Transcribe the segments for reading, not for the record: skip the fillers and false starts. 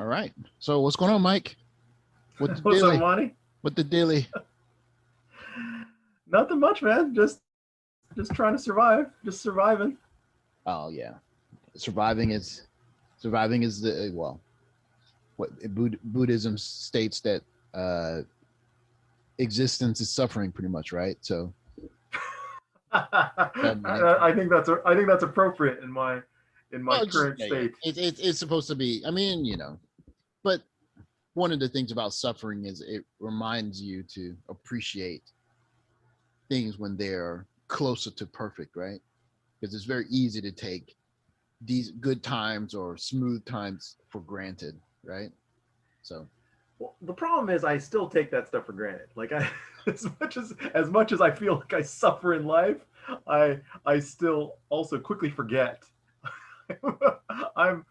All right. So what's going on, Mike? What the What's up, daily? Monty? What the daily? Nothing much, man. Just trying to survive. Just surviving. Oh yeah, surviving is surviving is the well, what Buddhism states that uh existence is suffering, pretty much, right? So I mean, I think that's appropriate in my well, just current yeah, yeah. state. It's supposed to be. I mean, but one of the things about suffering is it reminds you to appreciate things when they're closer to perfect, right? Because it's very easy to take these good times or smooth times for granted, right? So, Well, the problem is I still take that stuff for granted. Like I as much as I feel like I suffer in life, I still also quickly forget. I'm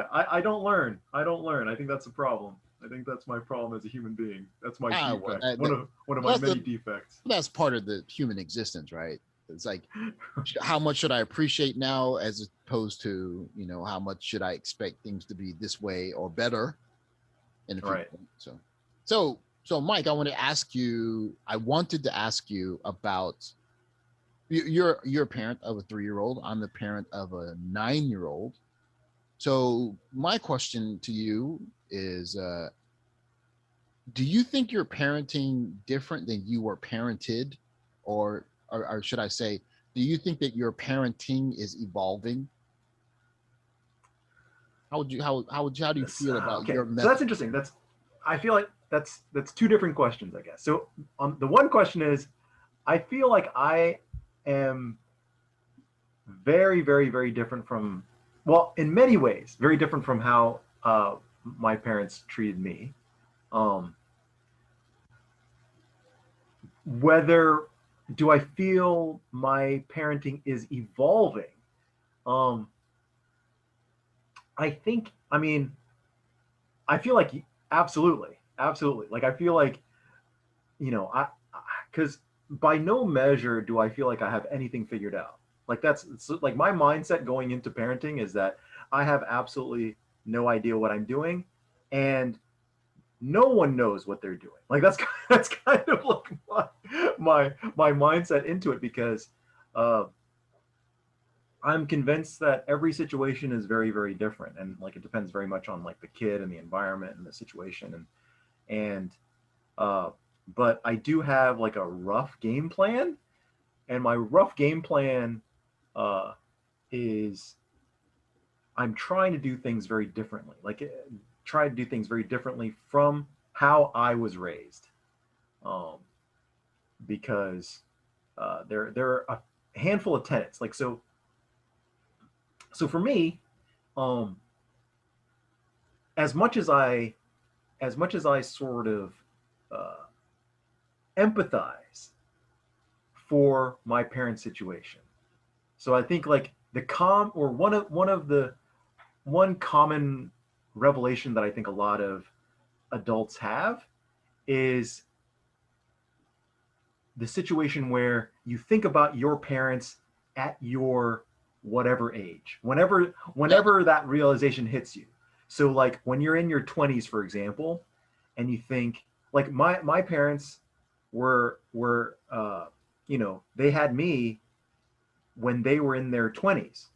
I don't learn. I don't learn. I think that's a problem. I think that's my problem as a human being. That's my well, defect. One of my that's many defects. part of the human existence, right? It's like, how much should I appreciate now, as opposed to how much should I expect things to be this way or better in the future? Right. So, Mike, I wanted to ask you about you're a parent of a 3-year-old. I'm the parent of a 9-year-old. So my question to you is, do you think you're parenting different than you were parented, or should I say, do you think that your parenting is evolving? How do you feel about Okay, your so that's method? interesting. I feel like that's two different questions, I guess. So the one question is, I feel like I am very, very, very different from, well, in many ways, very different from how my parents treated me. Um, whether do I feel my parenting is evolving? Um, I think, I mean, I feel like absolutely, absolutely. Like I feel like, I because by no measure do I feel like I have anything figured out. Like like my mindset going into parenting is that I have absolutely no idea what I'm doing, and no one knows what they're doing. Like that's kind of like my mindset into it, because uh, I'm convinced that every situation is very, very different, and like it depends very much on like the kid and the environment and the situation, and uh, but I do have like a rough game plan, and my rough game plan uh, is I'm trying to do things very differently. Like try to do things very differently from how I was raised, um, because there are a handful of tenets. Like so for me, um, as much as I sort of uh, empathize for my parents' situation. So I think like the com or one common revelation that I think a lot of adults have is the situation where you think about your parents at your whatever age, Yep. whenever that realization hits you. So like when you're in your 20s, for example, and you think like my parents were they had me when they were in their 20s.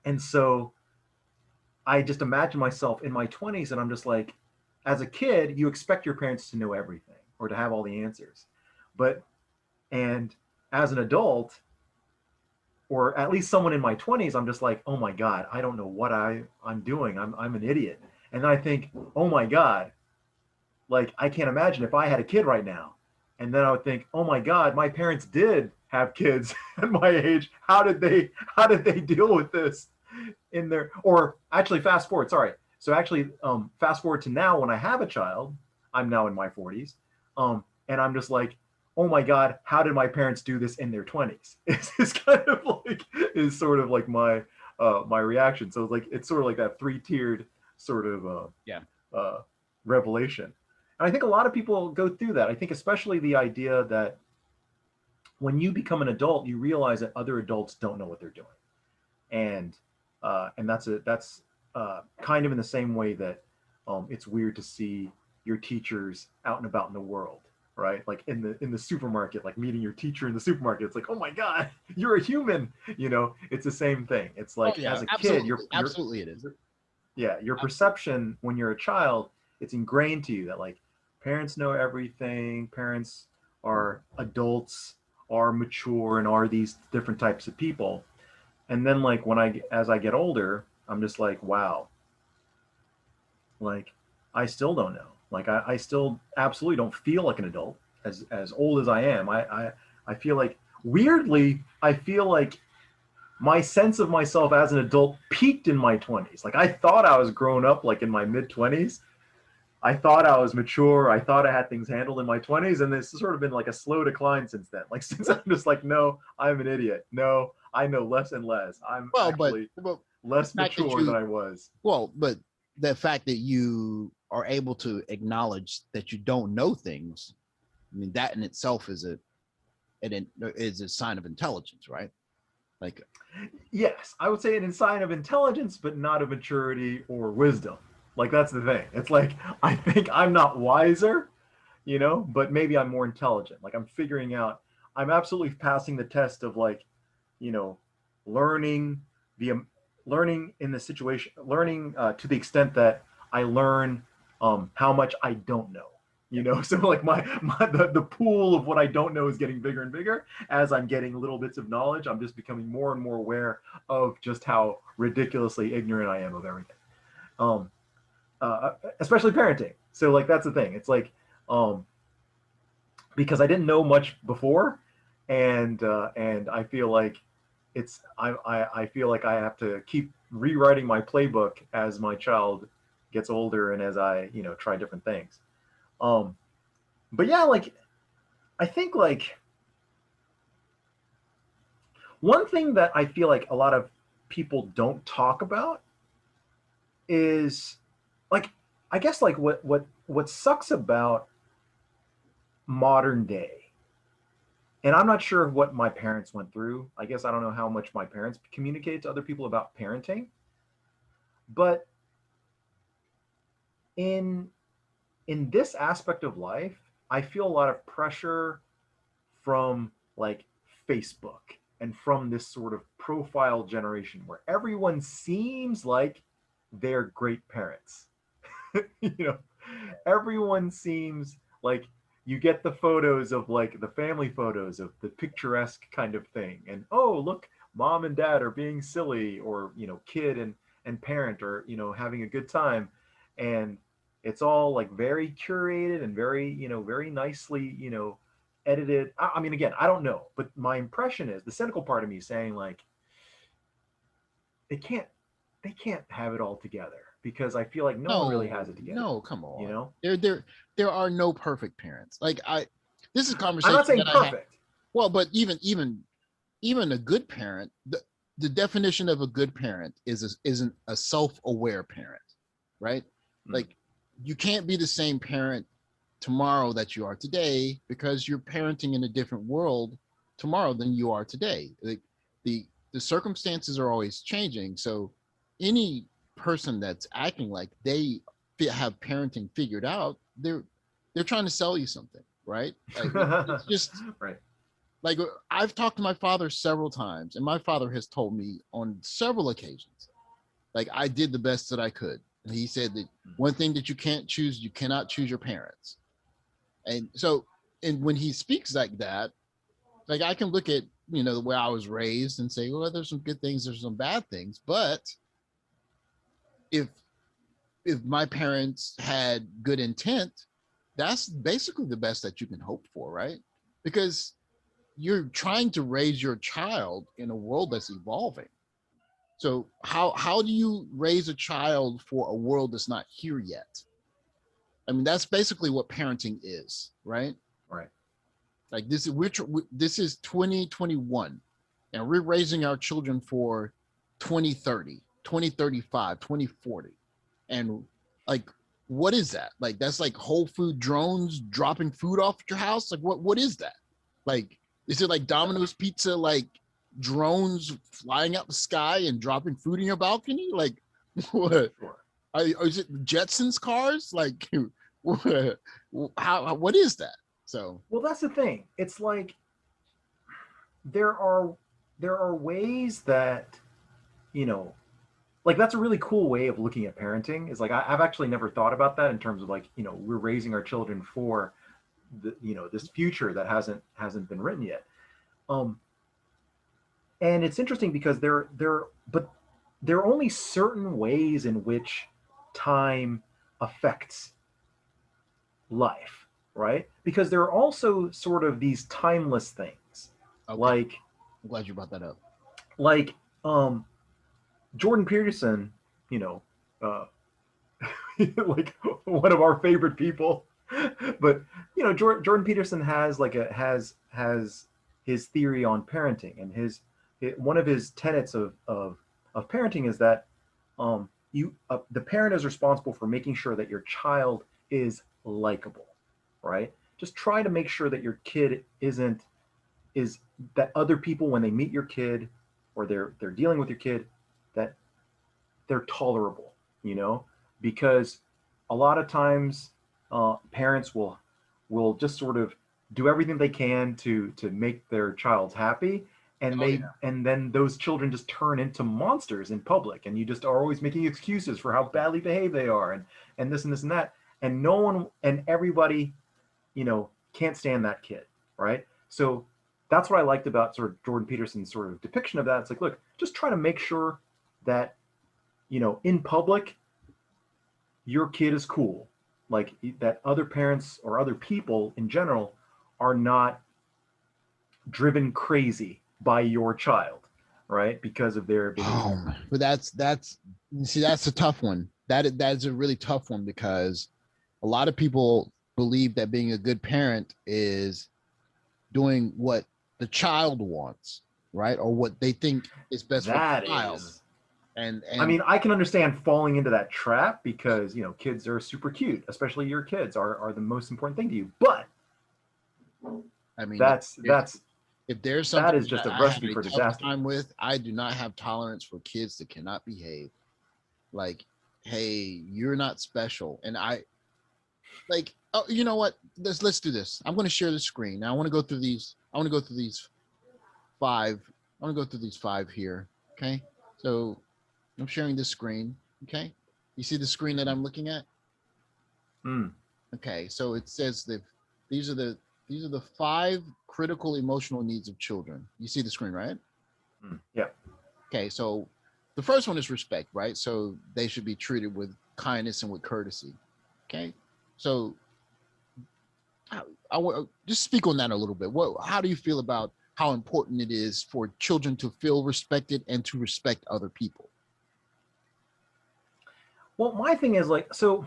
And so I just imagine myself in my 20s, and I'm just like, as a kid, you expect your parents to know everything or to have all the answers. But, and as an adult, or at least someone in my 20s, I'm just like, oh my God, I don't know what I'm doing. I'm an idiot. And then I think, oh my God, like I can't imagine if I had a kid right now. And then I would think, oh my God, my parents did have kids at my age. How did they deal with this in their, or actually fast forward, sorry. So actually fast forward to now when I have a child, I'm now in my 40s. And I'm just like, oh my God, how did my parents do this in their 20s? It's kind of like, is sort of like my reaction. So it's sort of like that three-tiered sort of Yeah. uh, revelation. And I think a lot of people go through that. I think especially the idea that when you become an adult, you realize that other adults don't know what they're doing, and that's kind of in the same way that it's weird to see your teachers out and about in the world, right? Like in the supermarket, like meeting your teacher in the supermarket. It's like, oh my god, you're a human. You know, it's the same thing. It's Oh like yeah, as a kid, absolutely, absolutely it is. yeah, your Absolutely. perception when you're a child, it's ingrained to you that like parents know everything, parents are adults, are mature, and are these different types of people. And then like as I get older, I'm just like, wow, like I still don't know. Like I still absolutely don't feel like an adult as old as I am. I feel like weirdly, I feel like my sense of myself as an adult peaked in my 20s. Like I thought I was grown up like in my mid 20s. I thought I was mature. I thought I had things handled in my 20s. And this has sort of been like a slow decline since then. Like since I'm just like, no, I'm an idiot. No, I know less and less. I'm Well, actually but less the fact that mature than you I was. but the fact that you are able to acknowledge that you don't know things, I mean, that in itself is a sign of intelligence, right? Like, Yes, I would say an sign of intelligence, but not of maturity or wisdom. Like that's the thing. It's like I think I'm not wiser, you know, but maybe I'm more intelligent. Like I'm figuring out. I'm absolutely passing the test of like, you know, learning the learning in the situation, learning to the extent that I learn how much I don't know. You know, so like the pool of what I don't know is getting bigger and bigger as I'm getting little bits of knowledge. I'm just becoming more and more aware of just how ridiculously ignorant I am of everything. Um, Especially parenting. So like that's the thing. It's like um, because I didn't know much before, and I feel like I feel like I have to keep rewriting my playbook as my child gets older and as I try different things. Um, but yeah, like I think like one thing that I feel like a lot of people don't talk about is like I guess like what sucks about modern day. And I'm not sure what my parents went through. I guess I don't know how much my parents communicate to other people about parenting. But in in this aspect of life, I feel a lot of pressure from like Facebook and from this sort of profile generation where everyone seems like they're great parents. you know, everyone seems like you get the photos of like the family photos of the picturesque kind of thing. And oh, look, mom and dad are being silly, or kid and parent are having a good time. And it's all like very curated and very very nicely edited. I mean, again, I don't know, but my impression is the cynical part of me saying like they can't they can't have it all together because I feel like no one really has no, it together. no, come You on. know, There are no perfect parents. Like this is a I'm not conversation saying that I had. perfect. Well, but even a good parent, the definition of a good parent isn't a self-aware parent, right? Mm. Like you can't be the same parent tomorrow that you are today because you're parenting in a different world tomorrow than you are today. Like the circumstances are always changing. So any person that's acting like they have parenting figured out, they're trying to sell you something, right? Like it's just Right. like I've talked to my father several times, and my father has told me on several occasions, like I did the best that I could. And he said that one thing that you can't choose, you cannot choose your parents. And so, and when he speaks like that, like I can look at the way I was raised and say, well, there's some good things, there's some bad things, but if my parents had good intent, that's basically the best that you can hope for, right? Because you're trying to raise your child in a world that's evolving. So how do you raise a child for a world that's not here yet? I mean, that's basically what parenting is, right? Right. Like this is 2021, and we're raising our children for 2030, 2035, 2040, and like what is that? Like that's like Whole Food drones dropping food off at your house. Like what is that? Like is it like Domino's Pizza, like drones flying out the sky and dropping food in your balcony? Like What? Sure. Is it Jetsons cars? Like, what, what is that? So, Well, that's the thing. It's like there are there are ways that, you know, like that's a really cool way of looking at parenting. Is like I've actually never thought about that in terms of like, we're raising our children for this future that hasn't been written yet. Um, and it's interesting because but there are only certain ways in which time affects life, right? Because there are also sort of these timeless things, okay. like I'm glad you brought that up. like um Jordan Peterson, you know, uh, like one of our favorite people. But Jordan Peterson has like a has his theory on parenting, and one of his tenets of parenting is that the parent is responsible for making sure that your child is likable, right? Just try to make sure that your kid isn't is that other people, when they meet your kid or they're dealing with your kid, that they're tolerable, you know, because a lot of times parents will just sort of do everything they can to make their child happy, and Oh yeah. then those children just turn into monsters in public, and you just are always making excuses for how badly behaved they are, and this and this and that, and no one and everybody, can't stand that kid, right? So that's what I liked about sort of Jordan Peterson's sort of depiction of that. It's like, look, just try to make sure that in public, your kid is cool. Like that other parents or other people in general are not driven crazy by your child, right? Because of their behavior. But that's see, that's a tough one. That is a really tough one because a lot of people believe that being a good parent is doing what the child wants, right? Or what they think is best for the That child. is, And I and mean, I can understand falling into that trap because, kids are super cute, especially your kids are the most important thing to you. But I mean, that's that's if there's that something is just that a I have recipe a for tough disaster. time with, I do not have tolerance for kids that cannot behave. Like, hey, you're not special. And I like, oh, you know what? Let's do this. I'm going to share the screen. Now I want to go through these. I want to go through these five. I want to go through these five here. Okay. So I'm sharing this screen. Okay. You see the screen that I'm looking at? Mm, Okay. So it says that these are the these are the five critical emotional needs of children. You see the screen, right? yeah. Okay. So the first one is respect, right? So they should be treated with kindness and with courtesy. Okay. So I just speak on that a little bit. How do you feel about how important it is for children to feel respected and to respect other people? Well, my thing is like, so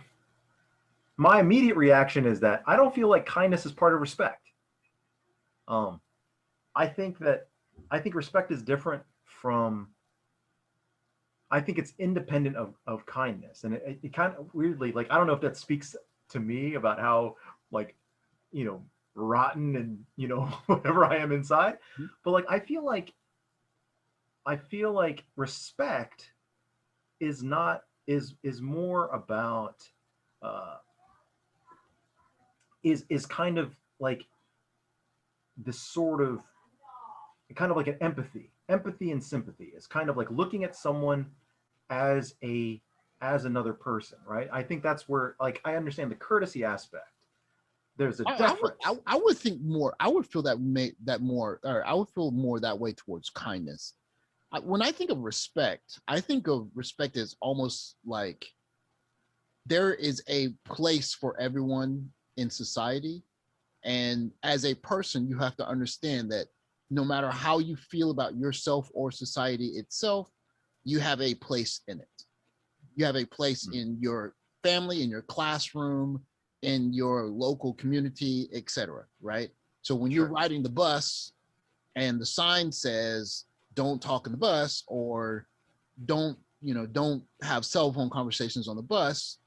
my immediate reaction is that I don't feel like kindness is part of respect. Um, I think that I think respect is different from. I think it's independent of kindness, and it kind of weirdly, like, I don't know if that speaks to me about how, like, rotten and whatever I am inside, but like I feel like respect is not is more about uh, is kind of like this sort of kind of like an empathy and sympathy. It's kind of like looking at someone as another person, right? I think that's where, like, I understand the courtesy aspect. There's a deference. I would think more. I would feel that more, or I would feel more that way towards kindness. When I think of respect, I think of respect as almost like there is a place for everyone in society. And as a person, you have to understand that no matter how you feel about yourself or society itself, you have a place in it. You have a place in your family, in your classroom, in your local community, etc. Right? So when you're Sure. riding the bus and the sign says don't talk in the bus, or don't have cell phone conversations on the bus,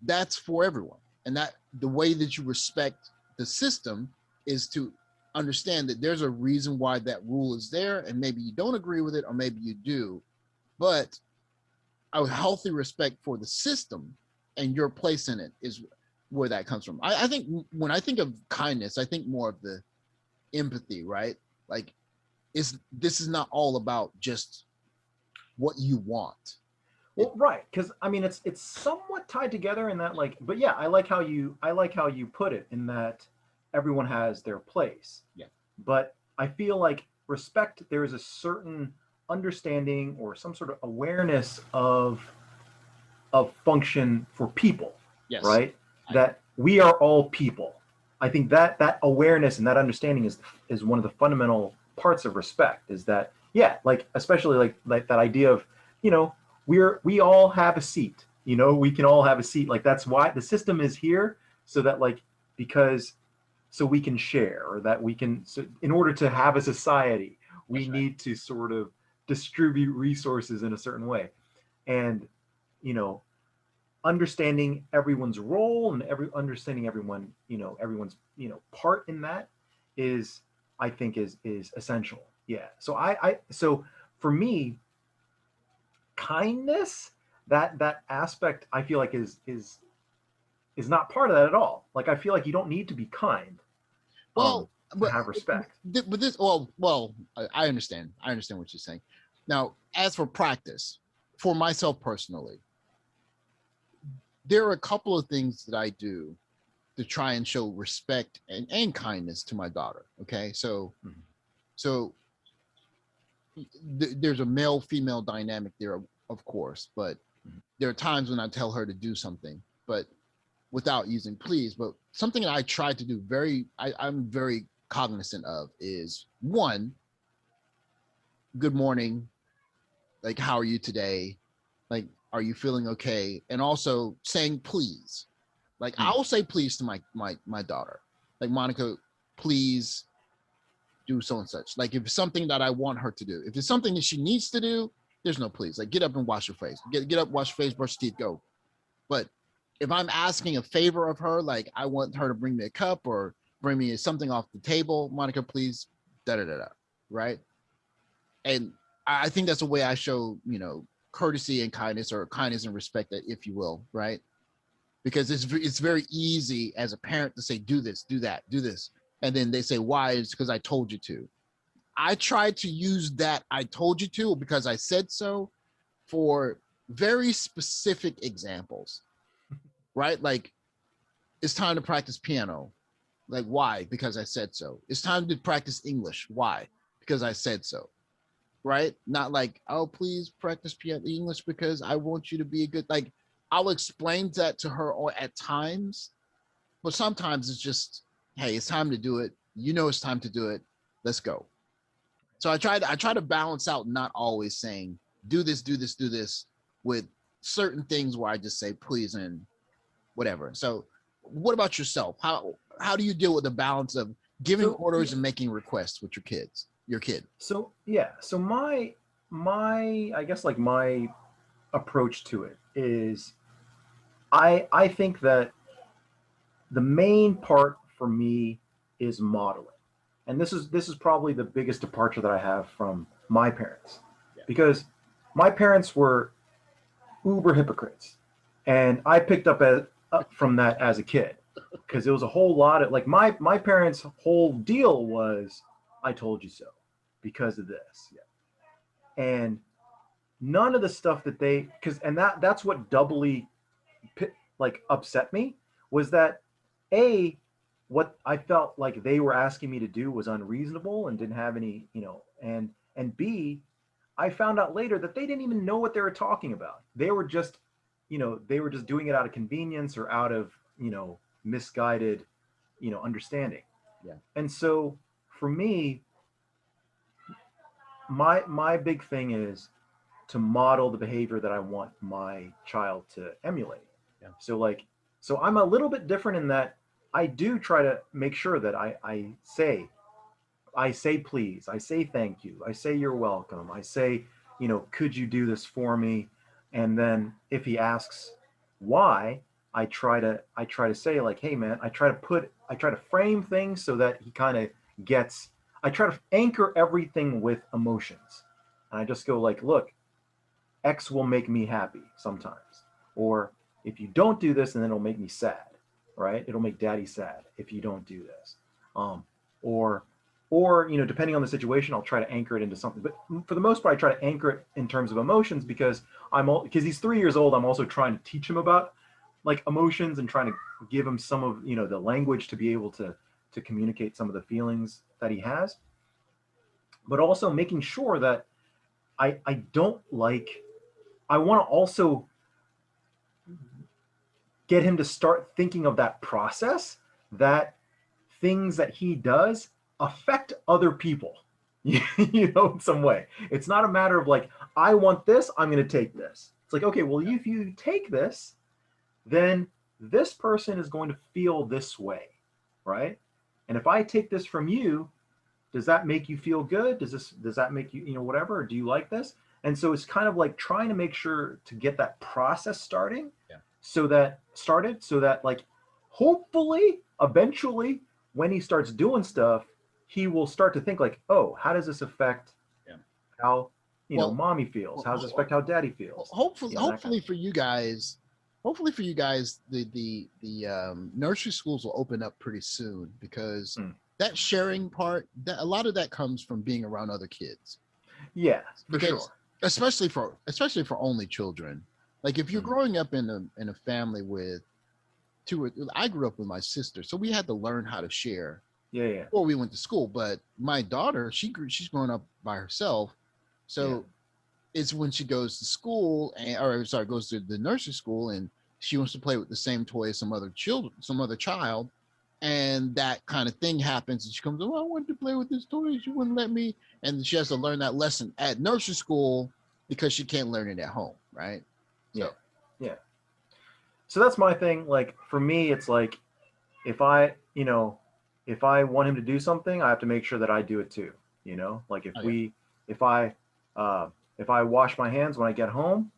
that's for everyone. And that the way that you respect the system is to understand that there's a reason why that rule is there, and maybe you don't agree with it or maybe you do, but a healthy respect for the system and your place in it is where that comes from. I think when I think of kindness, I think more of the empathy, right? Like, this is not all about just what you want. Well, right, because I mean it's somewhat tied together in that, like, but yeah, I like how you put it in that everyone has their place. Yeah. But I feel like respect, there is a certain understanding or some sort of awareness of function for people, Yes. right? That we are all people. I think that that awareness and that understanding is one of the fundamental parts of respect. Is that, yeah, like especially like that idea of, you know, we all have a seat. You know, we can all have a seat. Like that's why the system is here, so that like, because so we can share, or that we can, so in order to have a society we That's right. need to sort of distribute resources in a certain way. And you know, understanding everyone's role and understanding everyone, you know, everyone's, you know, part in that is, I think is essential. Yeah. So so for me, kindness, that aspect, I feel like is not part of that at all. Like I feel like you don't need to be kind Well, to but have respect. but this, well, I understand. I understand what you're saying. Now, as for practice, for myself personally, there are a couple of things that I do to try and show respect and kindness to my daughter. Okay, so Mhm. so there's a male female dynamic there, of course, but there are times when I tell her to do something, but without using please. But something that I try to do I'm very cognizant of is, one, good morning, like, how are you today? Like, are you feeling okay? And also saying please. Like, Mm. I'll say please to my daughter. Like, Monica, please do so and such. Like, if it's something that I want her to do, if it's something that she needs to do, there's no please. Like, get up and wash your face. Get up, wash your face, brush your teeth, go. But if I'm asking a favor of her, like I want her to bring me a cup or bring me something off the table, Monica, please, da da da da, right? And I think that's a way I show, courtesy and kindness, or kindness and respect, if you will, right? Because it's very easy as a parent to say, do this, do that, do this, and then they say, why? It's because I told you to. I try to use that "I told you to" because I said so for very specific examples, right? Like, it's time to practice piano. Like, why? Because I said so. It's time to practice English. Why? Because I said so. Right? Not like, oh, please practice piano English because I want you to be a good, like, I'll explain that to her or at times, but sometimes it's just, hey, it's time to do it. You know it's time to do it. Let's go. So I try to balance out, not always saying do this, do this, do this, with certain things where I just say please and whatever. So what about yourself? How do you deal with the balance of giving So orders yeah, and making requests with your kid? so yeah, so my I guess like my approach to it is, I think that the main part for me is modeling. And this is probably the biggest departure that I have from my parents. Yeah. Because my parents were uber hypocrites. And I picked up from that as a kid. Because it was a whole lot of, like, my parents' whole deal was, I told you so because of this. Yeah. And none of the stuff that they, because and that's what doubly like upset me, was that, a, what I felt like they were asking me to do was unreasonable and didn't have any, you know, and b, I found out later that they didn't even know what they were talking about. They were just, you know, they were just doing it out of convenience or out of, you know, misguided, you know, understanding. Yeah. And so for me, my big thing is to model the behavior that I want my child to emulate. Yeah. So like, so I'm a little bit different in that I do try to make sure that I say please, I say thank you, I say you're welcome, I say, you know, could you do this for me? And then if he asks why, I try to say, like, hey man, I try to frame things so that he kind of gets, I try to anchor everything with emotions. And I just go like, look, X will make me happy sometimes. Or if you don't do this, then it'll make me sad, right? It'll make daddy sad if you don't do this. Um, or, depending on the situation, I'll try to anchor it into something. But for the most part, I try to anchor it in terms of emotions because because he's 3 years old. I'm also trying to teach him about like emotions and trying to give him some of the language to be able to communicate some of the feelings that he has, but also making sure that I don't like, I want to also get him to start thinking of that process, that things that he does affect other people, in some way. It's not a matter of like, I want this, I'm going to take this. It's like, okay, well, if you take this, then this person is going to feel this way, right? And if I take this from you, does that make you feel good? Does that make you, whatever? Or do you like this? And so it's kind of like trying to make sure to get that process Yeah. so that like hopefully eventually when he starts doing stuff, he will start to think like, oh, how does this affect Yeah. how Well, mommy feels? How does this affect how daddy feels? hopefully, That kind of for you guys, the nursery schools will open up pretty soon because Mm. that sharing part, that a lot of that comes from being around other kids. Yeah, for Because sure. especially for only children, like if you're Mm. growing up in a family with I grew up with my sister, so we had to learn how to share Yeah, yeah, before we went to school. But my daughter, she's growing up by herself, yeah. so it's when she goes to school or sorry, goes to the nursery school and she wants to play with the same toy as some other child, and that kind of thing happens, and she comes, oh, I wanted to play with this toy, she wouldn't let me, and she has to learn that lesson at nursery school because she can't learn it at home, right? Yeah. So Yeah. So that's my thing. Like for me, it's like if if I want him to do something, I have to make sure that I do it too. Like oh yeah, if I, uh, if I wash my hands when I get home,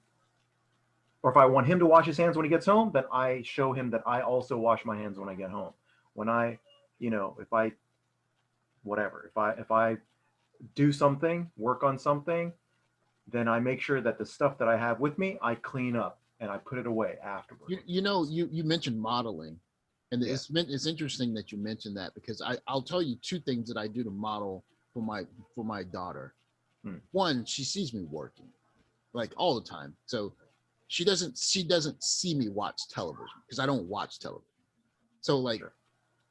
or if I want him to wash his hands when he gets home, then I show him that I also wash my hands when I get home. When I, if I, whatever, if I do something, work on something, then I make sure that the stuff that I have with me, I clean up and I put it away afterward. you mentioned modeling, and Yeah. it's interesting that you mentioned that because I'll tell you two things that I do to model for my daughter. Hmm. One, she sees me working like all the time, so she doesn't see me watch television because I don't watch television. So like Sure.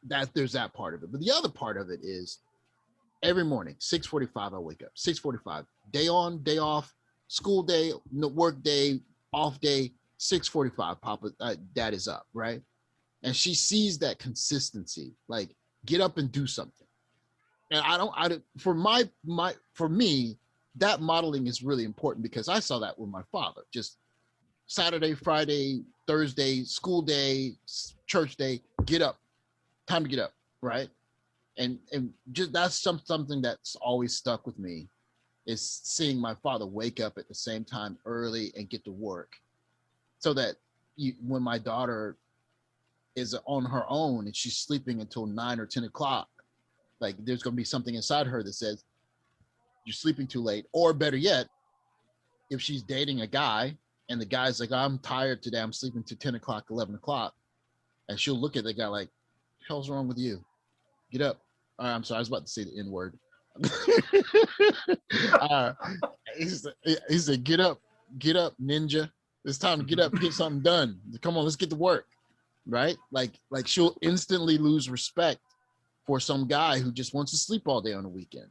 that, there's that part of it. But the other part of it is every morning 6:45 I wake up 6:45, day on day off, school day, work day, off day, 6:45 Papa dad is up, right? And she sees that consistency, like get up and do something. And for for me, that modeling is really important because I saw that with my father. Just Saturday, Friday, Thursday, school day, church day, get up, time to get up, right? And just that's something that's always stuck with me is seeing my father wake up at the same time early and get to work, so that when my daughter is on her own and she's sleeping until 9 or 10 o'clock, like there's going to be something inside her that says you're sleeping too late, or better yet, if she's dating a guy and the guy's like, I'm tired today, I'm sleeping to 10 o'clock, 11 o'clock, and she'll look at the guy like, hell's wrong with you, get up. I'm sorry, I was about to say the N word. uh, he said, get up, ninja. It's time to get up, get something done. Come on, let's get to work. Right? Like she'll instantly lose respect for some guy who just wants to sleep all day on the weekend.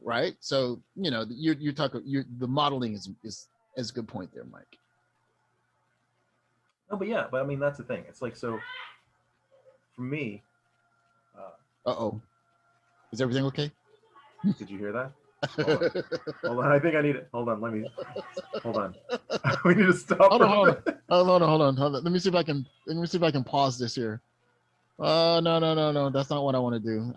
Right? So, you're talking, the modeling is a good point there, Mike. No, but yeah, but I mean that's the thing. It's like, so for me, uh, Uh-oh. Is everything okay? did you hear that? Hold on. Hold on. I think I need it. Hold on. Hold on. We need to stop. Hold on, hold on. Hold on. Let me see if I can pause this here. No. That's not what I want to do.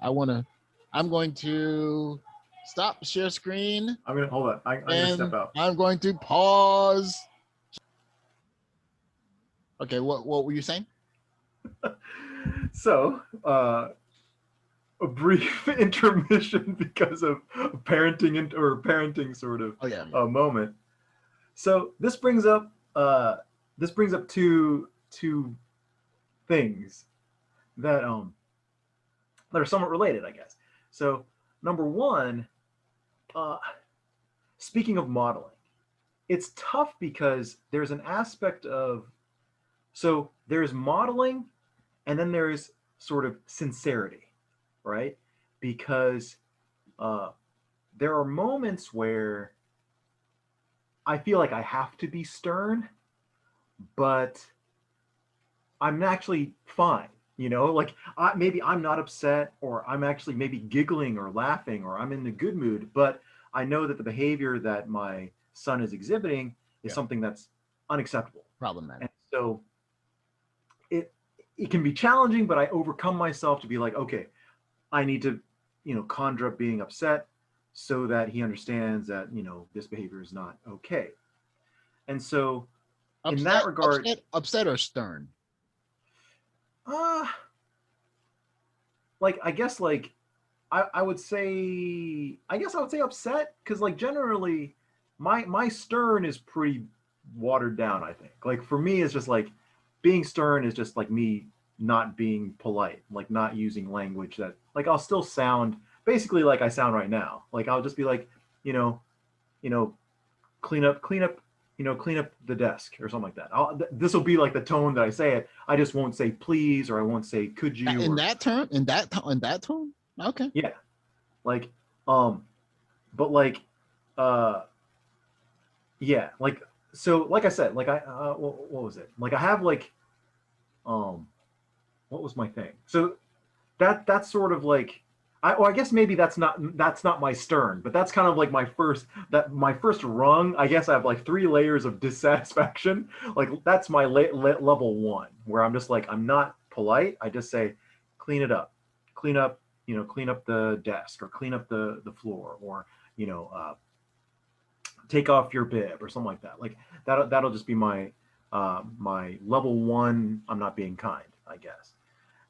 I'm going to stop share screen Hold on. I'm going to step and out. I'm going to pause. Okay, what were you saying? So, a brief intermission because of parenting or parenting sort of Oh yeah. moment. So this brings up two things that that are somewhat related, I guess. So number one, uh, speaking of modeling, it's tough because there's an aspect of, so there's modeling and then there's sort of sincerity, right? Because uh, there are moments where I feel like I have to be stern, but I'm actually fine. Like maybe I'm not upset, or I'm actually maybe giggling or laughing, or I'm in a good mood, but I know that the behavior that my son is exhibiting is Yeah. something that's unacceptable. Problematic. And so it it can be challenging, but I overcome myself to be like, okay, I need to, conjure up being upset so that he understands that, this behavior is not okay. And so in that Upset, regard, upset or stern. uh like I guess like I would say, I guess I would say upset, because like generally my stern is pretty watered down. I think like for me it's just like being stern is just like me not being polite, like not using language that, like, I'll still sound basically like I sound right now. Like I'll just be like, you know, you know, clean up, clean up the desk or something like that. This will be like the tone that I say it. I just won't say please, or I won't say could you, In or that turn, in that tone. Okay. yeah, like um but like uh yeah, like, so like I said, like what was it, like I have like um what was my thing, so that's sort of like, I guess maybe that's not my stern, but that's kind of like my first rung. I guess I have like three layers of dissatisfaction. Like that's my level one, where I'm just like, I'm not polite, I just say clean it up, clean up, clean up the desk, or clean up the floor, or you know uh, take off your bib or something like that. Like that'll just be my level one. I'm not being kind, I guess.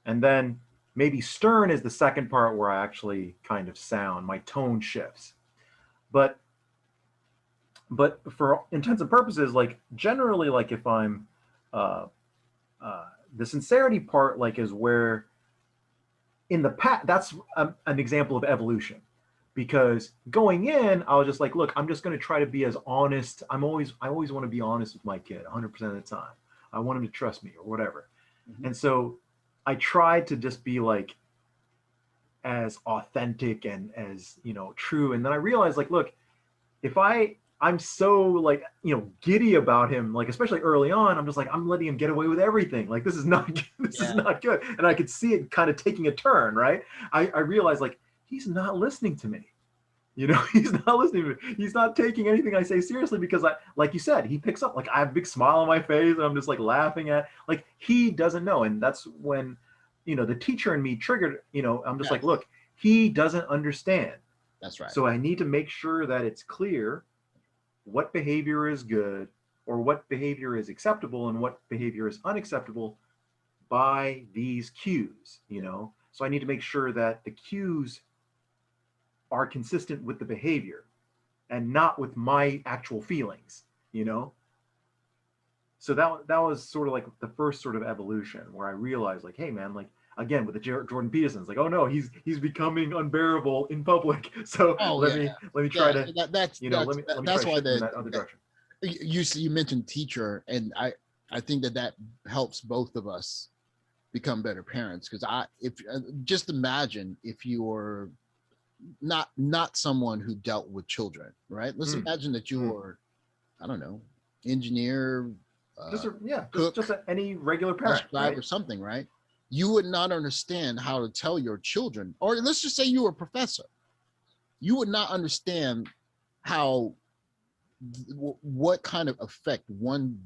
And then maybe stern is the second part, where I actually kind of sound, my tone shifts. But for intents and purposes, like generally, like if I'm uh, the sincerity part, like is where in the past, that's an example of evolution, because going in I was just like, look, I'm just going to try to be as honest. I always want to be honest with my kid 100% of the time. I want him to trust me or whatever. Mm-hmm. And so I tried to just be like as authentic and as, true. And then I realized, like, look, if I'm so, like, giddy about him, like especially early on, I'm just like, I'm letting him get away with everything, like this is not this is Yeah. not good. And I could see it kind of taking a turn, right? I realized, like, he's not listening to me. He's not listening to me. He's not taking anything I say seriously, because like you said, he picks up, like I have a big smile on my face and I'm just like laughing at, like, he doesn't know. And that's when, the teacher in me triggered, I'm just like, Yes. look, he doesn't understand. That's right. So I need to make sure that it's clear what behavior is good, or what behavior is acceptable, and what behavior is unacceptable by these cues. So I need to make sure that the cues are consistent with the behavior and not with my actual feelings. So that was sort of like the first sort of evolution, where I realized, like, hey man, like, again with the Jordan Peterson's, like, oh no, he's becoming unbearable in public. So Oh let yeah. me try Yeah. to, let me try That's to why shift in that other direction. you mentioned teacher, and I think that helps both of us become better parents, because I if just imagine if you were not someone who dealt with children, right? Let's Mm, imagine that you mm. were, I don't know, engineer, Just uh, yeah, just cook, any regular bus parent, driver, right? something, right? You would not understand how to tell your children, or let's just say you were a professor, you would not understand how what kind of effect one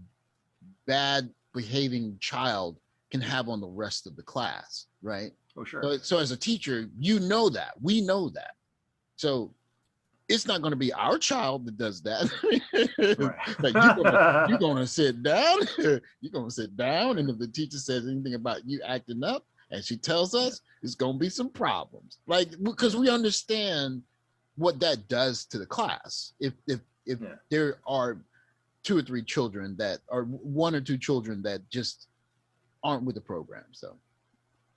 bad behaving child can have on the rest of the class, right? Oh sure. So as a teacher, you know that, we know that. So it's not going to be our child that does that. Like you're Right. gonna sit down, you're gonna sit down, and if the teacher says anything about you acting up, and she tells Yeah. us, it's gonna be some problems. Like, because Yeah. we understand what that does to the class. If Yeah. there are two or three children that are one or two children that just aren't with the program. So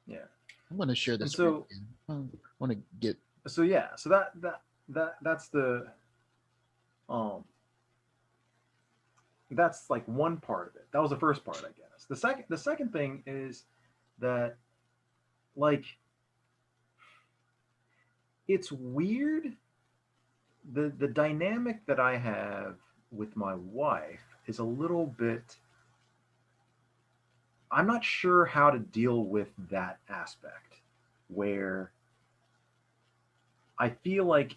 Yeah. I'm going to share the And screen so again. I want to get. so yeah, so that's the um that's like one part of it. That was the first part, I guess. The second thing is that, like, it's weird, the dynamic that I have with my wife is a little bit, I'm not sure how to deal with that aspect, where I feel like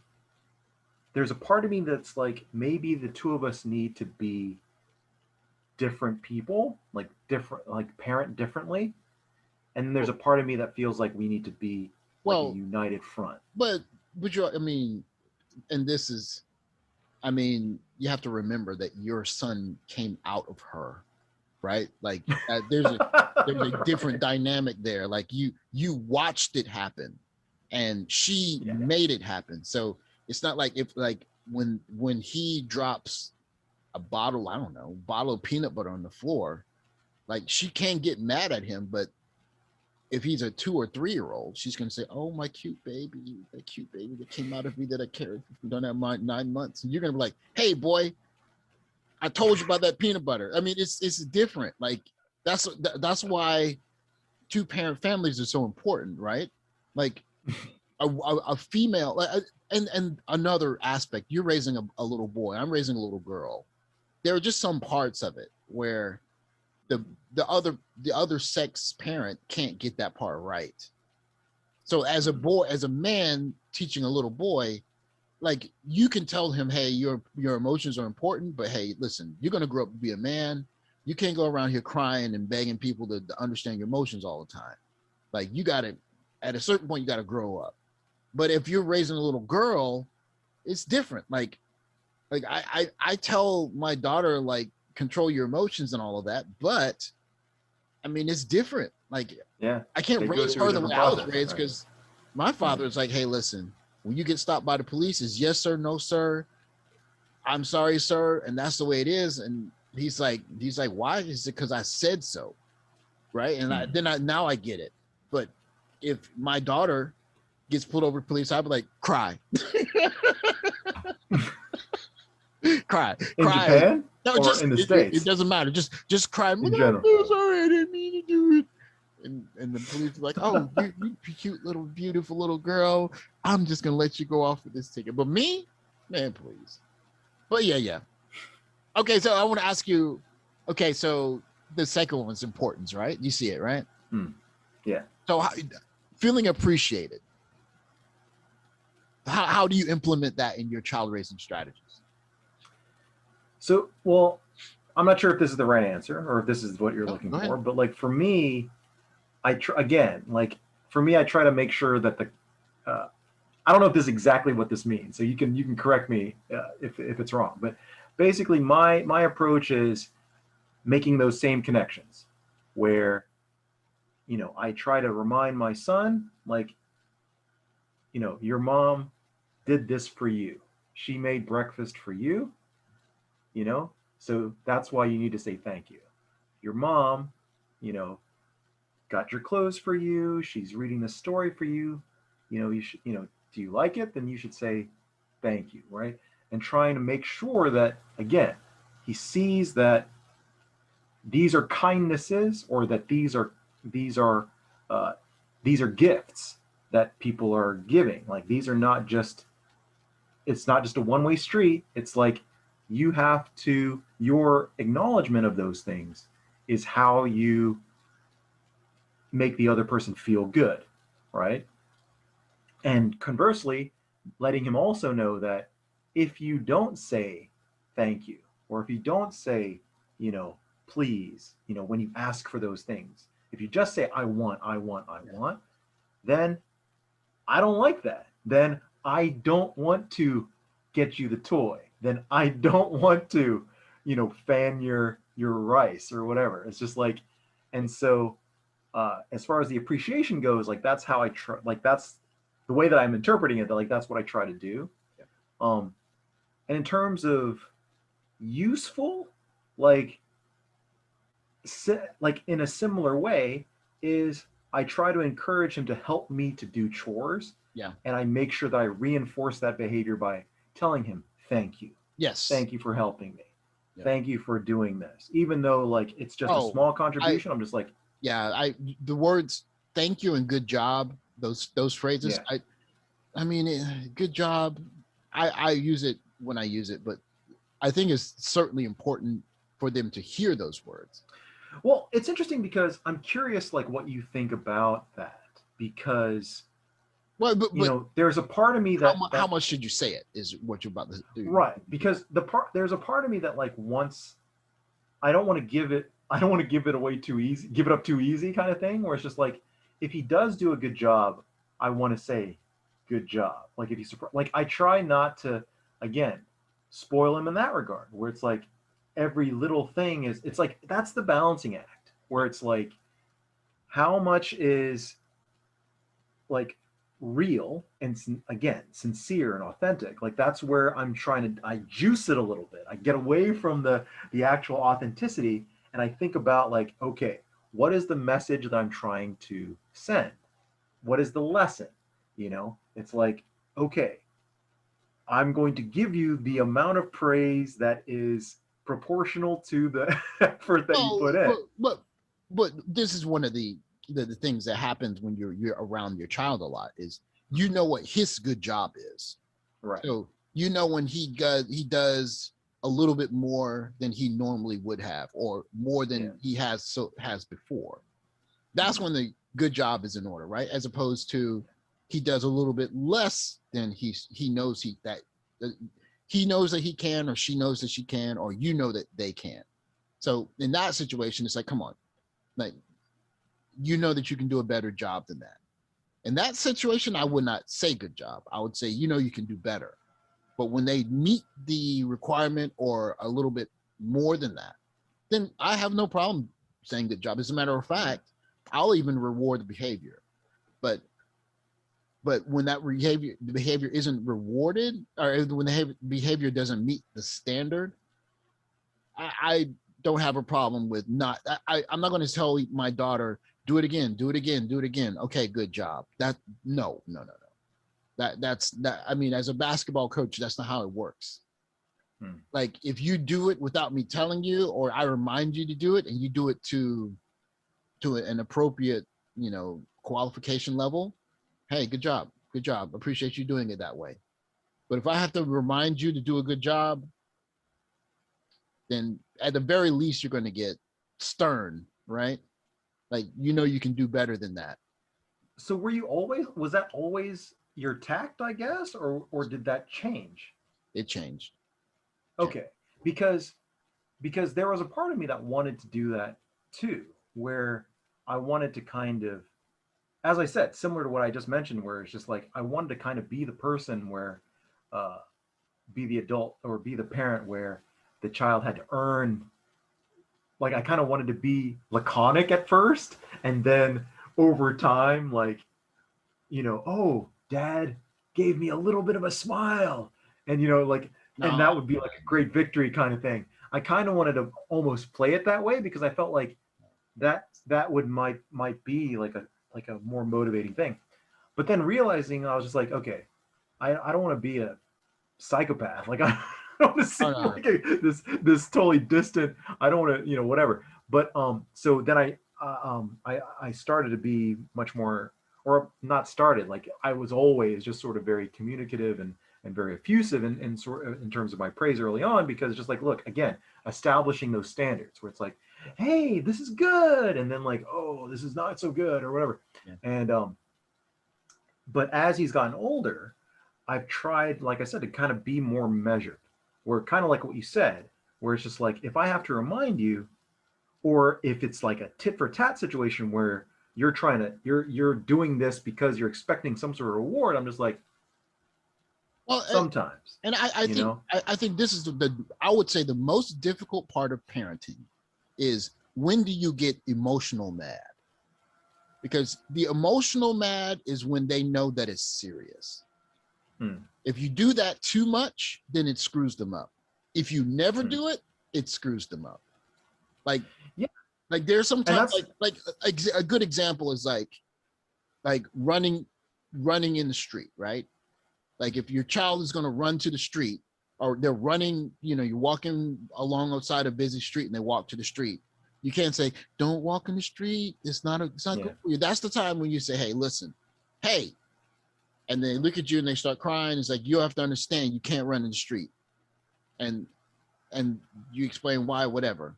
there's a part of me that's like, maybe the two of us need to be different people, like different, like parent differently. And there's a part of me that feels like we need to be like a Well, united front. but I mean, and this is, I mean, you have to remember that your son came out of her, right? Like there's a different Right. dynamic there. Like you watched it happen, and she Yeah. made it happen. So it's not like, if like when he drops a bottle, I don't know, bottle of peanut butter on the floor, like she can't get mad at him, but if he's a 2 or 3 year old, she's gonna say, "Oh, my cute baby, that cute baby that came out of me that I carried for done that 9 months," and you're gonna be like, "Hey, boy, I told you about that peanut butter." I mean, it's different. Like that's why two parent families are so important, right? Like a female, and another aspect. You're raising a little boy. I'm raising a little girl. There are just some parts of it where the the other sex parent can't get that part right. So as a boy, as a man teaching a little boy, like you can tell him, hey, your emotions are important, but hey, listen, you're gonna grow up to be a man. You can't go around here crying and begging people to understand your emotions all the time. Like you gotta, at a certain point, you gotta grow up. But if you're raising a little girl, it's different. Like I tell my daughter, like, control your emotions and all of that, but I mean it's different. Like Yeah. I can't They go raise through a her the way different I was process. raised, Right. because my father is like, hey, listen, when you get stopped by the police, is yes sir, no sir, I'm sorry sir, and that's the way it is. And he's like, why? Is it because I said so? Right? And Hmm. now I get it. But if my daughter gets pulled over police, I'd be like, cry. cry, In cry. Japan No, or just in the it States doesn't matter. Just cry. I'm like, in oh, general? I'm so sorry, I didn't mean to do it. And the police are like, oh, you cute little beautiful little girl. I'm just gonna let you go off with this ticket. But me, man, please. But yeah. Okay, so I want to ask you. Okay, so the second one's importance, right? You see it, right? Hmm. Yeah. So feeling appreciated. How do you implement that in your child raising strategies? So, well, I'm not sure if this is the right answer or if this is what you're Oh, looking go ahead. for, but like for me, again, like for me, I try to make sure that uh, I don't know if this is exactly what this means, so you can correct me if it's wrong. But basically, my approach is making those same connections, where I try to remind my son, like, your mom did this for you. She made breakfast for you, you know, so that's why you need to say thank you. Your mom, you know, got your clothes for you. She's reading the story for you. You should, do you like it? Then you should say thank you, right? And trying to make sure that, again, he sees that these are kindnesses, or that these are uh, these are gifts that people are giving. Like, these are not just, it's not just a one-way street. It's like, you have to, your acknowledgement of those things is how you make the other person feel good, right? And conversely, letting him also know that if you don't say thank you, or if you don't say, please, when you ask for those things, if you just say, I want, then I don't like that. Then I don't want to get you the toy. Then I don't want to, fan your rice or whatever. It's just like, and so as far as the appreciation goes, like that's how I try. Like that's the way that I'm interpreting it. That, like, that's what I try to do. Yeah. And in terms of useful, like like in a similar way is I try to encourage him to help me to do chores, Yeah. and I make sure that I reinforce that behavior by telling him thank you. Yes. Thank you for helping me. Yeah. Thank you for doing this. Even though like it's just a Oh, small I contribution, I'm just like, yeah, I the words thank you and good job, those phrases, yeah. I mean, good job. I use it when I use it, but I think it's certainly important for them to hear those words. Well, it's interesting because I'm curious like what you think about that because Well, but there's a part of me how that much should you say it is what you're about to do. right, because there's a part of me that like once I don't want to give it I don't want to give it away too easy, give it up too easy kind of thing where it's just like if he does do a good job, I want to say good job. Like if he's like I try not to again spoil him in that regard where it's like every little thing is it's like that's the balancing act where it's like how much is like real and again sincere and authentic, like that's where I'm trying to I juice it a little bit, I get away from the actual authenticity and I think about like okay, what is the message that I'm trying to send, what is the lesson, it's like okay, I'm going to give you the amount of praise that is proportional to the effort that you Well, put in. but this is one of the things that happens when you're around your child a lot is you know what his good job is. Right. So you know when he does a little bit more than he normally would have, or more Yeah. than he has before. That's when the good job is in order, right? As opposed to he does a little bit less than he knows he knows that he can, or she knows that she can, or you know that they can. So in that situation, it's like, come on, like you know that you can do a better job than that. In that situation, I would not say good job. I would say, you know, you can do better. But when they meet the requirement or a little bit more than that, then I have no problem saying good job. As a matter of fact, I'll even reward the behavior. But when that behavior isn't rewarded, or when the behavior doesn't meet the standard, I don't have a problem with not. I'm not going to tell my daughter do it again, do it again, do it again. Okay, good job. That no. That's that. I mean, as a basketball coach, that's not how it works. Like if you do it without me telling you, or I remind you to do it, and you do it to an appropriate, qualification level, hey, good job, good job. Appreciate you doing it that way. But if I have to remind you to do a good job, then at the very least you're going to get stern, right? Like you can do better than that. So was that always your tact, I guess, or did that change? It changed. Okay, because there was a part of me that wanted to do that too, where I wanted to kind of, as I said, similar to what I just mentioned, where it's just like I wanted to kind of be the person where, uh, be the adult or be the parent where the child had to earn. Like I kind of wanted to be laconic at first, and then over time, like oh, dad gave me a little bit of a smile. And, like, and No. that would be like a great victory kind of thing. I kind of wanted to almost play it that way because I felt like that would might be like a more motivating thing. But then realizing I was just like, okay, I don't want to be a psychopath. Like I don't want to Oh, seem no. like this totally distant. I don't want to, whatever. But so then I started to be much more, or not started. Like I was always just sort of very communicative and very effusive in sort of in terms of my praise early on, because just like look again, establishing those standards where it's like, hey, this is good, and then like, oh, this is not so good or whatever. Yeah. And but as he's gotten older, I've tried, like I said, to kind of be more measured, where kind of like what you said, where it's just like if I have to remind you, or if it's like a tit for tat situation where you're doing this because you're expecting some sort of reward, I'm just like Well, sometimes, and I you think know, I think this is I would say the most difficult part of parenting is when do you get emotional mad? Because the emotional mad is when they know that it's serious. If you do that too much, then it screws them up. If you never do it, it screws them up. Like, Yeah, there's and sometimes that's a good example is like running in the street, right? Like if your child is going to run to the street, or they're running, you're walking along outside a busy street and they walk to the street. You can't say, "Don't walk in the street. It's not yeah. good for you." That's the time when you say, "Hey, listen, hey," and they look at you and they start crying. It's like, you have to understand, you can't run in the street, and you explain why, whatever.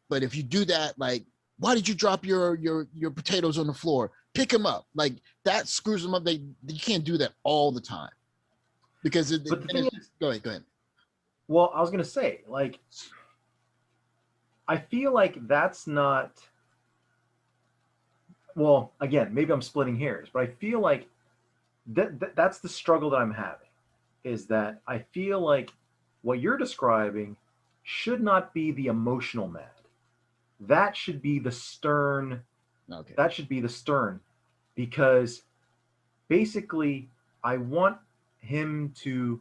But if you do that, like, "Why did you drop your potatoes on the floor? Pick them up." Like, that screws them up. You can't do that all the time, because But the thing is, go ahead, go ahead. well, I was gonna say, like, I feel like that's not. Well, again, maybe I'm splitting hairs, but I feel like that's the struggle that I'm having. Is that I feel like what you're describing should not be the emotional mad. That should be the stern. Okay. That should be the stern, because basically I want him to.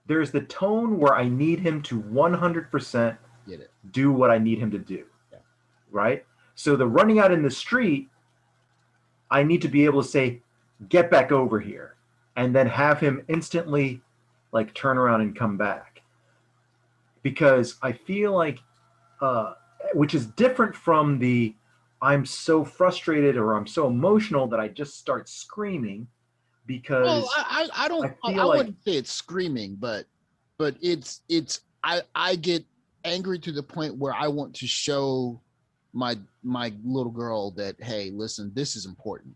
There's the tone where I need him to 100% Get it. do what I need him to do, Yeah. right? So the running out in the street, I need to be able to say, "Get back over here," and then have him instantly like turn around and come back. Because I feel like, uh, which is different from the "I'm so frustrated" or "I'm so emotional that I just start screaming," Well, because I don't, I feel I like, wouldn't say it's screaming, but it's I get angry to the point where I want to show my little girl that, hey, listen, this is important.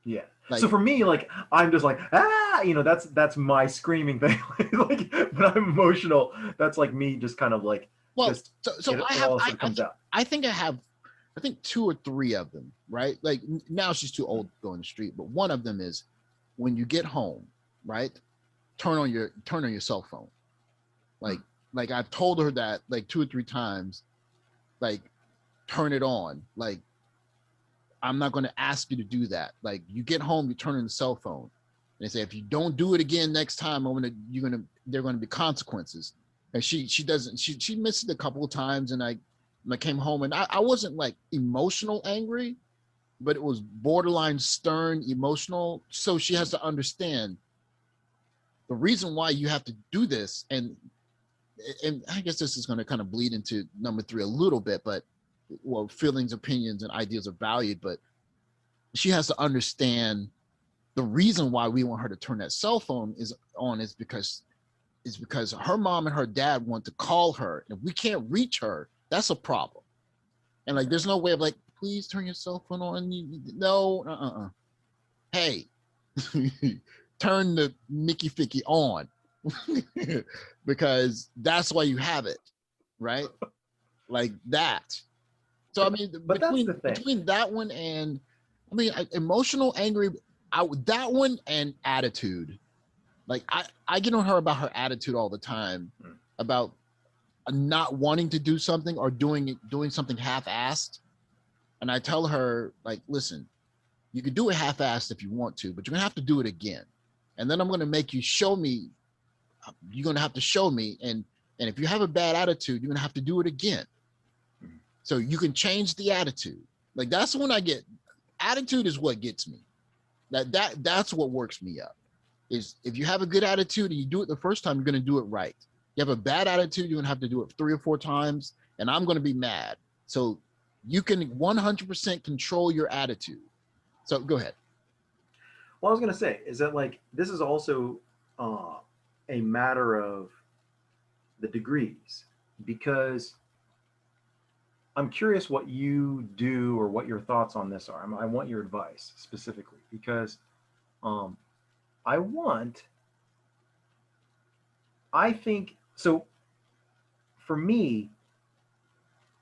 yeah. So Like, for me, like, I'm just like, ah, that's my screaming thing. Like when I'm emotional, that's like me just kind of like, well, just so it I have all sort of comes out. I think I have, I think two or three of them, right? Like, now she's too old to go in the street, but one of them is, when you get home, right? Turn on your cell phone. Like, Hmm. I've told her that like two or three times, like, turn it on. Like, I'm not going to ask you to do that. Like, you get home, you turn on the cell phone. And they say, if you don't do it again next time, there are going to be consequences. And she doesn't, she missed it a couple of times. And I came home, and I wasn't like emotional angry, but it was borderline stern emotional. So she has to understand the reason why you have to do this. And I guess this is going to kind of bleed into number three a little bit, but, well, feelings, opinions, and ideas are valued, but she has to understand the reason why we want her to turn that cell phone is because her mom and her dad want to call her. If we can't reach her, that's a problem. And like, there's no way of like, "Please turn your cell phone on." No, hey, turn the Mickey Ficky on. Because that's why you have it, right? Like that. So I mean, But that's the thing. between that one and, I mean, emotional, angry, that one and attitude. Like, I get on her about her attitude all the time, Hmm. about not wanting to do something, or doing something half-assed. And I tell her, like, listen, you can do it half-assed if you want to, but you're gonna have to do it again. And then I'm gonna make you show me. You're gonna have to show me, and if you have a bad attitude, you're gonna have to do it again. Hmm. So you can change the attitude. Like, that's when I get, attitude is what gets me. That's what works me up. Is, if you have a good attitude and you do it the first time, you're gonna do it right. You have a bad attitude, you're gonna have to do it 3 or 4 times, and I'm gonna be mad. So you can 100% control your attitude. So go ahead. Well, I was gonna say is that, like, this is also uh, a matter of the degrees, because I'm curious what you do or what your thoughts on this are. I want your advice specifically, because um, I want, I think so. For me,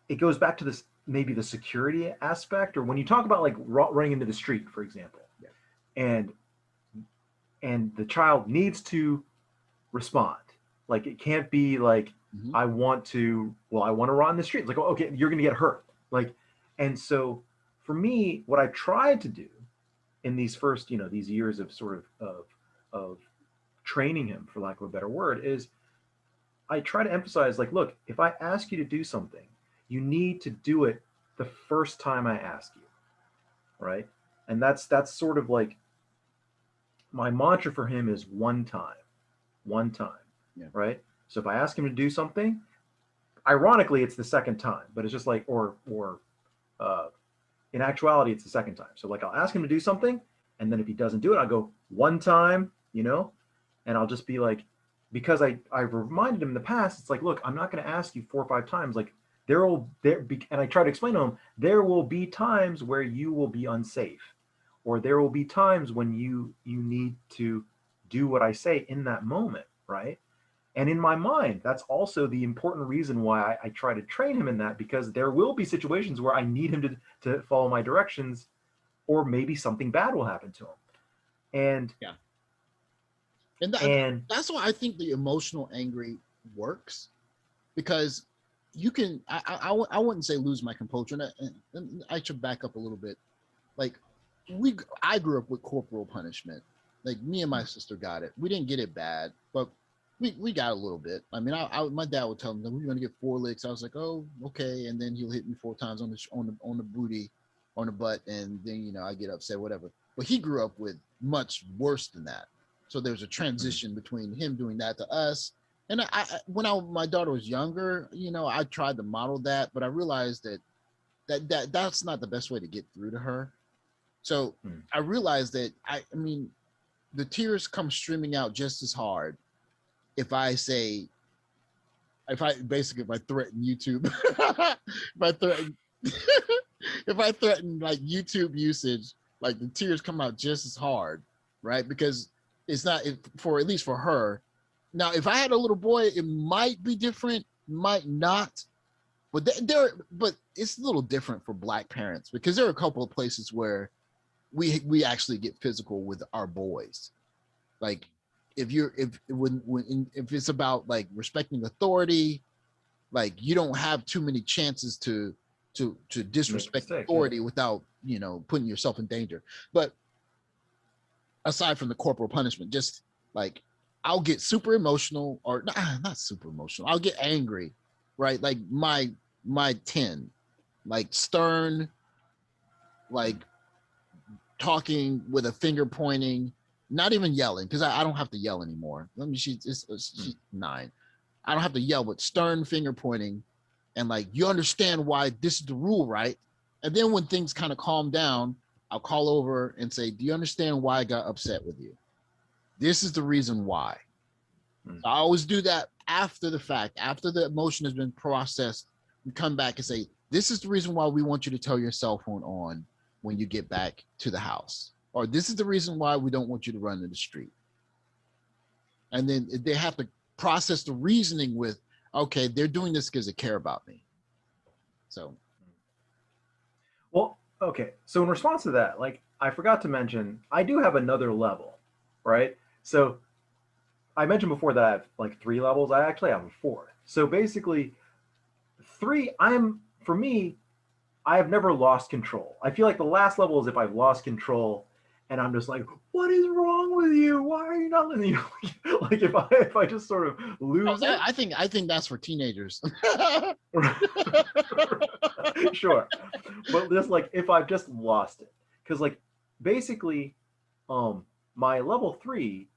it goes back to this, maybe the security aspect, or when you talk about like running into the street, for example, Yeah. and the child needs to respond. Like, it can't be like, Mm-hmm. I want to run the street. It's like, oh, okay, you're gonna get hurt. Like, and so for me, what I tried to do in these first, these years of sort of training him, for lack of a better word, is I try to emphasize, like, look, if I ask you to do something, you need to do it the first time I ask you, right? And that's sort of like my mantra for him is one time, Yeah. right? So if I ask him to do something, ironically, it's the second time, but it's just like, or uh, in actuality, it's the second time. So like I'll ask him to do something, and then if he doesn't do it, I'll go one time, and I'll just be like, because I've reminded him in the past, it's like, look, I'm not going to ask you 4 or 5 times. Like and I try to explain to him, there will be times where you will be unsafe, or there will be times when you need to do what I say in that moment, right? And in my mind, that's also the important reason why I try to train him in that, because there will be situations where I need him to follow my directions, or maybe something bad will happen to him. And Yeah. And and that's why I think the emotional angry works, because you can, I wouldn't say lose my composure. And I should back up a little bit. Like I grew up with corporal punishment. Like me and my sister got it. We didn't get it bad, but we got a little bit. I mean, my dad would tell me that we're gonna get 4 licks. I was like, oh, okay. And then he'll hit me 4 times on the booty, on the butt, and then I get upset, whatever. But he grew up with much worse than that. So there's a transition between him doing that to us. And when my daughter was younger, I tried to model that, but I realized that's not the best way to get through to her. So I realized that I mean, the tears come streaming out just as hard if I say, if I threaten YouTube, if I threaten, if I threaten like YouTube usage, like the tears come out just as hard, right? Because it's not for, at least for her. Now, if I had a little boy, it might be different, might not, but but it's a little different for Black parents, because there are a couple of places where we actually get physical with our boys. Like if it's about like respecting authority, like you don't have too many chances to disrespect mistake, yeah. authority without putting yourself in danger. But aside from the corporal punishment, just like I'll get super emotional, or not super emotional, I'll get angry, right? Like my 10, like stern, like talking with a finger pointing, not even yelling, because I don't have to yell anymore. Let me, she's 9. I don't have to yell, but stern finger pointing, and like, you understand why this is the rule, right? And then when things kind of calm down, I'll call over and say, do you understand why I got upset with you? This is the reason why. So I always do that after the fact, after the emotion has been processed. We come back and say, this is the reason why we want you to turn your cell phone on when you get back to the house. Or this is the reason why we don't want you to run in the street. And then they have to process the reasoning with, okay, they're doing this because they care about me. So. Well, okay. So in response to that, like I forgot to mention, I do have another level, right? So I mentioned before that I have like 3 levels. I actually have a 4th. So basically, 3. For me, I have never lost control. I feel like the last level is if I've lost control, and I'm just like, what is wrong with you? Why are you not letting like if I just sort of lose it? I think that's for teenagers. Sure, but just like if I've just lost it, because like basically, my level 3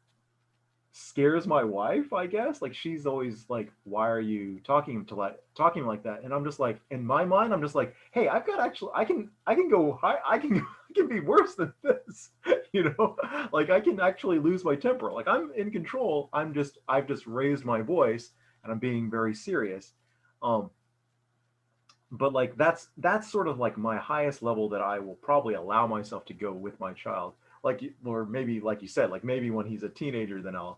scares my wife, I guess. Like she's always like, why are you talking like that? And I'm just like, in my mind, I'm just like, hey, I've got actually I can go high, I can be worse than this. Like I can actually lose my temper. Like I'm in control. I've just raised my voice and I'm being very serious. But like that's sort of like my highest level that I will probably allow myself to go with my child. Like, or maybe like you said, like maybe when he's a teenager, then I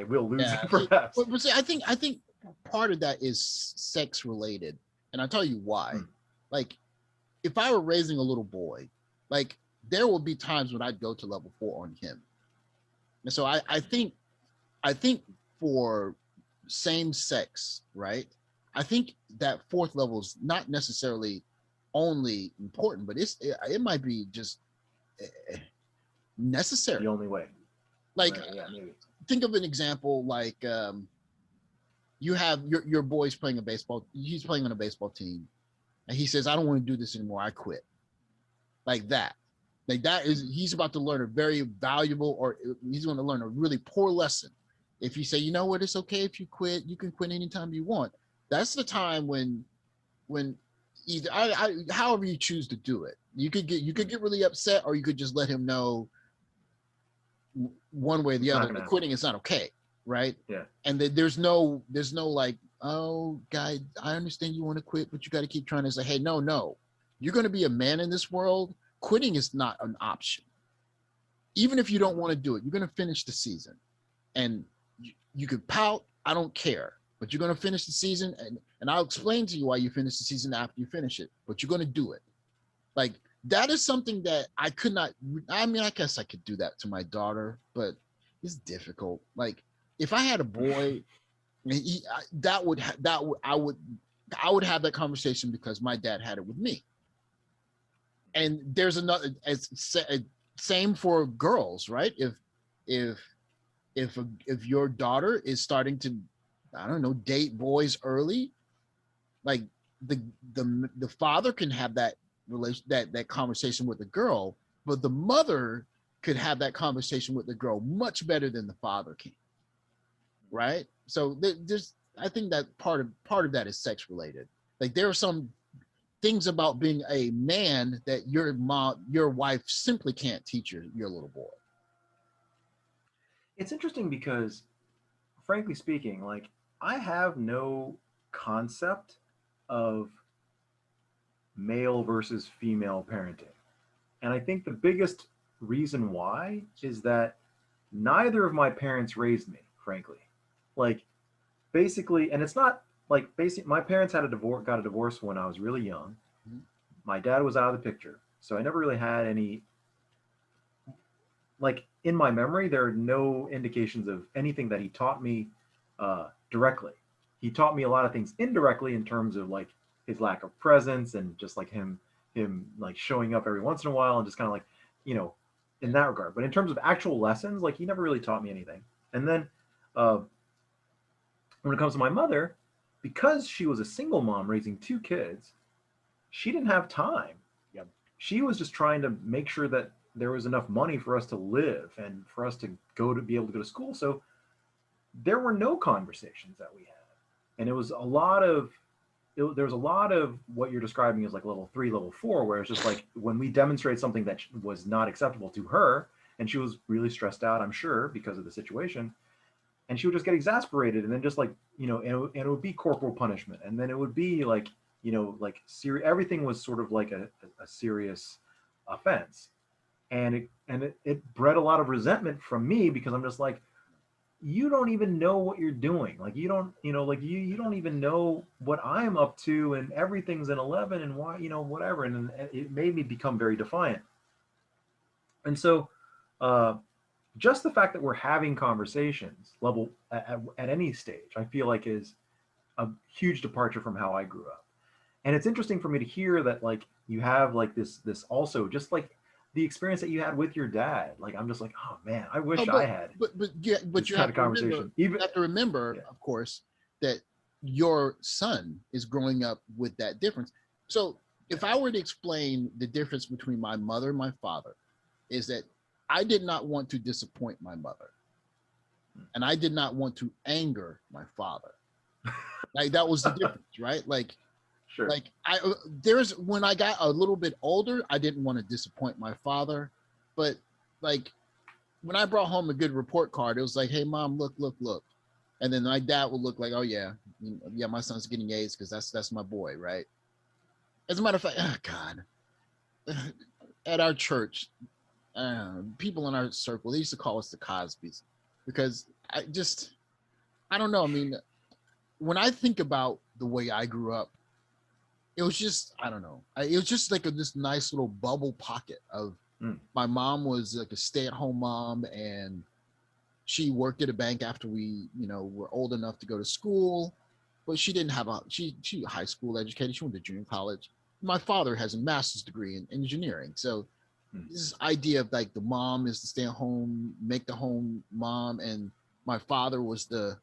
will lose Yeah, it perhaps. but see, I think part of that is sex related, and I'll tell you why. Like, if I were raising a little boy, like there will be times when I'd go to level 4 on him, and so I think for same sex, right? I think that 4th level is not necessarily only important, but it might be just necessary. The only way. Like, yeah, maybe. think of an example like you have your boy's playing a baseball. He's playing on a baseball team, and he says, "I don't want to do this anymore. I quit." Like that. Like that is he's about to learn a very valuable, or he's going to learn a really poor lesson. If you say, you know what, it's okay if you quit. You can quit anytime you want. That's the time when either however you choose to do it. You could get really upset, or you could just let him know one way or the It's not other gonna that happen. quitting is not okay, right? Yeah. And that there's no like, oh, guy, I understand you want to quit, but you got to keep trying to say, hey, no, you're going to be a man in this world. Quitting is not an option. Even if you don't want to do it, you're going to finish the season, and you could pout. I don't care, but you're going to finish the season, and I'll explain to you why you finish the season after you finish it. But you're going to do it. Like that is something that I could not. I mean, I guess I could do that to my daughter, but it's difficult. Like if I had a boy, I would have that conversation because my dad had it with me. And there's another same for girls, right? If if your daughter is starting to, I don't know, date boys early, like the the father can have that relation that conversation with the girl, but the mother could have that conversation with the girl much better than the father can, right? So there's I think that part of that is sex related. Like there are some things about being a man that your wife simply can't teach your little boy. It's interesting because, frankly speaking, like I have no concept of male versus female parenting. And I think the biggest reason why is that neither of my parents raised me, frankly. Like basically, and it's not like basic my parents had a divorce got a divorce when I was really young. Mhm. My dad was out of the picture. So I never really had any like in my memory there are no indications of anything that he taught me directly. He taught me a lot of things indirectly in terms of like his lack of presence and just like him like showing up every once in a while and just kind of like you know in Yeah. that regard. But in terms of actual lessons, like he never really taught me anything. And then uh, when it comes to my mother, because she was a single mom raising two kids, she didn't have time. Yep. She was just trying to make sure that there was enough money for us to live and for us to go to be able to go to school. So there were no conversations that we had, and it was a lot of there was a lot of what you're describing as like level 3, level 4, where it's just like when we demonstrate something that was not acceptable to her, and she was really stressed out, I'm sure, because of the situation, and she would just get exasperated, and then just like and it would be corporal punishment, and then it would be like like everything was sort of like a serious offense, and it bred a lot of resentment from me because I'm just like, you don't even know what you're doing. Like you don't, like you don't even know what I'm up to, and everything's an 11, and why, whatever. And it made me become very defiant. And so, uh, just the fact that we're having conversations level at any stage, I feel like is a huge departure from how I grew up. And it's interesting for me to hear that like you have like this also just like the experience that you had with your dad. Like I'm just like, oh man, I Oh, wish I but had yeah, but this kind of conversation. you Even have to remember, yeah, of course, that your son is growing up with that difference. So if yeah. I were to explain the difference between my mother and my father, is that I did not want to disappoint my mother, and I did not want to anger my father. Like that was the difference, right? Sure. Like there's when I got a little bit older, I didn't want to disappoint my father, but like when I brought home a good report card, it was like, "Hey, mom, look," and then my dad would look like, "Oh yeah, yeah, my son's getting A's because that's my boy, right?" As a matter of fact, oh God, at our church, people in our circle they used to call us the Cosbys because I don't know. I mean, when I think about the way I grew up, it was just I don't know. It was just like this nice little bubble pocket of Mm, my mom was like a stay-at-home mom, and she worked at a bank after we were old enough to go to school, but she didn't have a she high school educated. She went to junior college. My father has a master's degree in engineering, so mm, this idea of like the mom is to stay at home, make the home mom, and my father was the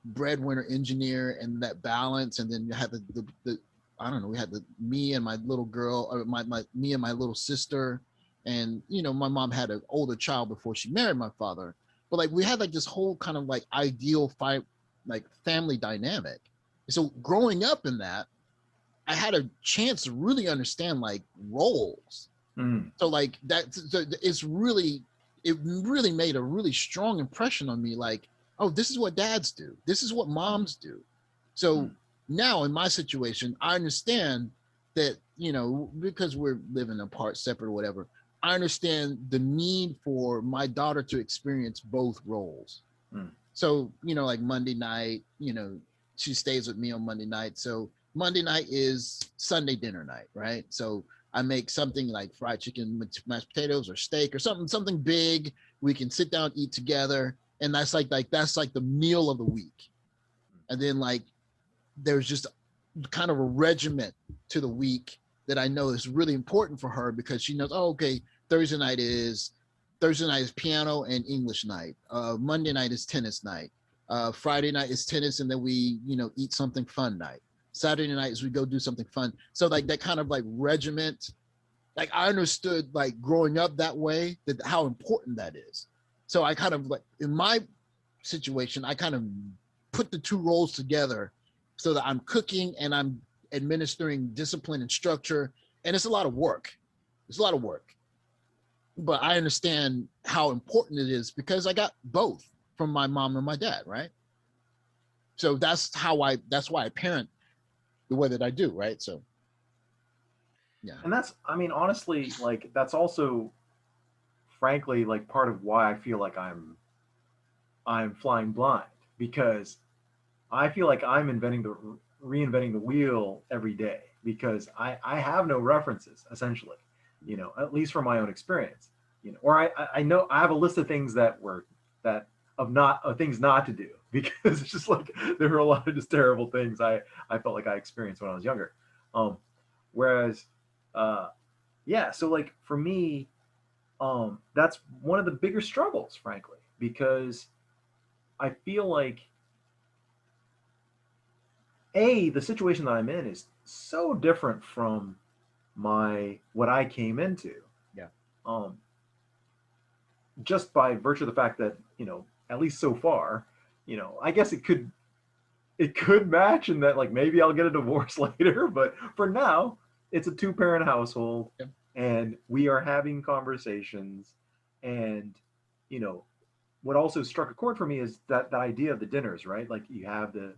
breadwinner engineer and that balance, and then you had the I don't know, we had the me and my little girl, or my me and my little sister, and my mom had an older child before she married my father, but like we had like this whole kind of like ideal fight like family dynamic. So growing up in that, I had a chance to really understand like roles. Mm. So like that, so it really made a really strong impression on me. Like, oh, this is what dads do. This is what moms do. So Mm. now in my situation, I understand that, because we're living apart, separate, or whatever. I understand the need for my daughter to experience both roles. Mm. So, like Monday night, she stays with me on Monday night. So Monday night is Sunday dinner night, right? So I make something like fried chicken, mashed potatoes, or steak, or something big. We can sit down, eat together, and that's like the meal of the week. And then like there's just kind of a regiment to the week that I know is really important for her, because she knows, oh, okay, Thursday night is piano and English night. Monday night is tennis night. Friday night is tennis, and then we eat something fun night. Saturday night is we go do something fun. So like that kind of like regiment, like I understood like growing up that way, that how important that is. So I kind of like in my situation, I kind of put the two roles together so that I'm cooking and I'm administering discipline and structure. And it's a lot of work. It's a lot of work. But I understand how important it is because I got both from my mom and my dad, right? So that's why I parent the way that I do, right? So yeah. And that's, I mean, honestly, like that's also, frankly, like part of why I feel like I'm flying blind, because I feel like I'm reinventing the wheel every day, because I have no references essentially, at least from my own experience, or I know I have a list of things that of things not to do because it's just like there were a lot of just terrible things I felt like I experienced when I was younger. Whereas, uh, yeah, so like for me, that's one of the bigger struggles, frankly, because I feel like the situation that I'm in is so different from my what I came into. Yeah. Um, just by virtue of the fact that at least so far, I guess it could match, and that like maybe I'll get a divorce later, but for now, it's a two-parent household, Yeah. and we are having conversations, and you know what also struck a chord for me is that the idea of the dinners, right? Like you have the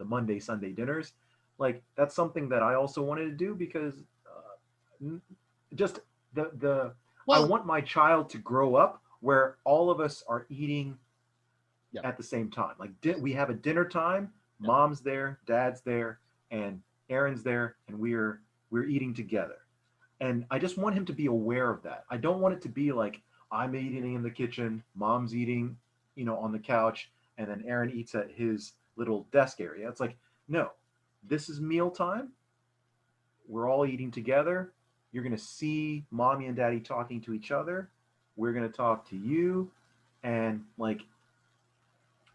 Monday Sunday dinners. Like that's something that I also wanted to do because just the I Well, want my child to grow up where all of us are eating yeah. at the same time. Like we have a dinner time, Yeah. mom's there, dad's there, and Aaron's there, and we're eating together. And I just want him to be aware of that. I don't want it to be like I'm eating in the kitchen, mom's eating, on the couch, and then Aaron eats at his little desk area. It's like, no, this is meal time. We're all eating together. You're going to see mommy and daddy talking to each other. We're going to talk to you. And like,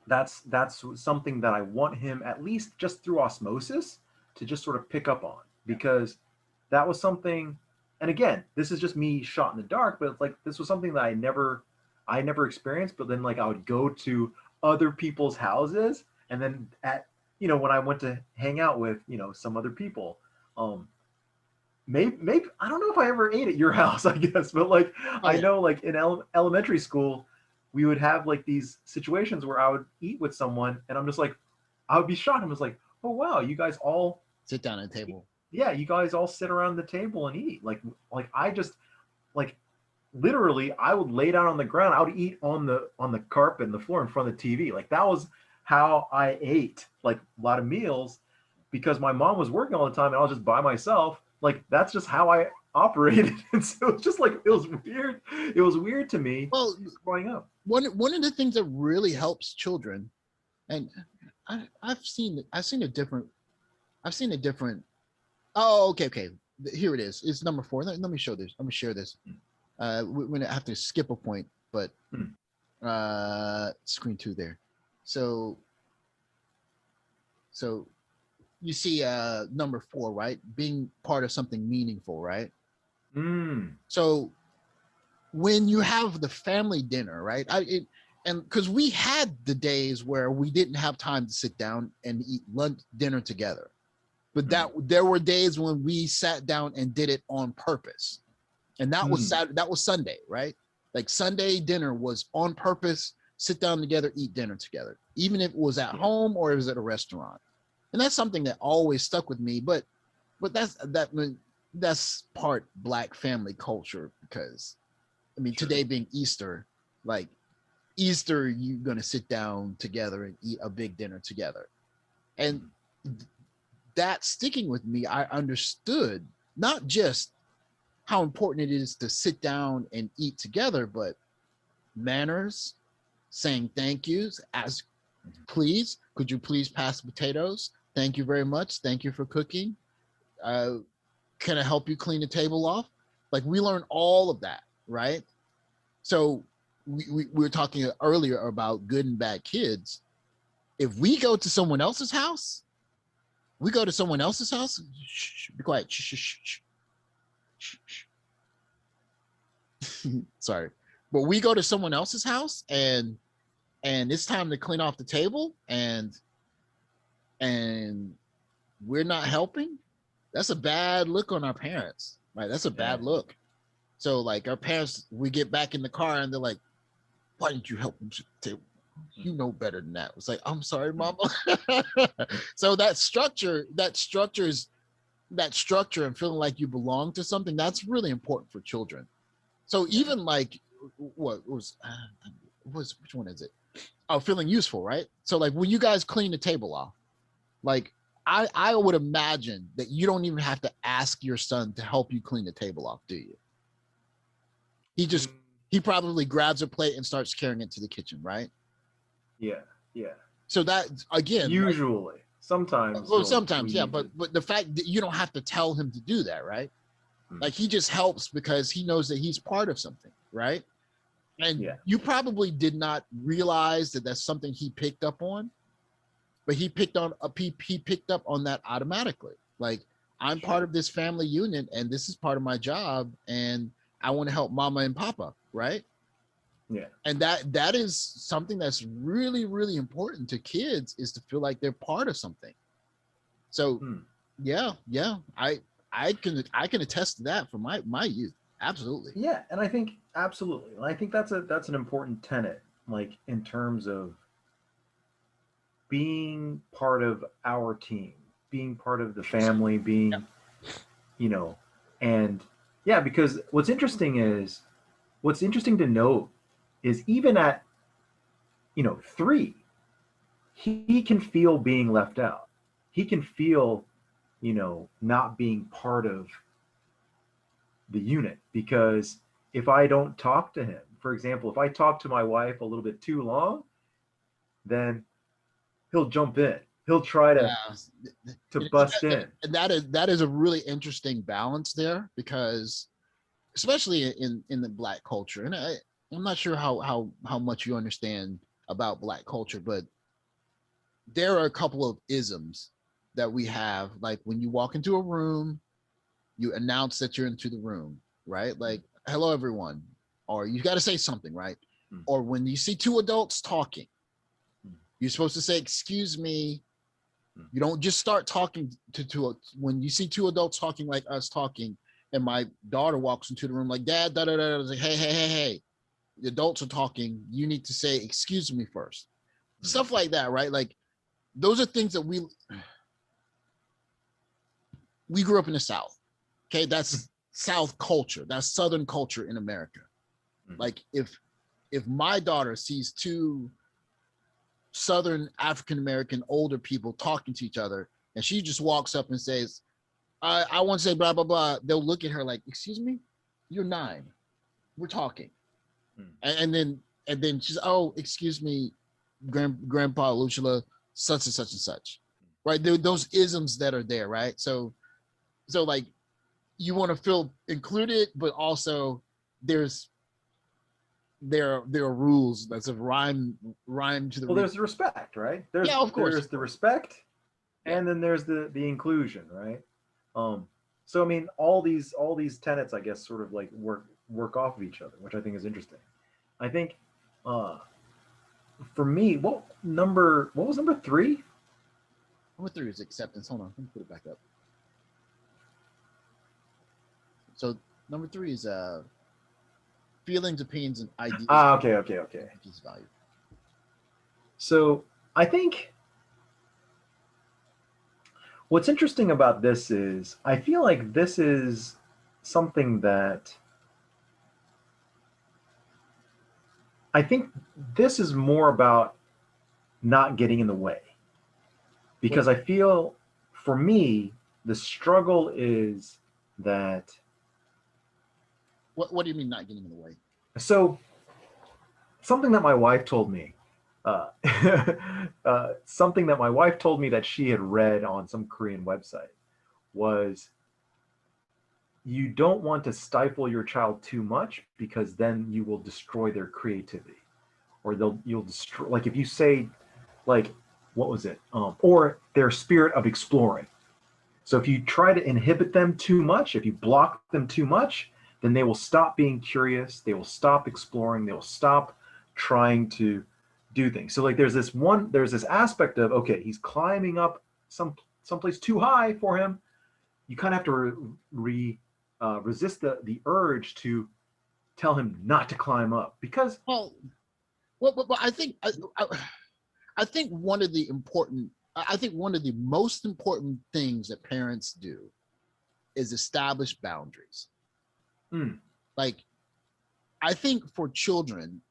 that's something that I want him, at least just through osmosis, to just sort of pick up on, Yeah. because that was something. And again, this is just me shot in the dark, but it's like this was something that I never experienced. But then like I would go to other people's houses, and then when I went to hang out with some other people, um, maybe I don't know if I ever ate at your house, I guess, but like Oh I yeah. know like in elementary school, we would have like these situations where I would eat with someone, and I'm just like, I would be shocked. I was like, oh wow, you guys all, Sit down at a table. yeah, you guys all sit around the table and eat. Like I just like literally, I would lay down on the ground. I would eat on the carpet and the floor in front of the TV. Like that was how I ate like a lot of meals, because my mom was working all the time and I was just by myself. Like that's just how I operated. And so it's just like it was weird. It was weird to me Well, growing up. one of the things that really helps children, and I've seen a different. Oh, okay. Here it is. It's number 4. Let me show this. Let me share this. We're gonna have to skip a point, but Hmm. screen 2 there. So So you see number 4, right? Being part of something meaningful, right? Mm. So when you have the family dinner, right? And because we had the days where we didn't have time to sit down and eat lunch dinner together, but Mm. that there were days when we sat down and did it on purpose, and that was Mm. Saturday, that was Sunday, right? Like Sunday dinner was on purpose. Sit down together, eat dinner together, even if it was at Yeah. home or it was at a restaurant, and that's something that always stuck with me. But that's part Black family culture because I mean, Sure. today being Easter, like Easter, you're going to sit down together and eat a big dinner together. And Mm. that sticking with me, I understood not just how important it is to sit down and eat together, but manners, saying thank yous, ask, please, could you please pass the potatoes? Thank you very much. Thank you for cooking. Uh, can I help you clean the table off? Like we learn all of that, right? So we were talking earlier about good and bad kids. If we go to someone else's house, we go to someone else's house. Shh, be quiet. Shh, shh, shh, shh, shh. Sorry, but we go to someone else's house and it's time to clean off the table and we're not helping. That's a bad look on our parents, right? That's a Yeah. bad look. So like our parents, we get back in the car and they're like, "Why didn't you help them to the table? You know better than that." It's like, "I'm sorry, mama." So that structure and feeling like you belong to something, that's really important for children. So Yeah. even like what was which one is it? Oh, feeling useful, right? So like when you guys clean the table off, like I would imagine that you don't even have to ask your son to help you clean the table off, do you? He just Mm. he probably grabs a plate and starts carrying it to the kitchen, right? Yeah. Yeah. So that again, like, Usually, sometimes well, we sometimes, yeah, need but to. the fact that you don't have to tell him to do that, right? Mm. Like he just helps because he knows that he's part of something, right? And Yeah. you probably did not realize that that's something he picked up on, but he picked up on that automatically. Like I'm part Sure. of this family unit, and this is part of my job, and I want to help mama and papa, right? Yeah. And that is something that's really really important to kids is to feel like they're part of something. So Mm. yeah, I can attest to that from my youth. Absolutely. Yeah, and I think absolutely. And I think that's an important tenet, like in terms of being part of our team, being part of the family, Yeah. being, you know, and yeah, because what's interesting to note is even at, 3, he can feel being left out. He can feel, not being part of the unit because if I don't talk to him, for example, if I talk to my wife a little bit too long, then he'll jump in. He'll try to Yeah. bust in. And that is a really interesting balance there because especially in the Black culture, and I'm not sure how much you understand about Black culture, but there are a couple of isms that we have. Like when you walk into a room, you announce that you're into the room, right? Like, hello, everyone. Or you got to say something, right? Mm. Or when you see two adults talking, Mm. you're supposed to say, excuse me. Mm. You don't just start talking when you see two adults talking like us talking, and my daughter walks into the room like, Dad, da da da. I was like, hey, hey, hey, hey. The adults are talking. You need to say, excuse me first. Mm. Stuff like that, right? Like, those are things that we grew up in the South. Okay, that's South culture. That's Southern culture in America. Mm. Like if my daughter sees two Southern African American older people talking to each other, and she just walks up and says, "I want to say blah blah blah," they'll look at her like, "Excuse me, you're 9. We're talking," Mm. and then she's, "Oh, excuse me, Grandpa Lucilla, such and such and such," right? Those isms that are there, right? So like you want to feel included, but also there's there are rules that's a rhyme to the Well, reason. there's the respect, right? Yeah, of course, There's of the course. respect, Yeah. and then there's the inclusion, right? Um, so I mean, all these tenets, I guess, sort of like work off of each other, which I think is interesting. I think uh, for me, what was number three? Number three is acceptance. Hold on, let me put it back up. So number three is feelings, opinions, and ideas Ah, okay, okay, okay. at face value. So I think what's interesting about this is I feel like this is something that I think this is more about not getting in the way What because I feel for me the struggle is that what do you mean not getting in the way? so something that my wife told me uh, something that my wife told me that she had read on some Korean website was you don't want to stifle your child too much because then you will destroy their creativity or you'll destroy, like if you say, like, what was it, or their spirit of exploring. So if you try to inhibit them too much, if you block them too much, then they will stop being curious, they will stop exploring, they will stop trying to do things. So like there's this aspect of, okay, he's climbing up someplace too high for him. You kind of have to resist the urge to tell him not to climb up because Well, I think I think one of the important I think one of the most important things that parents do is establish boundaries. mm, Like I think for children,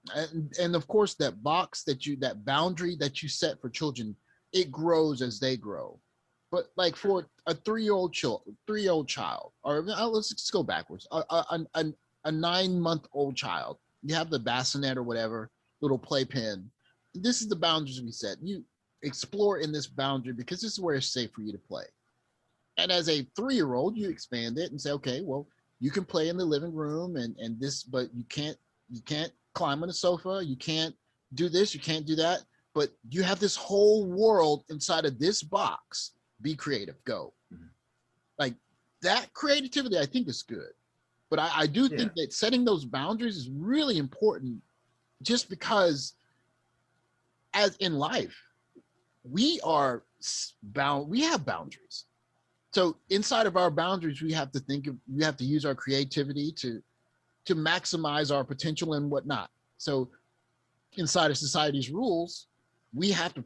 and of course that boundary that you set for children, it grows as they grow. But like for a 3-year-old child, or let's just go backwards, a 9-month old child, you have the bassinet or whatever little playpen. This is the boundaries we set. You explore in this boundary because this is where it's safe for you to play. And as a 3-year-old, you expand it and say, okay, well, you can play in the living room and this, but you can't climb on the sofa, you can't do this, you can't do that. But you have this whole world inside of this box. Be creative, go. mm, Like that creativity, I think is good. But I do yeah. think that setting those boundaries is really important just because as in life, we are bound, we have boundaries. So inside of our boundaries, we have to use our creativity to maximize our potential and whatnot. So inside of society's rules, we have to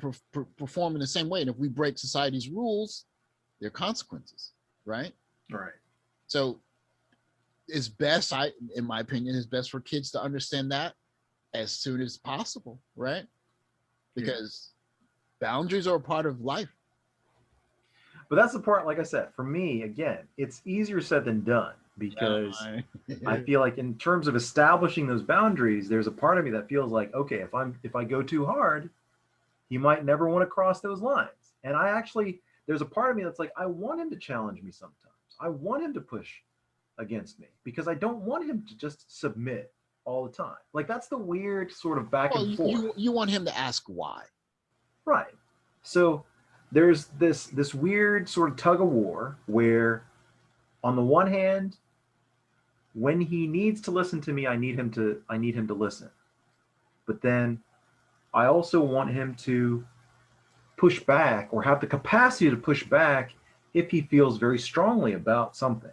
perform in the same way. And if we break society's rules, there are consequences, right? Right. So it's best, in my opinion, it's best for kids to understand that as soon as possible, right? Yeah. Because boundaries are a part of life. But that's the part, like I said, for me, again, it's easier said than done because I feel like in terms of establishing those boundaries, there's a part of me that feels like, okay, if I go too hard, he might never want to cross those lines. And I actually, there's a part of me that's like, I want him to challenge me sometimes. I want him to push against me because I don't want him to just submit all the time. Like that's the weird sort of back Well, and forth. you want him to ask why. Right. So there's this weird sort of tug of war where on the one hand, when he needs to listen to me, I need him to listen. But then I also want him to push back or have the capacity to push back if he feels very strongly about something.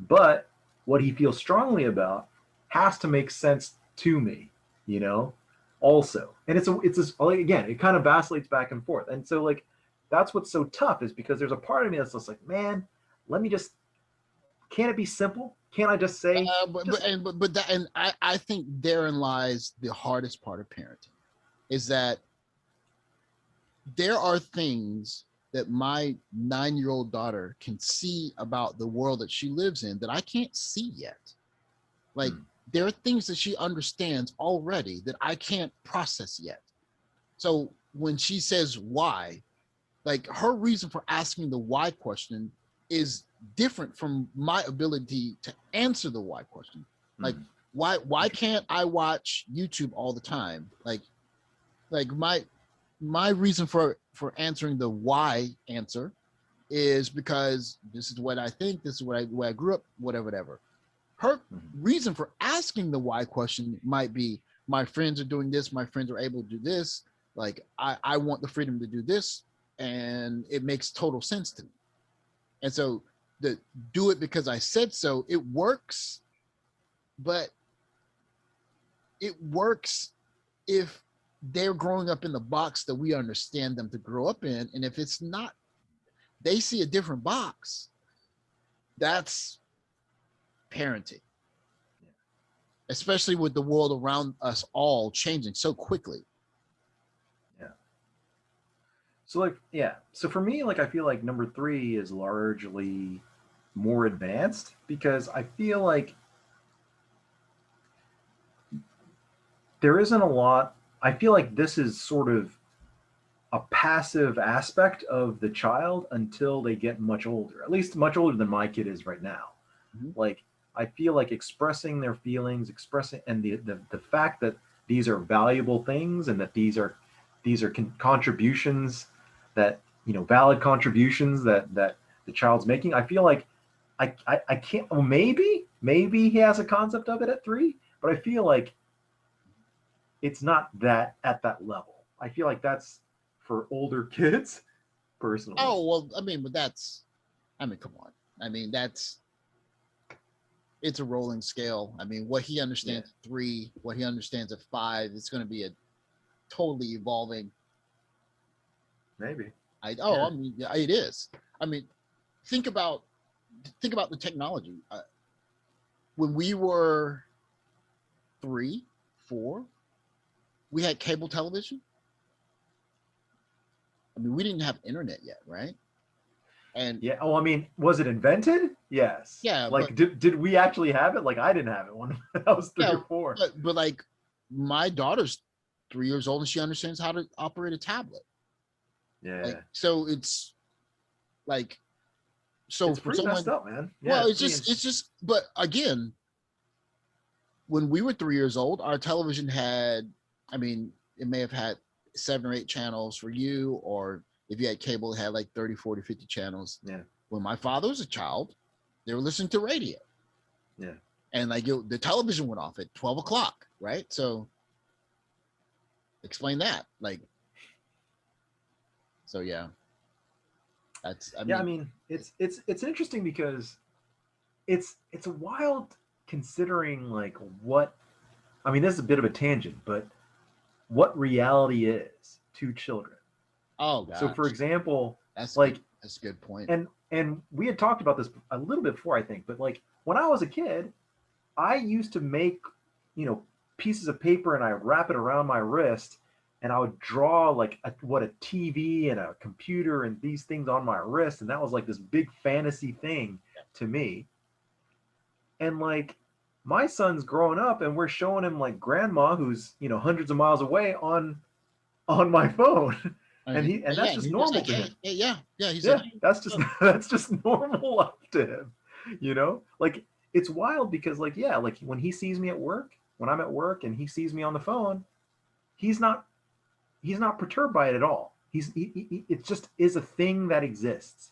But what he feels strongly about has to make sense to me, you know, also. And again, it kind of vacillates back and forth. And so like that's what's so tough is because there's a part of me that's just like, man, let me just can't it be simple? Can't I just say just I think therein lies the hardest part of parenting is that there are things that my 9-year-old daughter can see about the world that she lives in that I can't see yet. Like there are things that she understands already that I can't process yet. So when she says why, like her reason for asking the why question is different from my ability to answer the why question. Like why can't I watch YouTube all the time? Like my my reason for answering the why answer is because this is what I think, this is where I grew up, whatever. Her reason for asking the why question might be, my friends are doing this, my friends are able to do this, like I want the freedom to do this, and it makes total sense to me. And so the do it because I said so, it works, but it works if they're growing up in the box that we understand them to grow up in. And if it's not, they see a different box, that's parenting, especially with the world around us all changing so quickly. Yeah. So like, yeah. So for me, like I feel like number three is largely more advanced because I feel like there isn't a lot. I feel like this is sort of a passive aspect of the child until they get much older, at least much older than my kid is right now. Mm-hmm. Like, I feel like expressing their feelings, expressing, and the fact that these are valuable things and that these are contributions that, valid contributions that the child's making. I feel like I can't, well, maybe he has a concept of it at 3, but I feel like it's not that at that level. I feel like that's for older kids, personally. Oh, well, I mean, but come on. I mean, it's a rolling scale. I mean, what he Yeah, understands at 3, what he understands at 5, it's going to be a totally evolving. maybe. I mean, yeah, it is. I mean, think about the technology. When we were 3, 4, we had cable television. I mean, we didn't have internet yet, right? And Yeah. Oh, I mean, was it invented? Yes. yeah, but Like, did we actually have it? Like, I didn't have it when I was 3 yeah, or 4. but like my daughter's 3 years old and she understands how to operate a tablet. Like, Yeah. so it's like, so It's for pretty messed someone, up, man. Yeah, well, it's pretty. it's just, but again, when we were 3 years old, our television had, I mean, it may have had 7 or 8 channels for you, or if you had cable, it had like 30, 40, 50 channels. Yeah. When my father was a child, they were listening to radio. Yeah. And like the television went off at 12 o'clock, right? So explain that. Like, so yeah, I Yeah. I mean, mean, it's interesting because it's a wild considering like what. I mean, this is a bit of a tangent, but what reality is to children. oh So, for gosh, example, that's good. like That's a good point. and we had talked about this a little bit before, I think, but like when I was a kid, I used to make, pieces of paper and I would wrap it around my wrist and I would draw like what a TV and a computer and these things on my wrist. And that was like this big fantasy thing to me. And like my son's growing up and we're showing him like grandma who's, hundreds of miles away on my phone. I And mean, and that's yeah, just he's just normal like, to hey, him. hey, yeah. He's like, Yeah, hey, that's just look, that's just normal life to him. Like it's wild because like yeah, like when he sees me at work, when I'm at work and he sees me on the phone, he's not he's not perturbed by it at all. It just is a thing that exists.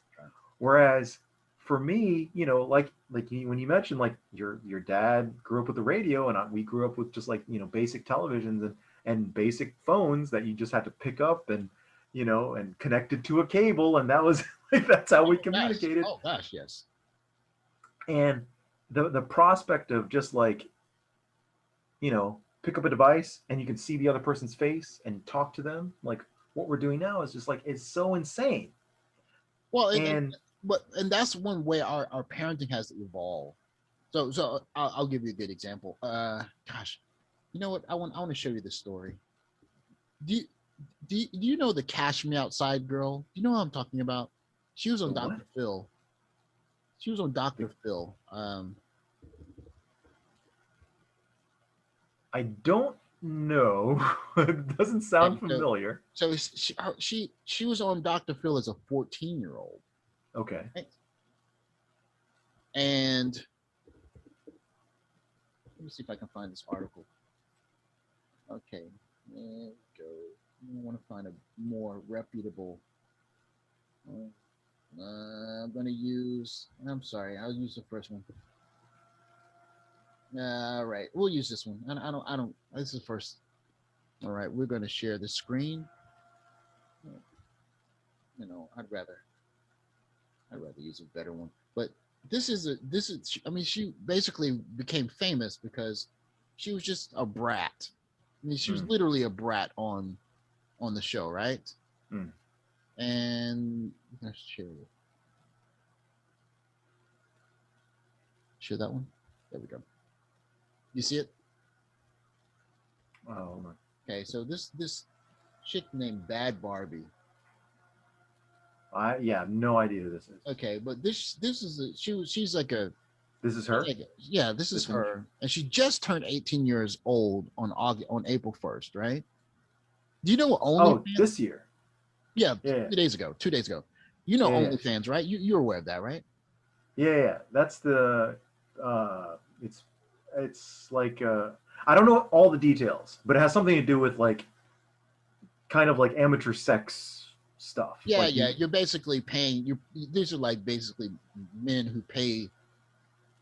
Whereas for me, when you mentioned like your dad grew up with the radio and we grew up with just like basic televisions and basic phones that you just had to pick up and and connected to a cable, and that was like that's how we communicated. oh gosh, yes. And the prospect of just like pick up a device and you can see the other person's face and talk to them, like what we're doing now is just like it's so insane. Well, And and that's one way our parenting has to evolve. So I'll give you a good example. Gosh, you know what? I want to show you this story. Do you, do you know the Cash Me Outside girl? Do you know what I'm talking about? She was the on what? Dr. Phil. She was on The, Dr. Phil. I don't know. It doesn't Okay, sound so familiar. she was on Dr. Phil as a 14-year-old, Okay. right? And let me see if I can find this article. Okay, there we go. I want to find a more reputable. I'm gonna use. I'm sorry. I'll use the first one. All right, we'll use this one. I don't. I don't. This is the first. All right, we're gonna share the screen. You know, I'd rather use a better one. But this is. I mean, she basically became famous because she was just a brat. I mean, she was Mm. literally a brat on the show, right? Mm. And let's share that one. There we go. You see it? Oh my. Okay, so this chick named Bad Barbie. I yeah, no idea who this is. Okay, but this is she's like a This is she's her. like a, yeah, this is This image. her, and she just turned 18 years old on April 1st, right? Do you know what Oh, OnlyFans? this year. Yeah, Yeah, 2 days ago. 2 days ago. You know yeah, yeah, OnlyFans, right? You're aware of that, right? yeah, yeah. That's the. It's like I don't know all the details, but it has something to do with like kind of like amateur sex stuff. Yeah, Like yeah. you You're basically paying. You These are like basically men who pay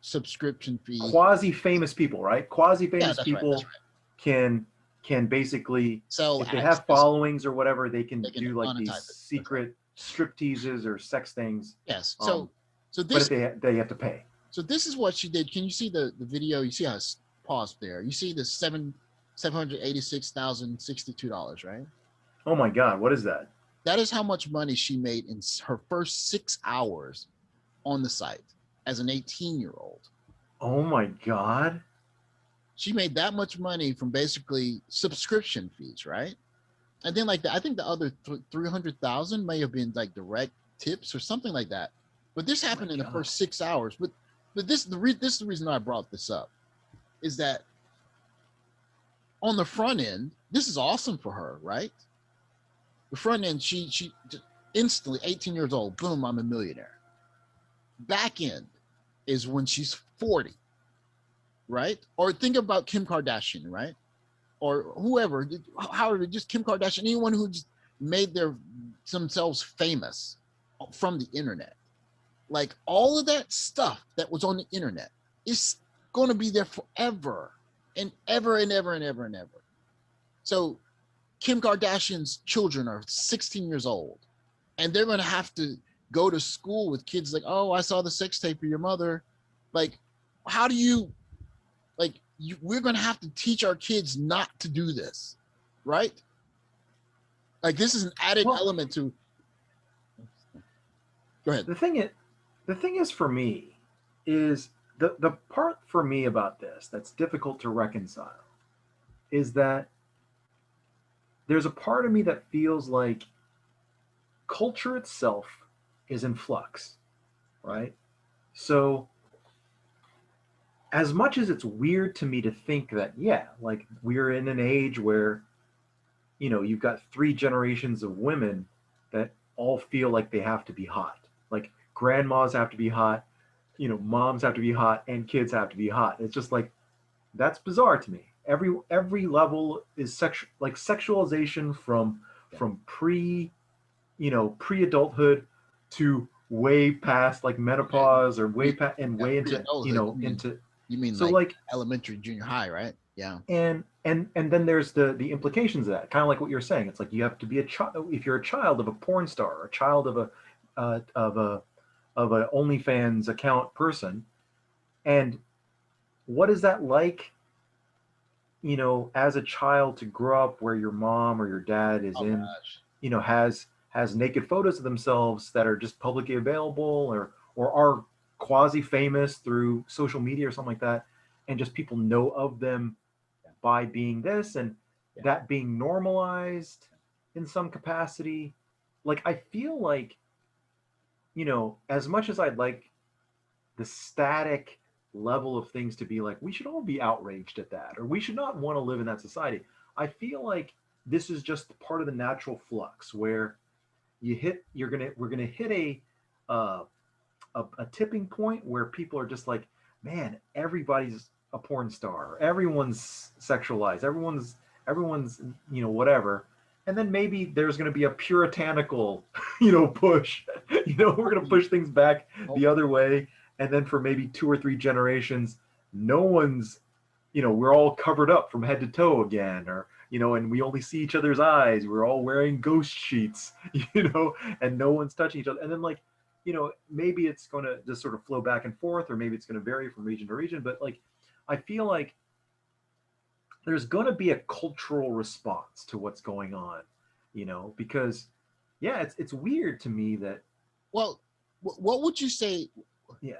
subscription fees. quasi famous people, right? Quasi Yeah, famous that's right. That's people right. can basically, Sell if they have access. followings or whatever, they They can can do like these monetize it. That's right. secret strip teases or sex things. Yes. Um, So but this if they have to pay. so this is what she did. Can you see the video? You see how it's paused there. You see the $786,062, right? Oh my God, what is that? That is how much money she made in her first 6 hours on the site as an 18-year-old. Oh my God. She made that much money from basically subscription fees, right? And then I think the other 300,000 may have been like direct tips or something like that. But this Oh my happened in the God. first 6 hours. But this is the reason I brought this up is that on the front end, this is awesome for her, right? The front end, she instantly 18 years old, boom, I'm a millionaire. Back end is when she's 40, right? Or think about Kim Kardashian, right? Or whoever, however, just Kim Kardashian, anyone who just made themselves famous from the internet. Like all of that stuff that was on the internet is going to be there forever and ever and ever and ever and ever. So Kim Kardashian's children are 16 years old, and they're going to have to go to school with kids like, oh, I saw the sex tape of your mother. Like, how do you we're going to have to teach our kids not to do this, right? Like this is an added Well, element to. Go ahead. the thing is, for me is the part for me about this that's difficult to reconcile is that there's a part of me that feels like culture itself is in flux, right? So as much as it's weird to me to think that, yeah, like we're in an age where, you've got three generations of women that all feel like they have to be hot. Like grandmas have to be hot, moms have to be hot, and kids have to be hot. It's just like that's bizarre to me. Every level is like sexualization Yeah. from pre adulthood to way past like Okay. menopause or way Pre, past and yeah, way into pre-adulthood. into You mean so like like elementary, junior high, right? Yeah. and then there's the implications of that, kind of like what you're saying. It's like you have to be a child if you're a child of a porn star or a child of a OnlyFans account person. And what is that like, as a child to grow up where your mom or your dad is Oh in, gosh. has naked photos of themselves that are just publicly available or are quasi famous through social media or something like that, and just people know of them Yeah. by being this and Yeah. that being normalized in some capacity. Like I feel like, as much as I'd like the static level of things to be like, we should all be outraged at that, or we should not want to live in that society. I feel like this is just part of the natural flux where we're gonna hit uh, a tipping point where people are just like, man, everybody's a porn star, everyone's sexualized, everyone's whatever, and then maybe there's going to be a puritanical, push. We're going to Hopefully, push things back the hopefully. other way, and then for maybe 2 or 3 generations, no one's, we're all covered up from head to toe again, or and we only see each other's eyes. We're all wearing ghost sheets, and no one's touching each other. And then maybe it's going to just sort of flow back and forth, or maybe it's going to vary from region to region. But I feel like there's going to be a cultural response to what's going on, because yeah, it's weird to me that Well, what would you say? yeah,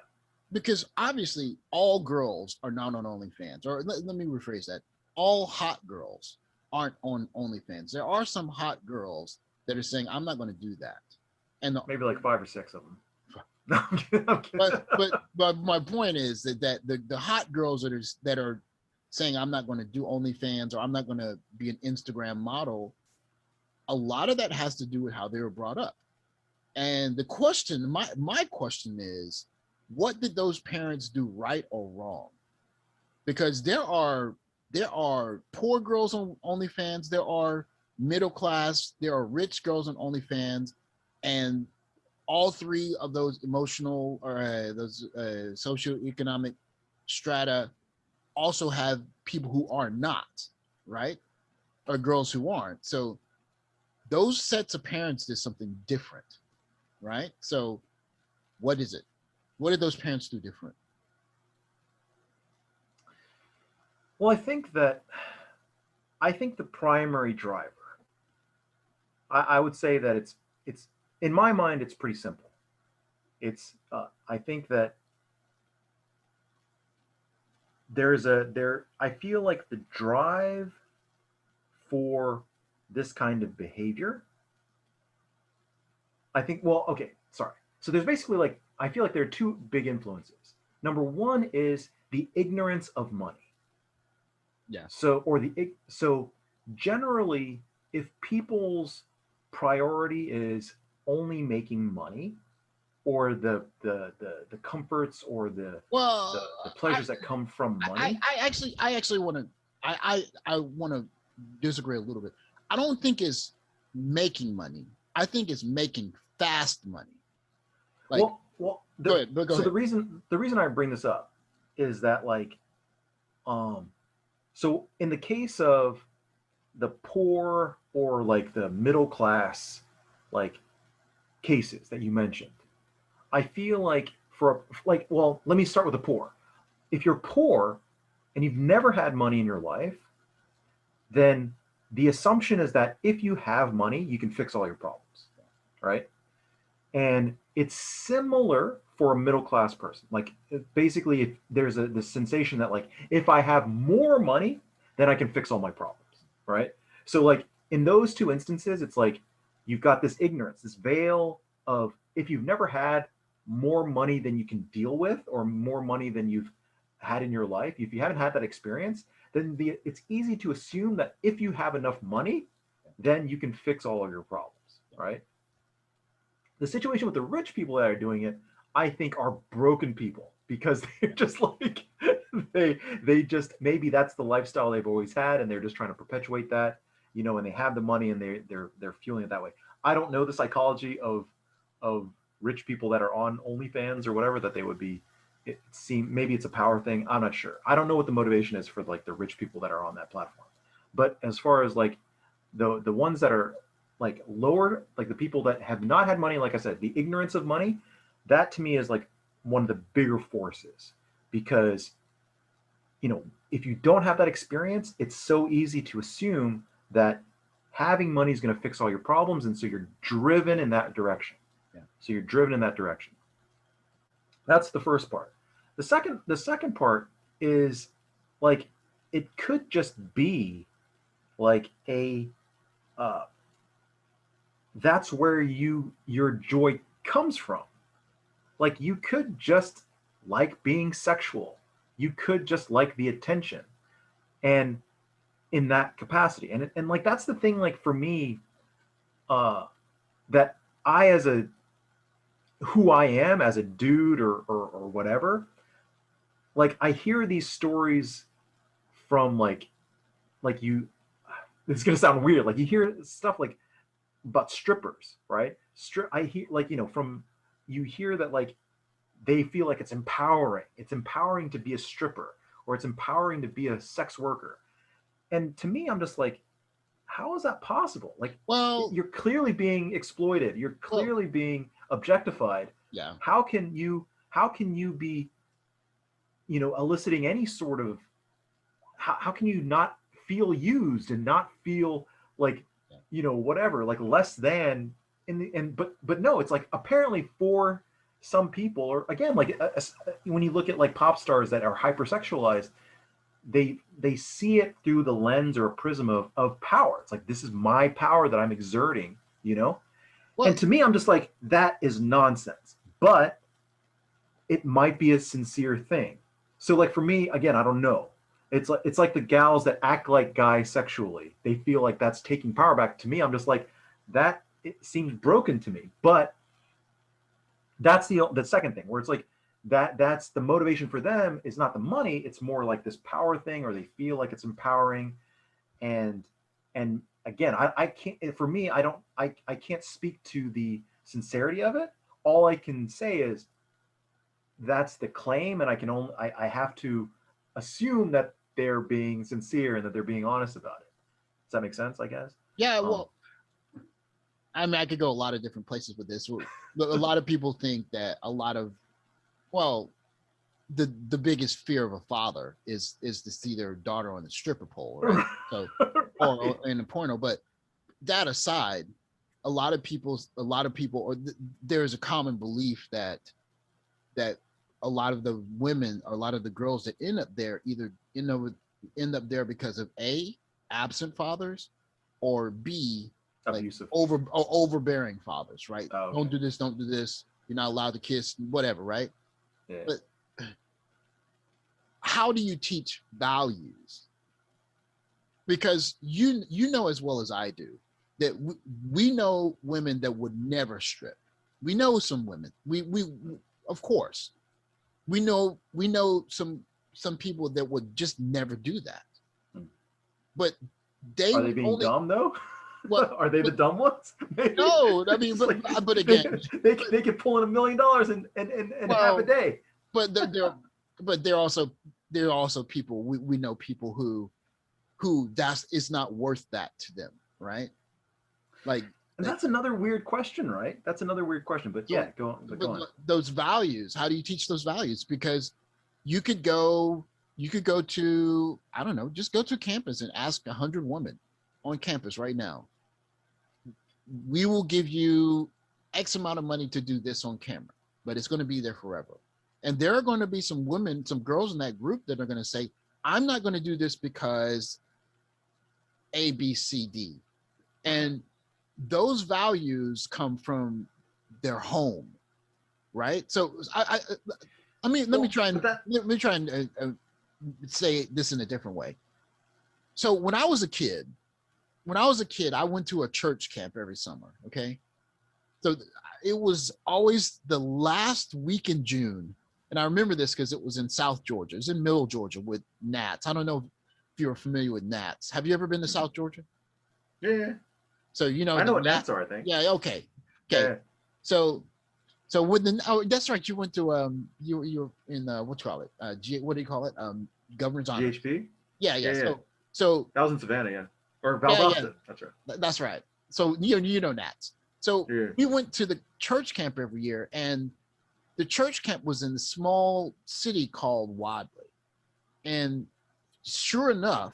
Because obviously, all girls are not on OnlyFans, or let me rephrase that: all hot girls aren't on OnlyFans. There are some hot girls that are saying, "I'm not going to do that," and maybe like 5 or 6 of them. No, I'm kidding, I'm kidding. but my point is that the hot girls that are saying, "I'm not going to do OnlyFans," or "I'm not going to be an Instagram model," a lot of that has to do with how they were brought up. And the question, my question is, what did those parents do right or wrong? Because there are poor girls on OnlyFans, there are middle class, there are rich girls on OnlyFans, and all three of those emotional or those socioeconomic strata also have people who are not, right, or girls who aren't. So those sets of parents did something different, right? So what is it? What did those parents do different? Well, I think the primary driver, I would say that it's in my mind it's pretty simple. It's I think that I feel like the drive for this kind of behavior, I think, well, okay, sorry. So there's basically, I feel like there are two big influences. Number one is the ignorance of money. Yes. So generally, if people's priority is only making money, or the comforts, or Well, the I pleasures that come from I, money. I actually want to I want to disagree a little bit. I don't think it's making money. I think it's making fast money. Like, Well, go ahead, but go so ahead. the reason I bring this up is that, um so in the case of the poor, or the middle class, like cases that you mentioned, I feel like, well, let me start with the poor. If you're poor and you've never had money in your life, then the assumption is that if you have money, you can fix all your problems, right? And it's similar for a middle class person. Basically, if there's the sensation that, if I have more money, then I can fix all my problems, right? So in those two instances, it's like you've got this ignorance, this veil of, if you've never had more money than you can deal with, or more money than you've had in your life, if you haven't had that experience, then it's easy to assume that if you have enough money, then you can fix all of your problems, right? The situation with the rich people that are doing it, I think, are broken people, because they're just they just, maybe that's the lifestyle they've always had, and they're just trying to perpetuate that, and they have the money, and they're fueling it that way. I don't know the psychology of rich people that are on OnlyFans or whatever, that they would be. Maybe it's a power thing. I'm not sure. I don't know what the motivation is for the rich people that are on that platform. But as far as the ones that are lower, the people that have not had money, like I said, the ignorance of money, that to me is one of the bigger forces, because if you don't have that experience, it's so easy to assume that having money is going to fix all your problems, and so you're driven in that direction. Yeah. So you're driven in that direction. That's the first part. The second part is, like it could just be a uh, that's where your joy comes from. You could just like being sexual. You could just like the attention, and in that capacity. And that's the thing, for me, uh that I, as a who I am as a dude, or whatever, I hear these stories from, like you it's gonna sound weird. Like you hear stuff like about strippers, right? I hear like from you hear that like they feel like it's empowering. It's empowering to be a stripper, or it's empowering to be a sex worker. And to me, I'm just like, how is that possible? Like Well, you're clearly being exploited. You're well, clearly being objectified. yeah. How can you be eliciting any sort of how can you not feel used and not feel like Yeah. whatever like less than in the and but no, it's like apparently for some people, or again like when you look at like pop stars that are hypersexualized, they see it through the lens or a prism of power. It's like this is my power that I'm exerting. And Well, to me, I'm just like, that is nonsense. But it might be a sincere thing. So like for me, again, I don't know. It's like the gals that act like guys sexually. They feel like that's taking power back. To me, I'm just like, that it seems broken to me. But that's the second thing where it's like that's the motivation for them is not the money. It's more like this power thing, or they feel like it's empowering. And and again, I can't, for me, I can't speak to the sincerity of it. All I can say is that's the claim, and I have to assume that they're being sincere and that they're being honest about it. Does that make sense? I guess. yeah. um Well, I mean, I could go a lot of different places with this. A lot of people think that a lot of, well, the biggest fear of a father is to see their daughter on the stripper pole, right? So, or right. in a porno. But that aside, a lot of people, or there's a common belief that a lot of the women, or a lot of the girls that end up there, either end up there because of A, absent fathers, or B, like Abusive. overbearing fathers, right? Oh, okay. Don't do this, don't do this. You're not allowed to kiss, whatever, right? Yeah. But how do you teach values? Because you know as well as I do that we know women that would never strip. We know some women. We of course we know some people that would just never do that. Hmm. But they Are they would being only dumb though? what Are they the but dumb ones? Maybe no, I mean, it's like but they again, they, but, they could pull in $1 million in half a well, day. but they're also people, we know people who that's it's not worth that to them, right? Like And like that's another weird question, right? That's another weird question. But so, yeah, go on. But but go on. those values, how do you teach those values? Because you could go you could go to, I don't know, just go to campus and ask 100 women on campus right now, we will give you X amount of money to do this on camera, but it's going to be there forever. And there are going to be some women, some girls in that group that are going to say, I'm not going to do this because A, B, C, D. And those values come from their home, right? So I mean, let me Well, try but and that let me try and say this in a different way. So when I was a kid, I went to a church camp every summer. Okay, so it was always the last week in June, and I remember this because it was in South Georgia. It was in Middle Georgia with Nats. I don't know if you're familiar with Nats. Have you ever been to South Georgia? yeah, So I know the what Nat. gnats are. I think. Yeah. Okay. Okay. Yeah, So with the, oh, that's right. You went to you were in what do you call it? What do you call it? Governor's honors. GHP. Yeah. Yeah, Yeah. yeah. So That was in Savannah. Yeah, or yeah, yeah. Valdosta. That's right. That's right. So you know Nats. So Yeah. we went to the church camp every year, and the church camp was in a small city called Wadley. And sure enough,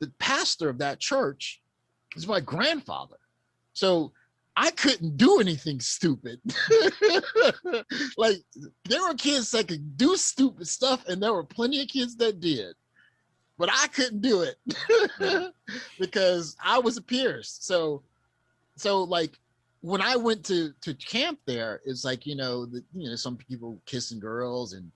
the pastor of that church is my grandfather. So I couldn't do anything stupid. Like there were kids that could do stupid stuff, and there were plenty of kids that did, but I couldn't do Yeah. it because I was a Pierce. So like when I went to camp there, it's like some people kissing girls and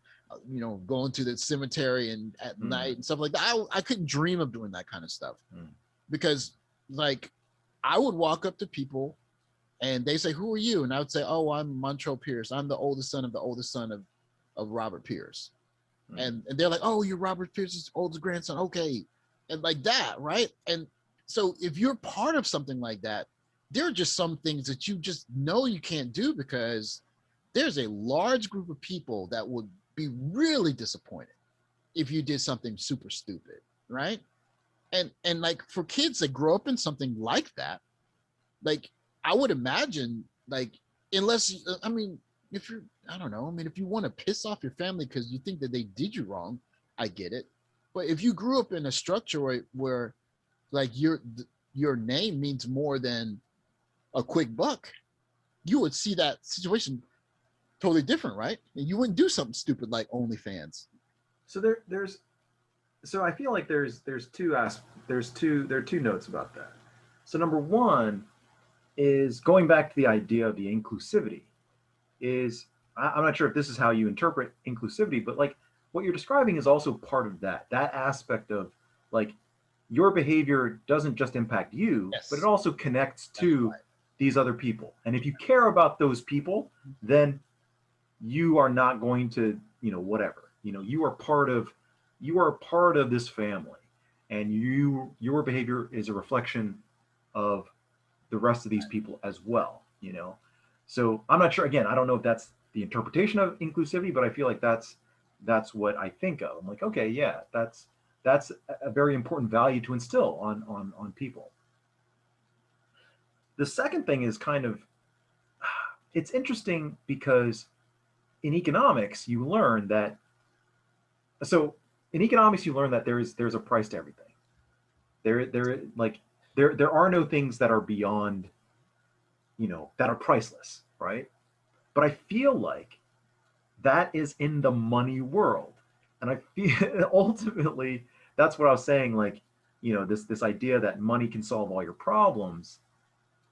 going to the cemetery and at Mm. night and stuff like that. I couldn't dream of doing that kind of stuff Mm. because like I would walk up to people and they say, "Who are you?" And I would say, "Oh, I'm Montrell Pierce. I'm the oldest son of the oldest son of Robert Pierce." Mm. And they're like, "Oh, you're Robert Pierce's oldest grandson." Okay, and like that, right? And so if you're part of something like that, there are just some things that you just know you can't do because there's a large group of people that would be really disappointed if you did something super stupid, right? And like for kids that grow up in something like that, like I would imagine, like unless I mean, if you're I don't know, I mean, if you want to piss off your family because you think that they did you wrong, I get it. But if you grew up in a structure where like your name means more than a quick buck, you would see that situation totally different, right? And you wouldn't do something stupid like OnlyFans. So there's so I feel like there are two notes about that. So number one is going back to the idea of the inclusivity. Is I'm not sure if this is how you interpret inclusivity, but like what you're describing is also part of that aspect of like your behavior doesn't just impact you, but it Yes, also connects that's to right. these other people. And if you care about those people, then you are not going to, whatever. You are part of this family, and your behavior is a reflection of the rest of these people as well. So I'm not sure. Again, I don't know if that's the interpretation of inclusivity, but I feel like that's what I think of. I'm like, okay, yeah, that's a very important value to instill on people. The second thing is kind of it's interesting because in economics you learn that so in economics you learn that there's a price to everything. There are no things that are beyond, that are priceless, right? But I feel like that is in the money world. And I feel ultimately that's what I was saying, like, this idea that money can solve all your problems,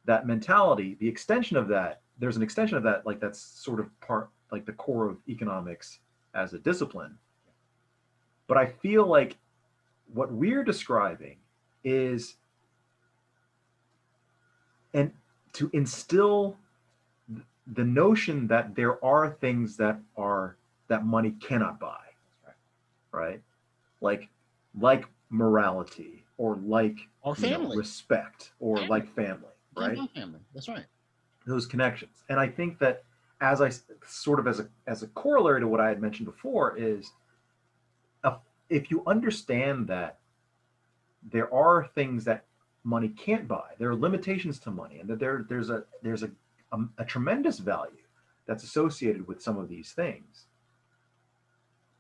that mentality, the extension of that, there's an extension of that, like that's sort of part like the core of economics as a discipline. But I feel like what we're describing is and to instill the notion that there are things that money cannot buy, right? Like like morality or like Or family, respect or family, like family, talking right? about family. That's right. Those connections. And I think that as I sort of as a corollary to what I had mentioned before is uh, if you understand that there are things that money can't buy, there are limitations to money, and that there's a tremendous value that's associated with some of these things,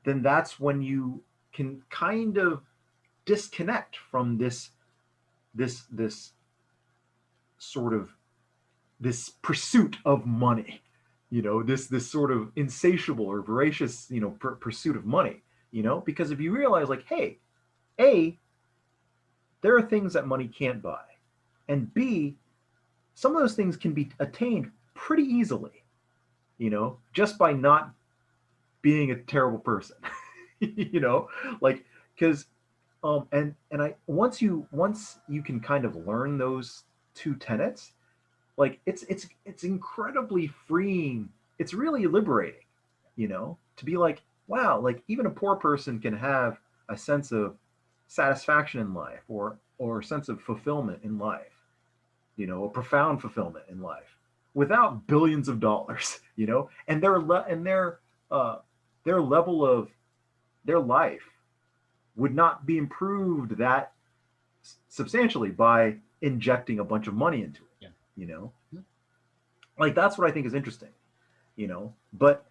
then that's when you can kind of disconnect from this sort of this pursuit of money, this sort of insatiable or voracious, pursuit of money, because if you realize like, hey, a there are things that money can't buy, and b some of those things can be attained pretty easily, just by not being a terrible person. you know like because and I once you can kind of learn those two tenets, like it's incredibly freeing. It's really liberating, to be like, wow, like even a poor person can have a sense of satisfaction in life, or a sense of fulfillment in life, a profound fulfillment in life without billions of dollars, and uh their level of their life would not be improved that substantially by injecting a bunch of money into it, Yeah. you know like that's what I think is interesting, but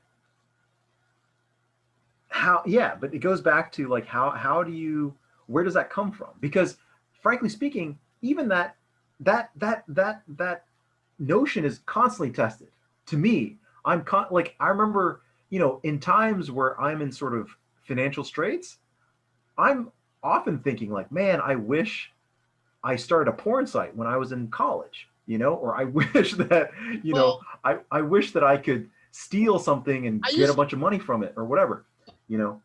but it goes back to like how do you where does that come from? Because frankly speaking, even that notion is constantly tested. To me, like I remember, in times where I'm in sort of financial straits, I'm often thinking like, man, I wish I started a porn site when I was in college, or I wish that, Well, I wish that I could steal something and I get a used bunch of money from it or whatever, you know,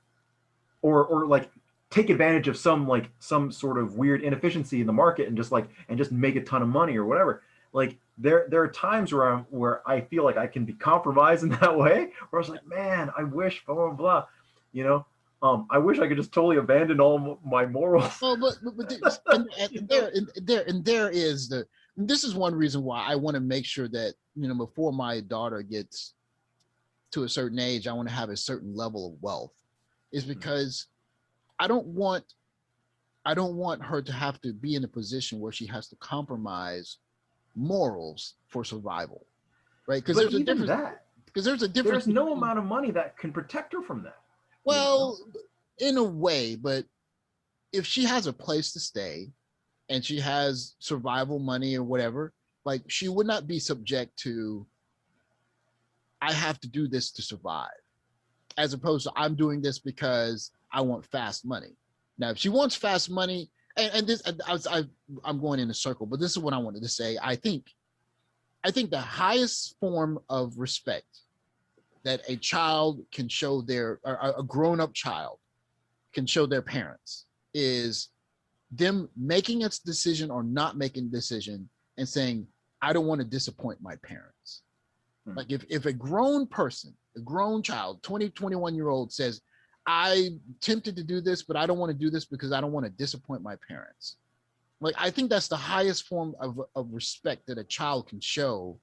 or like take advantage of some sort of weird inefficiency in the market and just make a ton of money or whatever. Like there are times where I feel like I can be compromised in that way, where I was like, man, I wish blah blah blah, you know. I wish I could just totally abandon all my morals. Well, but You know? and there is the. This is one reason why I want to make sure that before my daughter gets to a certain age, I want to have a certain level of wealth, is because I don't want I don't want her to have to be in a position where she has to compromise morals for survival, right? Because But there's a even difference. that, Because there's a difference there's no between, amount of money that can protect her from that. You know? well, in a way, but if she has a place to stay and she has survival money or whatever, like she would not be subject to, I have to do this to survive, as opposed to I'm doing this because I want fast money. Now, if she wants fast money, and this, I'm going in a circle, but this is what I wanted to say. I think the highest form of respect that a child can show their, or a grown up child can show their parents, is them making a decision or not making a decision and saying, I don't want to disappoint my parents. Like if a grown person, a grown child, 20, 21-year-old says, I'm tempted to do this, but I don't want to do this because I don't want to disappoint my parents. Like, I think that's the highest form of respect that a child can show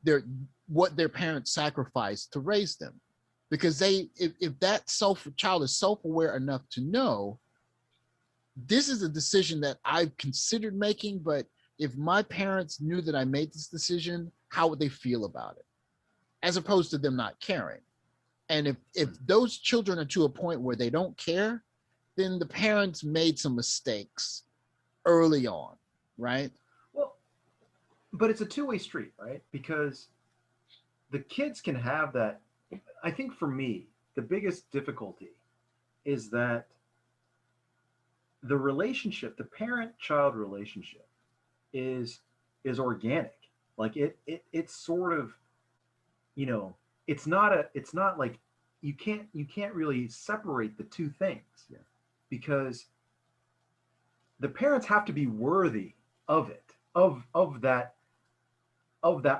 their, what their parents sacrificed to raise them. Because if that child is self-aware enough to know, this is a decision that I've considered making, but if my parents knew that I made this decision, how would they feel about it? As opposed to them not caring. And if those children are to a point where they don't care, then the parents made some mistakes early on, right? Well, but it's a two-way street, right? Because the kids can have that. I think for me, the biggest difficulty is that the relationship, the parent-child relationship, is is organic. Like it's sort of, you know, it's not like you can't really separate the two things. Yeah. Because the parents have to be worthy of it, of that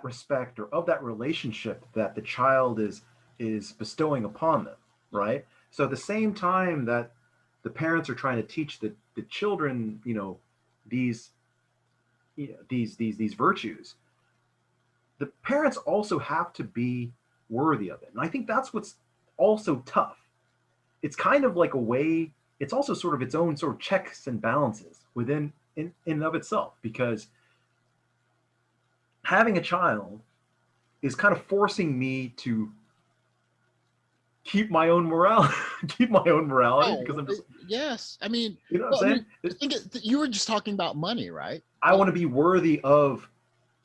respect or of that relationship that the child is bestowing upon them, right? So at the same time that the parents are trying to teach the children, these these virtues, the parents also have to be worthy of it. And I think that's what's also tough. It's kind of like a way, it's also sort of its own sort of checks and balances within in and of itself, because having a child is kind of forcing me to keep my own morale, keep my own morality, because Oh, I'm just, yes. I mean, you know what I'm well, I saying? mean, you were just talking about money, right? I Like, want to be worthy of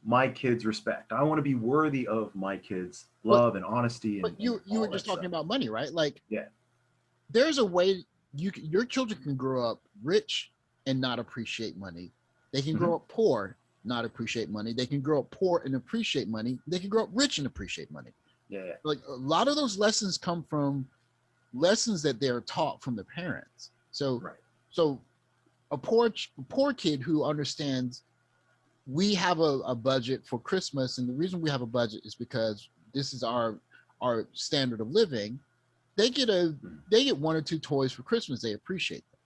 my kids' respect. I want to be worthy of my kids' but love and honesty but and you were all just that talking stuff. about money, right? Like, Yeah. there's a way your children can grow up rich and not appreciate money. They can Mm-hmm. grow up poor, not appreciate money. They can grow up poor and appreciate money. They can grow up rich and appreciate money. Yeah. Like, a lot of those lessons come from lessons that they're taught from the parents. So Right. so a poor kid who understands we have a budget for Christmas, and the reason we have a budget is because this is our standard of living. They get a Mm-hmm. they get one or two toys for Christmas. They appreciate them.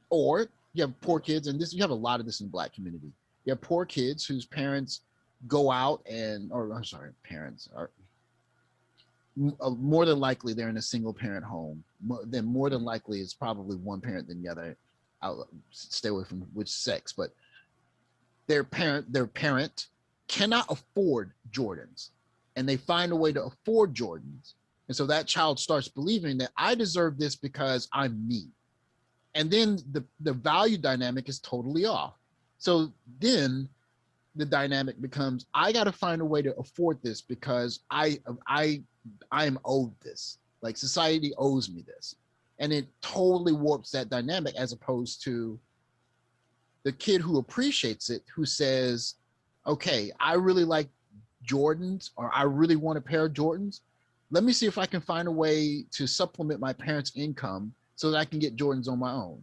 Or you have poor kids, and this you have a lot of this in the Black community. You have poor kids whose parents go out and, or I'm sorry, parents are more than likely they're in a single parent home. Then more than likely it's probably one parent than the other. I'll stay away from which sex, but their parent cannot afford Jordans, and they find a way to afford Jordans, and so that child starts believing that I deserve this because I'm me, and then the value dynamic is totally off. So then the dynamic becomes, I got to find a way to afford this because I'm owed this. Like, society owes me this, and it totally warps that dynamic, as opposed to the kid who appreciates it, who says, okay, I really like Jordans, or I really want a pair of Jordans. Let me see if I can find a way to supplement my parents' income so that I can get Jordans on my own.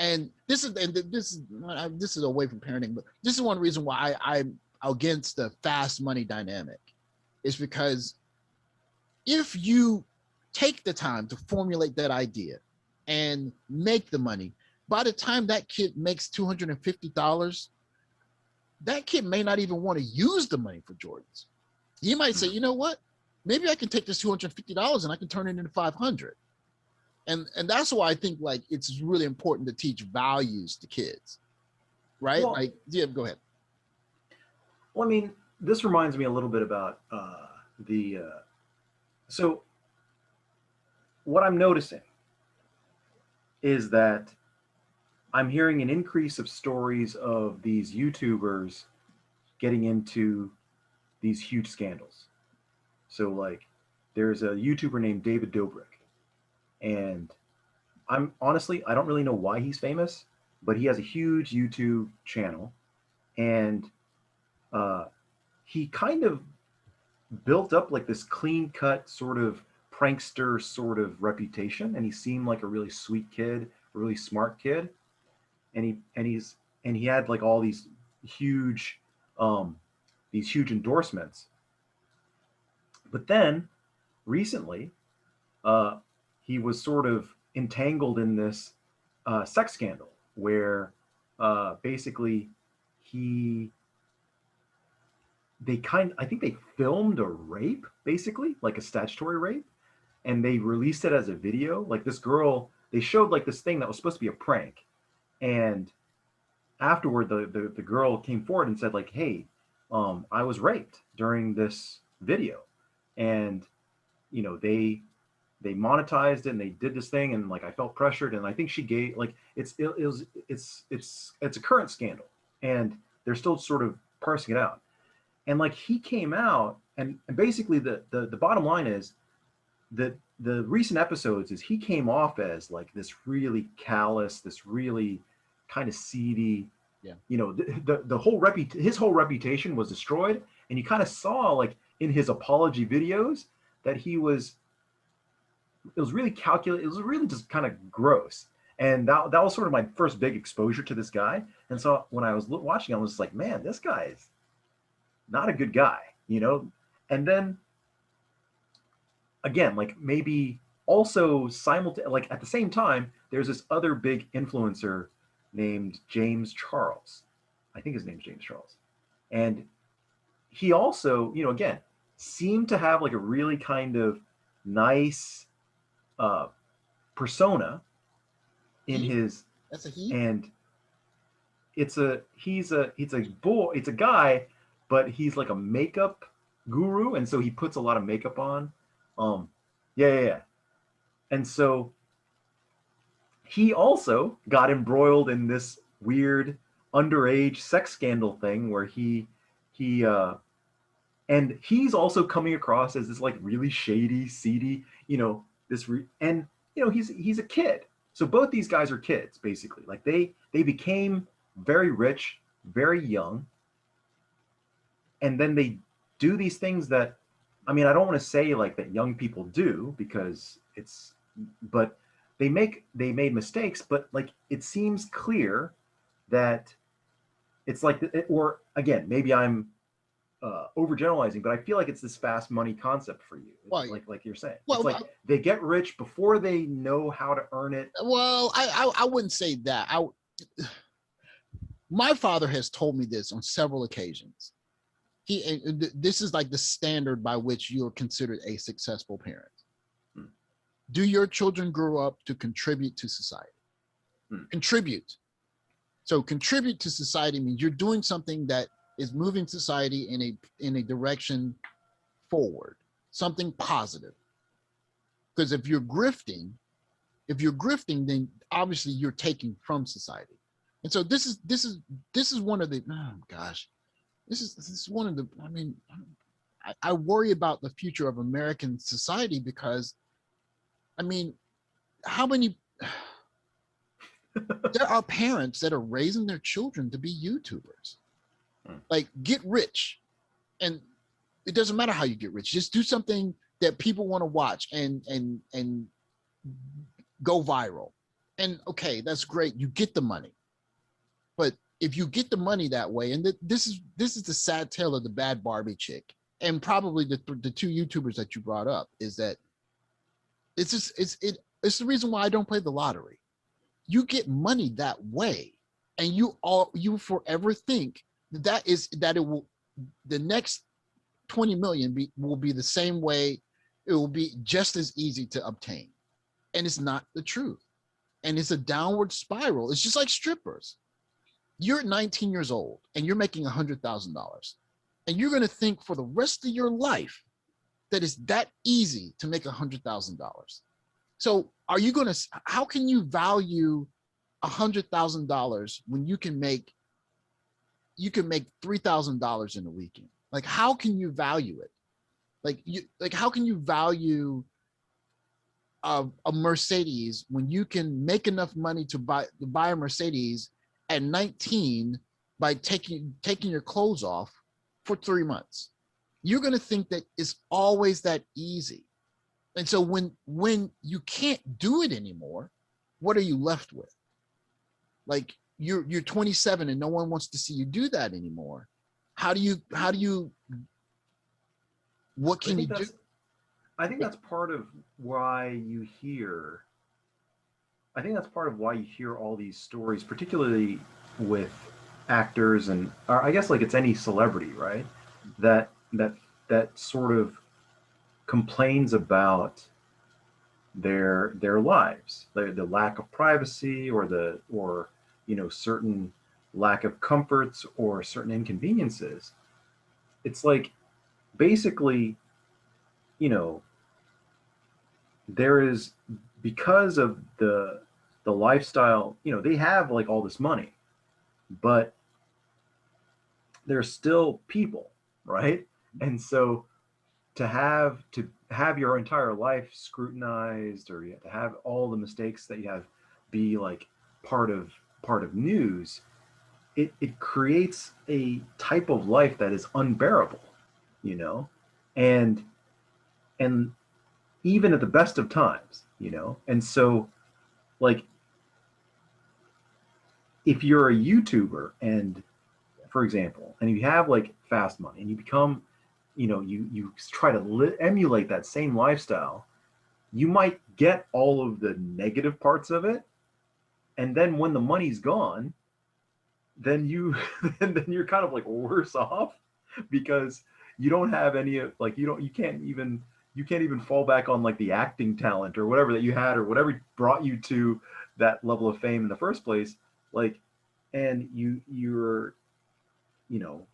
And this is away from parenting, but this is one reason why I'm against the fast money dynamic, is because if you take the time to formulate that idea and make the money. By the time that kid makes $250, that kid may not even want to use the money for Jordans. He might say, you know what? Maybe I can take this $250 and I can turn it into 500. And that's why I think like it's really important to teach values to kids, right? Well, like, yeah, go ahead. well, I mean, this reminds me a little bit about the. So what I'm noticing is that I'm hearing an increase of stories of these YouTubers getting into these huge scandals. So like, there's a YouTuber named David Dobrik, and I'm honestly I don't really know why he's famous, but he has a huge YouTube channel, and uh, he kind of built up like this clean cut sort of prankster sort of reputation, and he seemed like a really sweet kid, a really smart kid, and he had like all huge um, these huge endorsements. But then recently, uh, he was sort of entangled in this sex scandal where basically he they kind I think they filmed a rape, basically like a statutory rape, and they released it as a video. Like this girl, they showed like this thing that was supposed to be a prank, and afterward the girl came forward and said like, hey, I was raped during this video, and they monetized it and they did this thing, and like I felt pressured, and I think she gave like it's a current scandal, and they're still sort of parsing it out. And like he came out, and basically the bottom line is that the recent episodes is he came off as like this really callous, this really kind of seedy, Yeah. the whole his whole reputation was destroyed, and you kind of saw like in his apology videos that it was really calculated. It was really just kind of gross. And that was sort of my first big exposure to this guy. And so when I was watching, I was like, man, this guy is not a good guy, you know? And then again, like maybe also like at the same time, there's this other big influencer named James Charles. I think his name's James Charles. And he also, again, seemed to have like a really kind of nice uh, persona in He? his, That's a he? and it's a guy, but he's like a makeup guru, and so he puts a lot of makeup on. Yeah. And so he also got embroiled in this weird underage sex scandal thing where he and he's also coming across as this like really shady, seedy, and he's a kid. So both these guys are kids basically. Like they became very rich, very young, and then they do these things that, I mean, I don't want to say like that young people do because but they made mistakes, but like it seems clear that it's like, or again, maybe I'm overgeneralizing, but I feel like it's this fast money concept for you. Well, like you're saying, well, it's like they get rich before they know how to earn it. well, I wouldn't say that. My father has told me this on several occasions. This is like the standard by which you're considered a successful parent. Do your children grow up to contribute to society? Contribute. So contribute to society means you're doing something that is moving society in a direction forward, something positive. Because if you're grifting, then obviously you're taking from society. And so this is one of the, oh gosh, this is one of the, I mean, I worry about the future of American society because, I mean, how many, there are parents that are raising their children to be YouTubers. Like, get rich. And it doesn't matter how you get rich. Just do something that people want to watch and go viral. And okay, that's great. You get the money. But if you get the money that way, and this is the sad tale of the bad Barbie chick, and probably the two YouTubers that you brought up, is that It's the reason why I don't play the lottery. You get money that way, and you forever think that it will the next 20 million will be the same way. It will be just as easy to obtain, and it's not the truth. And it's a downward spiral. It's just like strippers. You're 19 years old and you're making $100,000, and you're going to think for the rest of your life that it's that easy to make $100,000. So are you going to? How can you value $100,000 when you can make $3,000 in a weekend? Like, how can you value it? How can you value a Mercedes when you can make enough money to buy a Mercedes at 19 by taking your clothes off for 3 months? You're going to think that it's always that easy. And so when you can't do it anymore, what are you left with? Like, you're 27 and no one wants to see you do that anymore. How do you what But I can you think do? that's part of why you hear. I think that's part of why you hear all these stories, particularly with actors and, or I guess like it's any celebrity, right? That that that sort of complains about their lives, the lack of privacy, or certain lack of comforts or certain inconveniences. It's like basically, you know, there is, because of the lifestyle, they have like all this money, but they're still people, right? And so to have your entire life scrutinized, or you have to have all the mistakes that you have be like part of news, it creates a type of life that is unbearable, you know and and even at the best of times, and so, like, if you're a YouTuber, and for example, and you have like fast money, and you become, you try to emulate that same lifestyle, you might get all of the negative parts of it, and then when the money's gone, then then you're kind of like worse off, because you don't have any of, like, you can't even fall back on like the acting talent or whatever that you had, or whatever brought you to that level of fame in the first place. Like, and you're,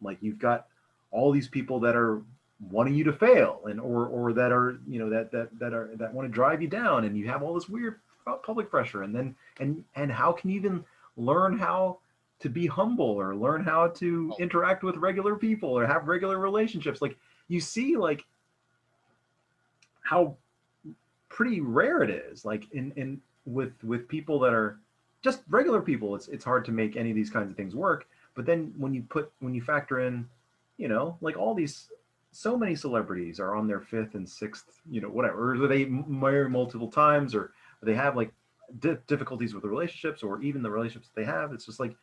like, you've got all these people that are wanting you to fail, and or that are, that want to drive you down, and you have all this weird public pressure, and then, and how can you even learn how to be humble, or learn how to Oh, interact with regular people, or have regular relationships? Like, you see, like, how pretty rare it is, like, in with people that are just regular people. It's hard to make any of these kinds of things work. But then when you factor in, like, all these, so many celebrities are on their fifth and sixth, whatever, or they marry multiple times, or they have like difficulties with the relationships, or even the relationships that they have. It's just like,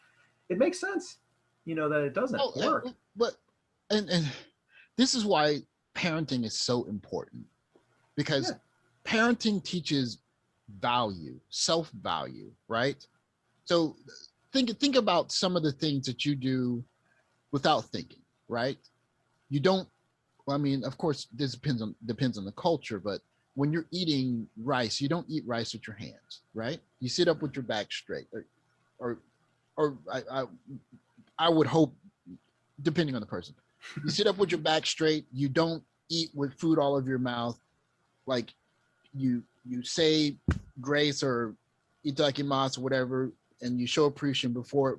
it makes sense, that it doesn't oh, work. but and this is why parenting is so important, because Yeah. parenting teaches value, self-value, right? So think about some of the things that you do without thinking, right? You don't, well, I mean, of course, this depends on the culture, but when you're eating rice, you don't eat rice with your hands, right? You sit up with your back straight, or or I would hope, depending on the person, you sit up with your back straight. You don't eat with food all over your mouth. Like, you say grace or itakimas or whatever, and you show appreciation before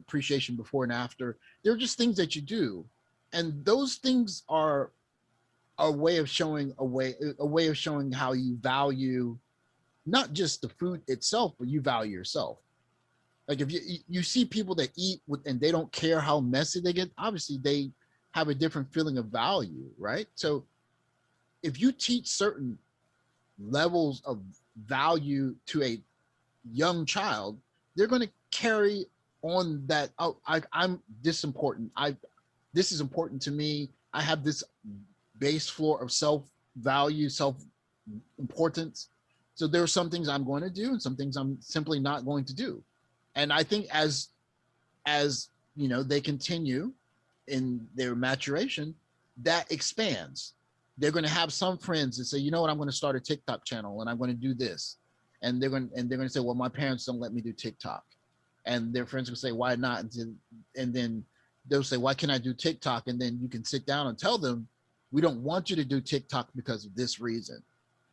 and after. They're just things that you do, and those things are a way of showing how you value not just the food itself, but you value yourself. Like, if you see people that eat with and they don't care how messy they get, obviously they have a different feeling of value, right? So if you teach certain levels of value to a young child, they're going to carry on that. Oh, I'm this important. This is important to me. I have this base floor of self value, self importance, So there are some things I'm going to do and some things I'm simply not going to do. And I think as you know, they continue in their maturation, that expands. They're going to have some friends that say, you know what, I'm going to start a TikTok channel and I'm going to do this. And they're going to say, well, my parents don't let me do TikTok. And their friends will say, why not? And then they'll say, why can't I do TikTok? And then you can sit down and tell them, we don't want you to do TikTok because of this reason.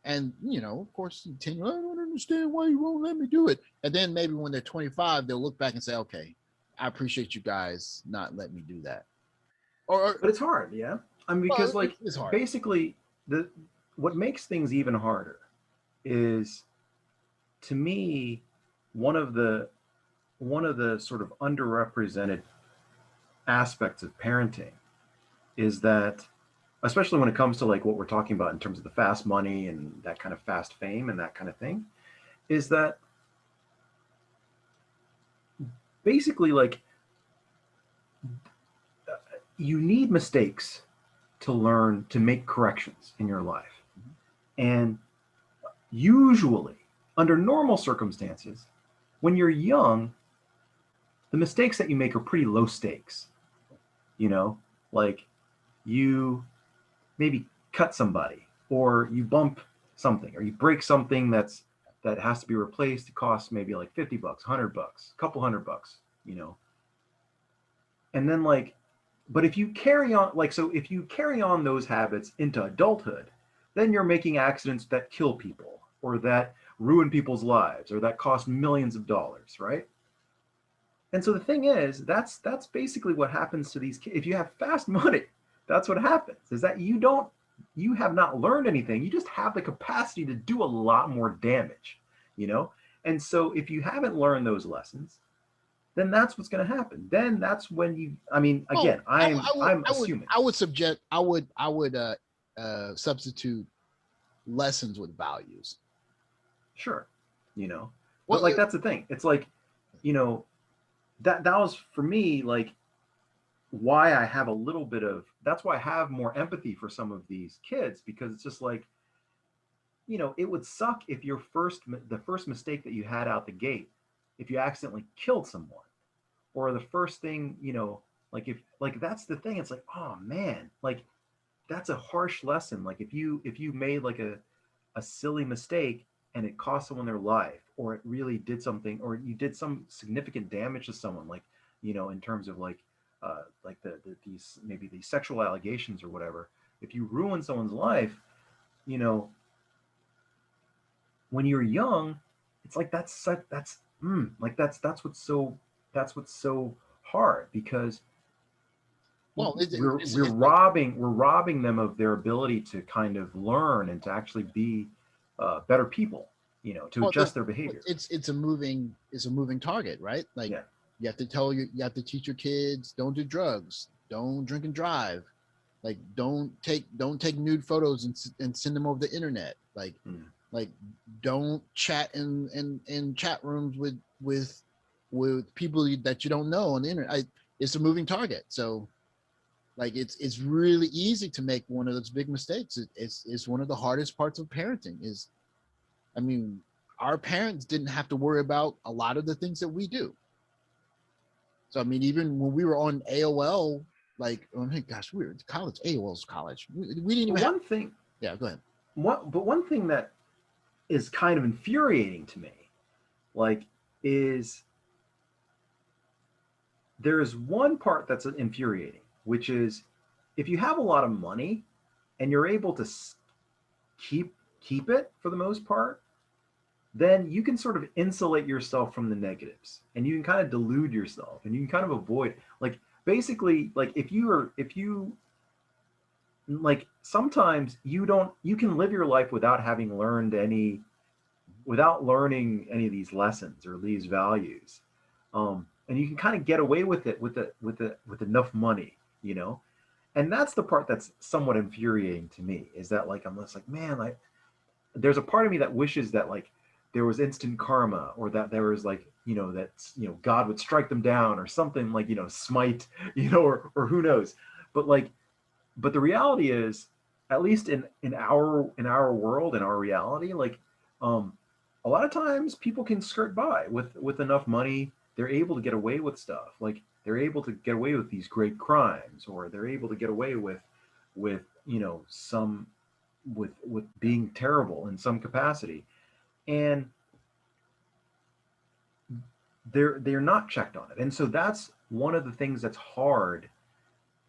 And, you know, of course, continue, I don't understand why you won't let me do it. And then maybe when they're 25, they'll look back and say, okay, I appreciate you guys not letting me do that. Or, But it's hard, yeah. I mean, well, because like it's hard. basically the what makes things even harder is, to me, one of the one of the sort of underrepresented aspects of parenting is that, especially when it comes to like what we're talking about in terms of the fast money and that kind of fast fame and that kind of thing, is that basically like you need mistakes to learn to make corrections in your life. And usually, under normal circumstances, when you're young, the mistakes that you make are pretty low stakes. You know, like you maybe cut somebody, or you bump something, or you break something that has to be replaced. It costs maybe like $50, $100, a couple $100, you know. And then like, but if you carry on, like, so if you carry on those habits into adulthood, then you're making accidents that kill people or that ruin people's lives or that cost millions of dollars, right? And so the thing is, that's basically what happens to these kids. If you have fast money, that's what happens. Is that you have not learned anything. You just have the capacity to do a lot more damage, you know? And so if you haven't learned those lessons, then that's what's going to happen. Then that's when you, I mean, Well, again, I'm assuming. I would substitute lessons with values. Sure, you know. But Well, like that's the thing. It's like, you know, that was for me like why I have a little bit of, that's why I have more empathy for some of these kids, because it's just like, you know, it would suck if the first mistake that you had out the gate, if you accidentally killed someone, or the first thing, you know, like if that's the thing, it's like, oh man, like that's a harsh lesson. Like if you made like a silly mistake and it cost someone their life, or it really did something, or you did some significant damage to someone, like, you know, in terms of like these maybe these sexual allegations or whatever. If you ruin someone's life, you know, when you're young, it's like like that's what's so hard, because well, we're robbing them of their ability to kind of learn and to actually be better people, you know, to well, adjust their behavior. it's a moving target, right? Like Yeah. you have to teach your kids, don't do drugs, don't drink and drive, like don't take nude photos and send them over the internet, Mm. like don't chat in chat rooms with people that you don't know on the internet. It's a moving target, so like it's really easy to make one of those big mistakes. It's one of the hardest parts of parenting. Is I mean, our parents didn't have to worry about a lot of the things that we do. So I mean, even when we were on AOL, like, oh my gosh, we were in college. AOL's college. We didn't But even have. one thing, Yeah, go ahead. one thing that is kind of infuriating to me, like, is there is one part that's infuriating, which is if you have a lot of money and you're able to keep it for the most part, then you can sort of insulate yourself from the negatives, and you can kind of delude yourself, and you can kind of avoid, like, basically, like if you like sometimes you can live your life without learning any of these lessons or these values, and you can kind of get away with it with enough money, you know. And that's the part that's somewhat infuriating to me, is that like I'm just like, man, like there's a part of me that wishes that like there was instant karma, or that there was like, you know, that, you know, God would strike them down or something, like, you know, smite, you know, or who knows. But like, but the reality is, at least in our world, in our reality, like, um, a lot of times people can skirt by with enough money. They're able to get away with stuff. Like they're able to get away with these great crimes, or they're able to get away with some with being terrible in some capacity, and they're not checked on it. And so that's one of the things that's hard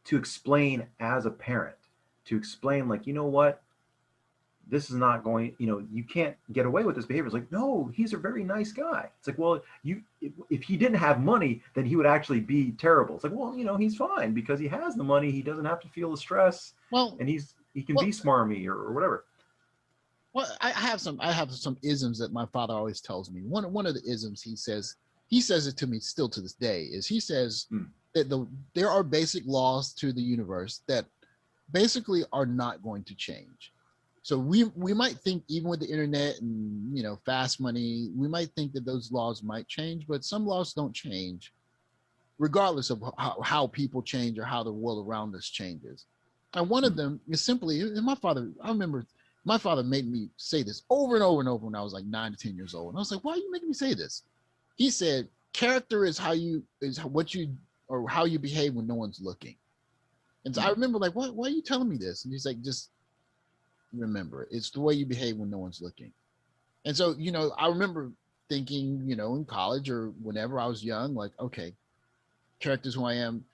to explain as a parent, to explain, like, you know what, this is not going, you can't get away with this behavior. It's like, no, he's a very nice guy. It's like, well, if he didn't have money, then he would actually be terrible. It's like, well, he's fine because he has the money. He doesn't have to feel the stress, Well, and he can well, be smarmy or whatever. well, I have some isms that my father always tells me. One of the isms he says it to me still to this day is he says Mm. that there are basic laws to the universe that basically are not going to change. So we might think, even with the internet and fast money, we might think that those laws might change, but some laws don't change regardless of how people change or how the world around us changes. And one of Mm. them is simply, and I remember my father made me say this over and over and over when I was like 9 to 10 years old. And I was like, why are you making me say this? He said, character is what you, or how you behave when no one's looking. And so I Mm. remember, like, why are you telling me this? And he's like, just remember, it's the way you behave when no one's looking. And so, I remember thinking, in college or whenever I was young, like, okay, character's who I am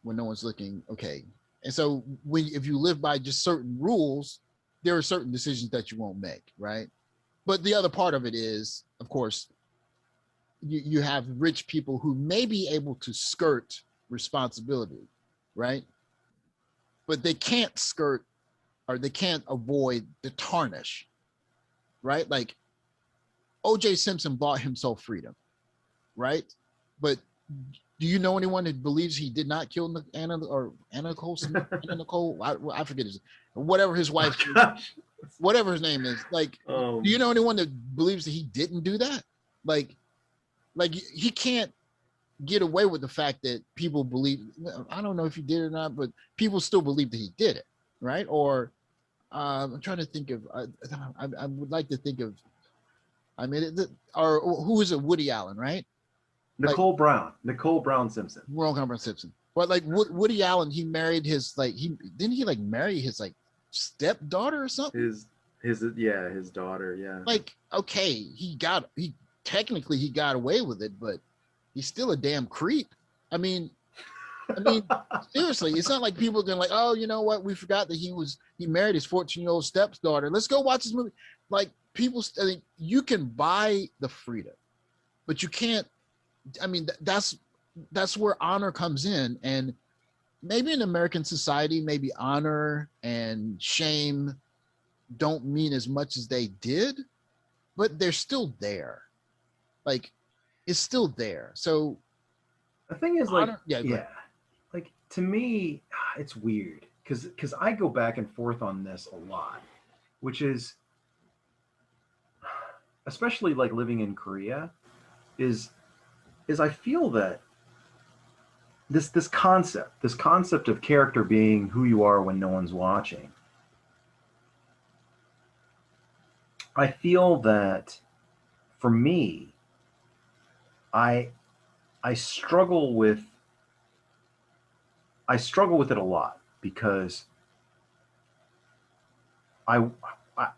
when no one's looking. Okay. And so if you live by just certain rules, there are certain decisions that you won't make, right? But the other part of it is, of course, you have rich people who may be able to skirt responsibility, right? But they can't skirt, or they can't avoid the tarnish, right? Like OJ Simpson bought himself freedom, right? But do you know anyone that believes he did not kill Anna Colson? Anna Nicole? I forget his, whatever his wife, Oh, gosh. whatever his name is. Like, do you Um, know anyone that believes that he didn't do that? Like, he can't get away with the fact that people believe. I don't know if he did or not, but people still believe that he did it, right? Or I'm trying to think of. I would like to think of. I mean, or who is it? Woody Allen, right? Like, Nicole Brown Simpson. we're all talking about Simpson. But like Woody Allen, he married his, like, he didn't he like marry his like stepdaughter or something? His daughter, yeah. Like, okay, he technically he got away with it, but he's still a damn creep. I mean, I mean, seriously, it's not like people are going like, oh, you know what? We forgot that he married his 14-year-old stepdaughter. Let's go watch this movie. Like, people, I mean, you can buy the freedom, but you can't. I mean, that's where honor comes in, and maybe in American society, maybe honor and shame don't mean as much as they did, but they're still there. Like, it's still there. So The thing is, like, honor, yeah, go ahead. yeah, like to me, it's weird because I go back and forth on this a lot, which is especially like living in Korea is I feel that this concept of character being who you are when no one's watching. I feel that for me, I I struggle with I struggle with it a lot because I, I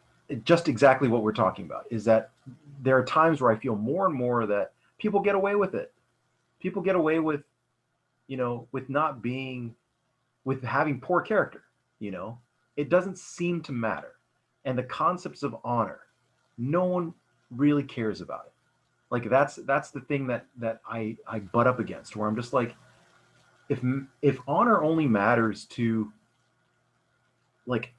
just exactly what we're talking about is that there are times where I feel more and more that people get away with it. People get away with, with not being, with having poor character, you know. It doesn't seem to matter. And the concepts of honor, no one really cares about it. Like that's the thing that I butt up against, where I'm just like, if honor only matters to like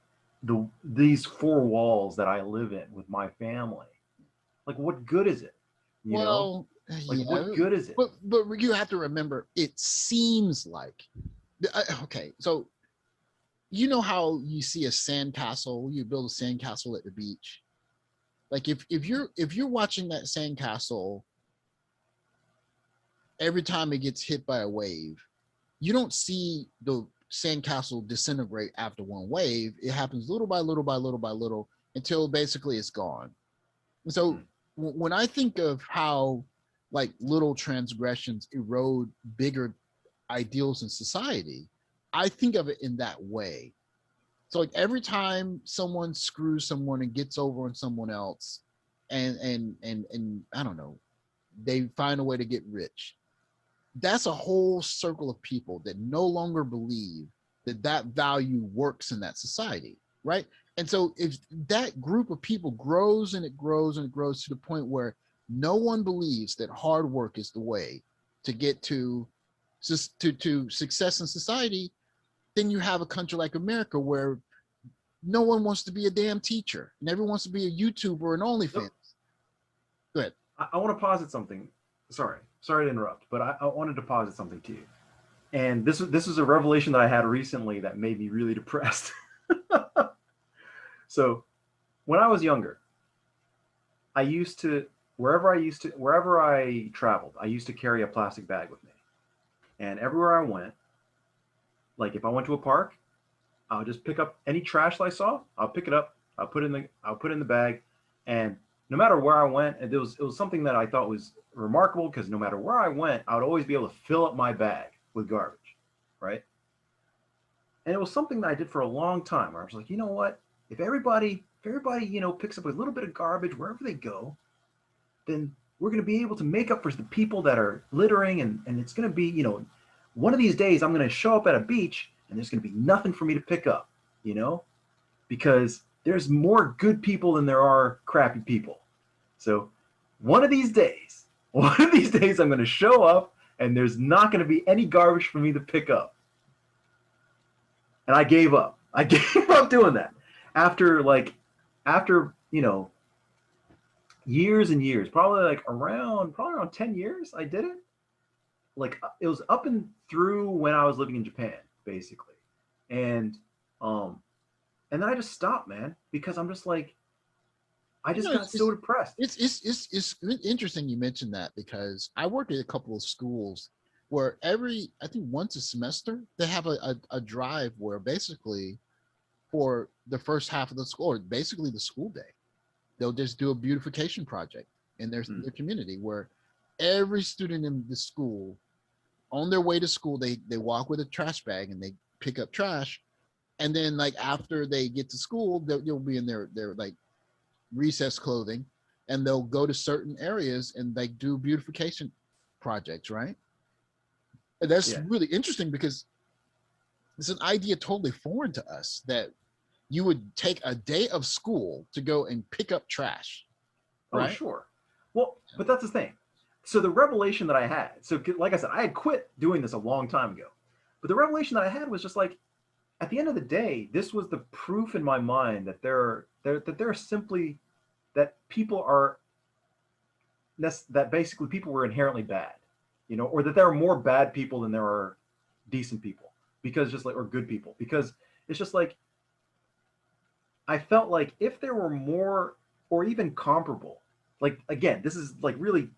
these four walls that I live in with my family, like what good is it? You know? Well, Like yeah, what good is it? but you have to remember, it seems like, okay, so you know how you see a sandcastle, you build a sandcastle at the beach. Like, if you're watching that sandcastle every time it gets hit by a wave, you don't see the sandcastle disintegrate after one wave. It happens little by little by little by little until basically it's gone. And so when I think of how like little transgressions erode bigger ideals in society, I think of it in that way. So like every time someone screws someone and gets over on someone else, and I don't know, they find a way to get rich. That's a whole circle of people that no longer believe that that value works in that society, right? And so if that group of people grows and it grows and it grows to the point where no one believes that hard work is the way to get to success in society, then you have a country like America where no one wants to be a damn teacher and everyone wants to be a YouTuber or an OnlyFans. So Go ahead. I want to posit something. Sorry to interrupt, but I wanted to posit something to you. And this is a revelation that I had recently that made me really depressed. So when I was younger, I used to wherever I traveled, I used to carry a plastic bag with me. And everywhere I went, like if I went to a park, I'll just pick up any trash that I saw. I'll pick it up. I'll put it in the bag, and no matter where I went, it was something that I thought was remarkable because no matter where I went, I would always be able to fill up my bag with garbage, right? And it was something that I did for a long time where I was like, you know what? If everybody picks up a little bit of garbage wherever they go, then we're going to be able to make up for the people that are littering, and it's going to be, one of these days I'm going to show up at a beach and there's going to be nothing for me to pick up, because there's more good people than there are crappy people. So one of these days, I'm going to show up and there's not going to be any garbage for me to pick up. And I gave up. I gave up doing that. After years and years, probably around 10 years, I did it. Like it was up and through when I was living in Japan, basically. And and then I just stopped, man, because I'm just like, I just got so depressed. It's interesting you mentioned that because I work at a couple of schools where I think once a semester they have a drive where basically for the first half of the school, or basically the school day, they'll just do a beautification project in their community where every student in the school on their way to school, they walk with a trash bag and they pick up trash. And then like after they get to school, they'll be in their like recess clothing and they'll go to certain areas and like do beautification projects, right? And that's really interesting because it's an idea totally foreign to us that you would take a day of school to go and pick up trash. Right? Oh, sure. Well, but that's the thing. So the revelation that I had, so like I said, I had quit doing this a long time ago. But the revelation that I had was just like, at the end of the day, this was the proof in my mind that there are simply that people are that basically people were inherently bad, or that there are more bad people than there are decent people because just like or good people because it's just like I felt like if there were more or even comparable, like again, this is like really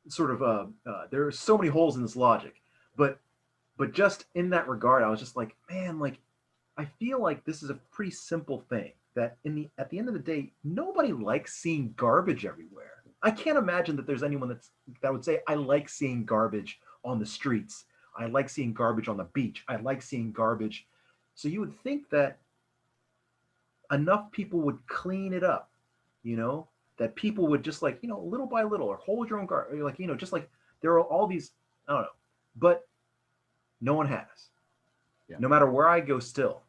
sort of there are so many holes in this logic, but just in that regard, I was just like, man, like I feel like this is a pretty simple thing that at the end of the day, nobody likes seeing garbage everywhere. I can't imagine that there's anyone that would say, I like seeing garbage on the streets. I like seeing garbage on the beach. I like seeing garbage. So you would think that enough people would clean it up, that people would just like, little by little or hold your own garbage, like, just like there are all these, I don't know, but no one has. Yeah. No matter where I go still,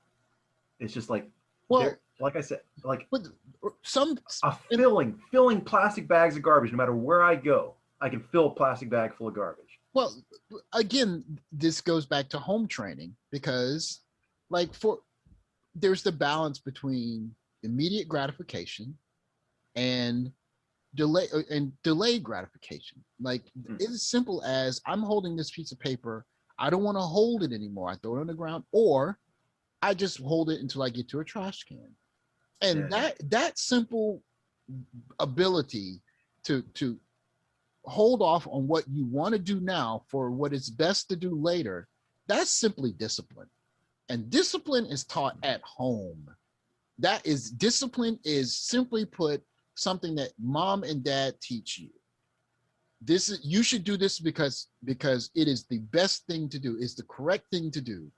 it's just like, well, like I said, like filling plastic bags of garbage. No matter where I go, I can fill a plastic bag full of garbage. Well, again, this goes back to home training because there's the balance between immediate gratification and delayed gratification. Like it's as simple as I'm holding this piece of paper. I don't want to hold it anymore. I throw it on the ground, or I just hold it until I get to a trash can. And that simple ability to hold off on what you want to do now for what is best to do later, that's simply discipline. And discipline is taught at home. Discipline is simply put something that mom and dad teach you. This is, you should do this because it is the best thing to do, it's the correct thing to do.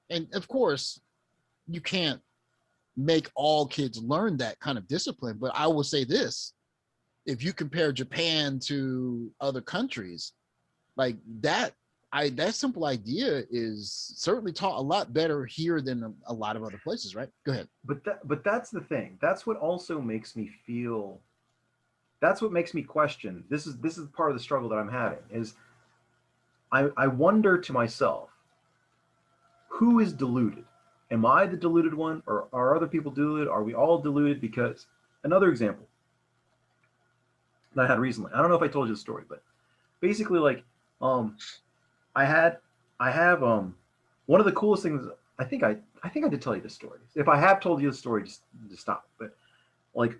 And of course, you can't make all kids learn that kind of discipline, but I will say this: if you compare Japan to other countries, like that, that simple idea is certainly taught a lot better here than a lot of other places, right? Go ahead. But that's the thing. That's what also makes me feel. That's what makes me question. This is part of the struggle that I'm having. Is I wonder to myself, who is deluded? Am I the deluded one, or are other people deluded? Are we all deluded? Because another example that I had recently. I don't know if I told you the story, but basically, like, um, I had, I have, one of the coolest things. I think I did tell you this story. If I have told you the story, just stop. But like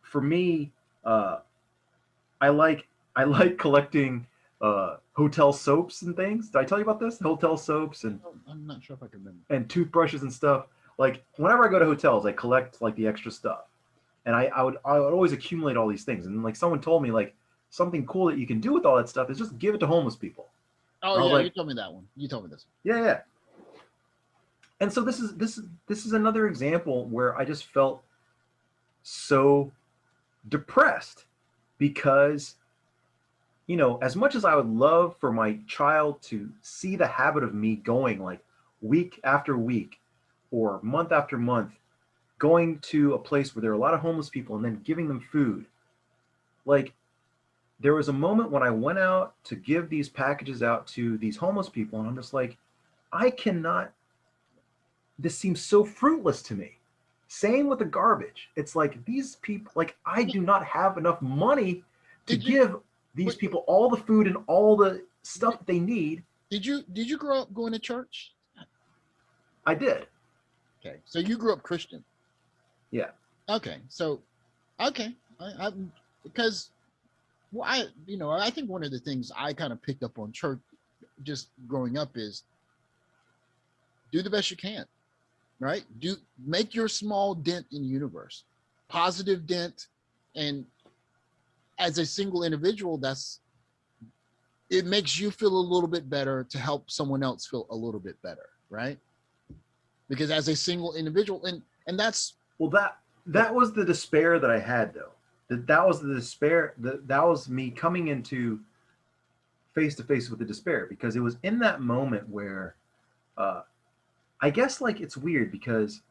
for me, uh, I like collecting hotel soaps and things. Did I tell you about this? Hotel soaps I'm not sure if I can remember. and toothbrushes and stuff. Like whenever I go to hotels, I collect like the extra stuff, and I would always accumulate all these things. And like someone told me like something cool that you can do with all that stuff is just give it to homeless people. Oh And I was yeah, you like, told me that one. You told me this. yeah, yeah. And so this is another example where I just felt so depressed because as much as I would love for my child to see the habit of me going like week after week or month after month, going to a place where there are a lot of homeless people and then giving them food, like there was a moment when I went out to give these packages out to these homeless people, and I'm just like, I cannot, this seems so fruitless to me. Same with the garbage. It's like these people, like I do not have enough money to Did you? give these What, people all the food and all the stuff that they need. did you grow up going to church? I did. Okay, so you grew up Christian. Yeah. Okay, so okay, I because well, I think one of the things I kind of picked up on church just growing up is do the best you can, right? Do make your small dent in the universe, positive dent, and as a single individual, that's it makes you feel a little bit better to help someone else feel a little bit better, right? Because as a single individual, and that's Well, that was the despair that I had though. That was the despair. That was me coming into face to face with the despair because it was in that moment where uh, I guess like it's weird because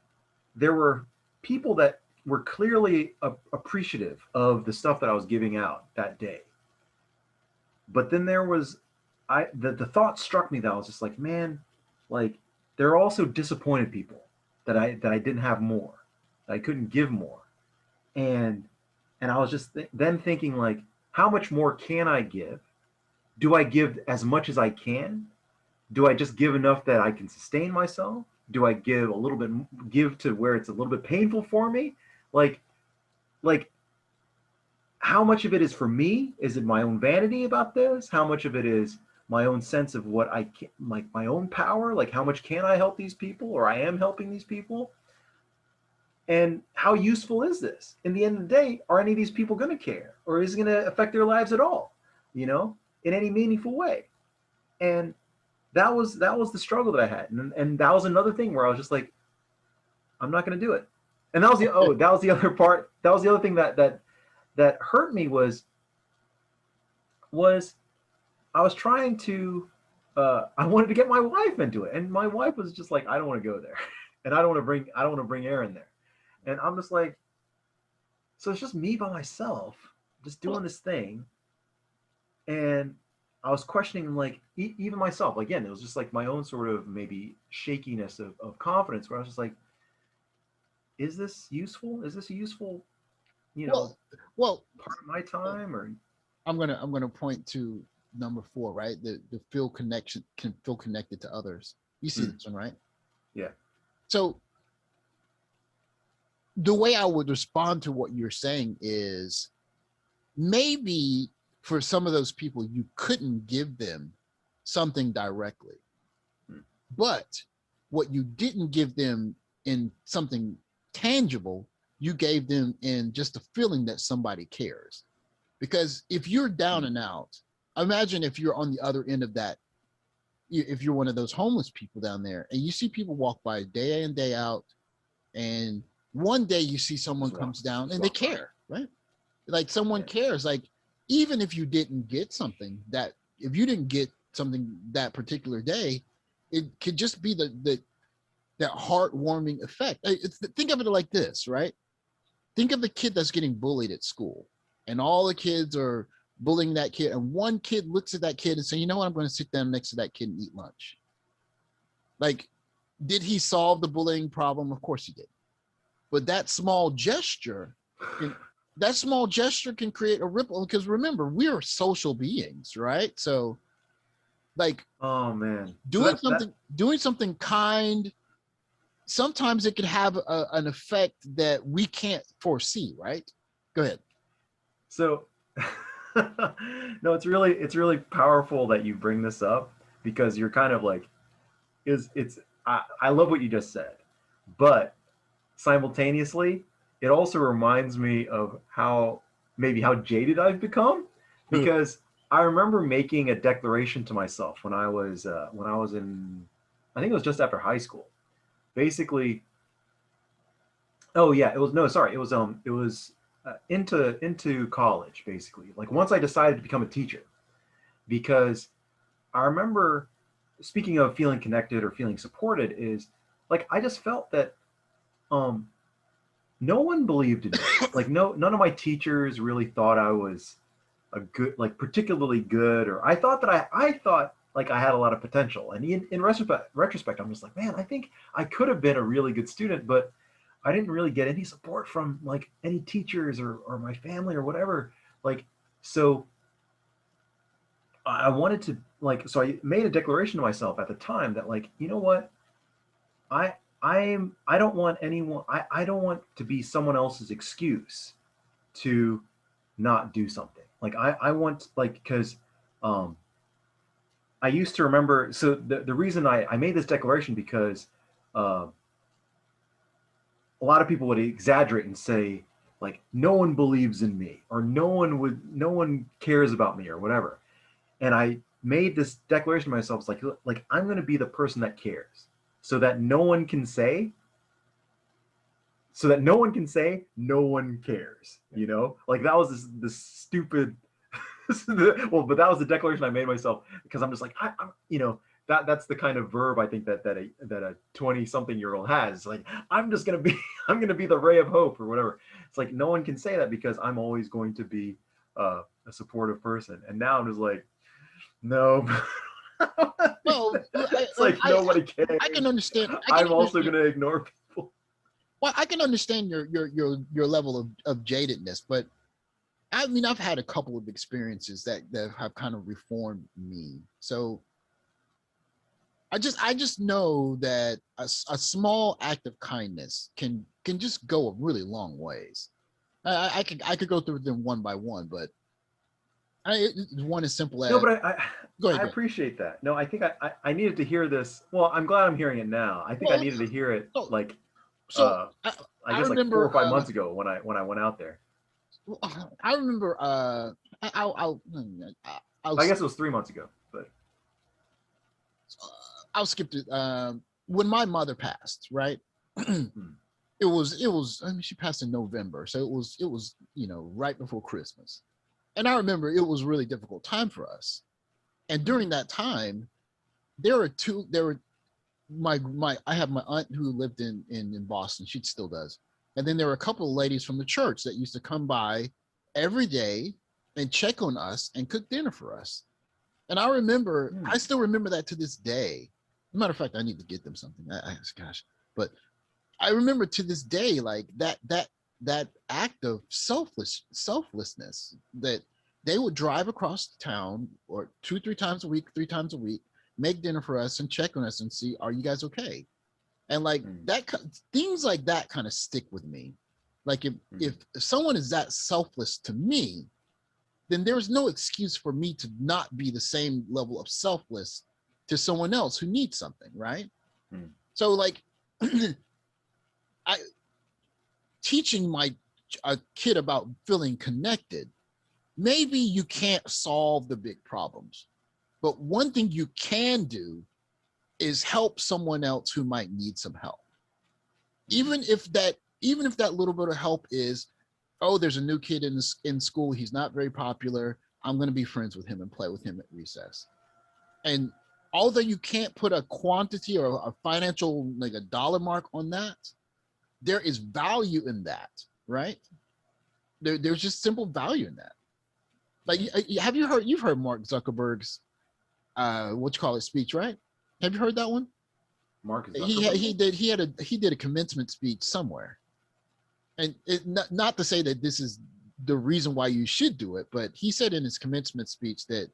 there were people that were clearly appreciative of the stuff that I was giving out that day. But then there was the thought struck me that I was just like, man, like there are also disappointed people that I didn't have more, that I couldn't give more. And and I was just then thinking like, how much more can I give? Do I give as much as I can? Do I just give enough that I can sustain myself? Do I give a little bit, give to where it's a little bit painful for me? Like, like how much of it is for me? Is it my own vanity about this? How much of it is my own sense of what I can, like my own power? Like how much can I help these people, or I am helping these people? And how useful is this? In the end of the day, are any of these people going to care, or is it going to affect their lives at all? In any meaningful way? And that was the struggle that I had, and that was another thing where I was just like, I'm not going to do it. And that was the other part. That was the other thing that hurt me was I was trying to I wanted to get my wife into it, and my wife was just like, I don't want to go there, and I don't want to bring Aaron there, and I'm just like, so it's just me by myself, just doing well, this thing, and I was questioning like even myself. Again, it was just like my own sort of maybe shakiness of confidence, where I was just like, is this useful? Is this a useful, you know, well, well. part of my time? Or I'm gonna point to number four, right? The feel connection can feel connected to others. You see mm, this one, right? yeah, So the way I would respond to what you're saying is maybe for some of those people you couldn't give them something directly, mm, but what you didn't give them in something tangible, you gave them in just the feeling that somebody cares. Because if you're down and out, imagine if you're on the other end of that, if you're one of those homeless people down there and you see people walk by day in, day out, and one day you see someone comes down and they care, right? Like someone cares. Like even if you didn't get something that, if you didn't get something that particular day, it could just be that heartwarming effect. Think of it like this, right? Think of the kid that's getting bullied at school, and all the kids are bullying that kid, and one kid looks at that kid and say, you know what, I'm going to sit down next to that kid and eat lunch. Like, did he solve the bullying problem? Of course he did. But that small gesture can create a ripple, because remember, we're social beings, right? So like, oh man, doing something kind, sometimes it can have an effect that we can't foresee, right? Go ahead. So no, it's really powerful that you bring this up, because you're kind of like, I love what you just said, but simultaneously it also reminds me of how jaded I've become, because I remember making a declaration to myself when I was in, I think it was just after high school. Basically, oh yeah, it was, no, sorry, it was into college, basically. Like once I decided to become a teacher, because I remember, speaking of feeling connected or feeling supported, is like I just felt that um no one believed in me. Like none of my teachers really thought I was a good, like particularly good, or I thought that I thought like I had a lot of potential. And in retrospect, I'm just like, man, I think I could have been a really good student, but I didn't really get any support from like any teachers or my family or whatever. Like, so I wanted to, like, so I made a declaration to myself at the time that, like, you know what, I don't want anyone, I don't want to be someone else's excuse to not do something. Like I want, like, because um I used to remember, so the reason I made this declaration, because uh, a lot of people would exaggerate and say, like, no one believes in me, or no one cares about me, or whatever. And I made this declaration to myself, like I'm going to be the person that cares, so that no one can say, no one cares. You know, like that was this stupid. Well, but that was the declaration I made myself, because I'm just like, I'm, that's the kind of verb I think that a 20-something-year-old has. Like, I'm just gonna be I'm gonna be the ray of hope or whatever. It's like no one can say that, because I'm always going to be a supportive person. And now I'm just like, no. Well, It's like nobody cares. I can understand. I'm also gonna ignore people. Well, I can understand your level of jadedness, but I mean, I've had a couple of experiences that have kind of reformed me. So I just know that a small act of kindness can just go a really long ways. I could go through them one by one, but one as simple No, as, but go I ahead. appreciate that. No, I think I needed to hear this. Well, I'm glad I'm hearing it now. I think I Well, needed to hear it, so like, so uh, I I guess like 4 or remember 5 months ago when I went out there. I remember I'll I guess it was 3 months ago, but I'll skip it. When my mother passed, right? hmm. it was. I mean, she passed in November, so it was right before Christmas, and I remember it was a really difficult time for us. And Hmm. during that time, there were my I have my aunt who lived in Boston. She still does. And then there were a couple of ladies from the church that used to come by every day and check on us and cook dinner for us. And I Hmm. still remember that to this day. As a matter of fact, I need to get them something. Gosh, but I remember to this day, like that act of selflessness, that they would drive across the town, or 2 3 times a week, 3 times a week, make dinner for us and check on us and see, are you guys okay? And like Hmm. that, things like that kind of stick with me. Like if Hmm. someone is that selfless to me, then there's no excuse for me to not be the same level of selfless to someone else who needs something, right? Hmm. So like I teaching a kid about feeling connected, maybe you can't solve the big problems, but one thing you can do is help someone else who might need some help. Even if that little bit of help is, oh, there's a new kid in school, he's not very popular, I'm going to be friends with him and play with him at recess. And although you can't put a quantity or a financial, like a dollar mark on that, there is value in that, right? There's just simple value in that. Like, you've heard Mark Zuckerberg's speech, right? Have you heard that one? Mark Zuckerberg? He did a commencement speech somewhere, and not to say that this is the reason why you should do it, but he said in his commencement speech that,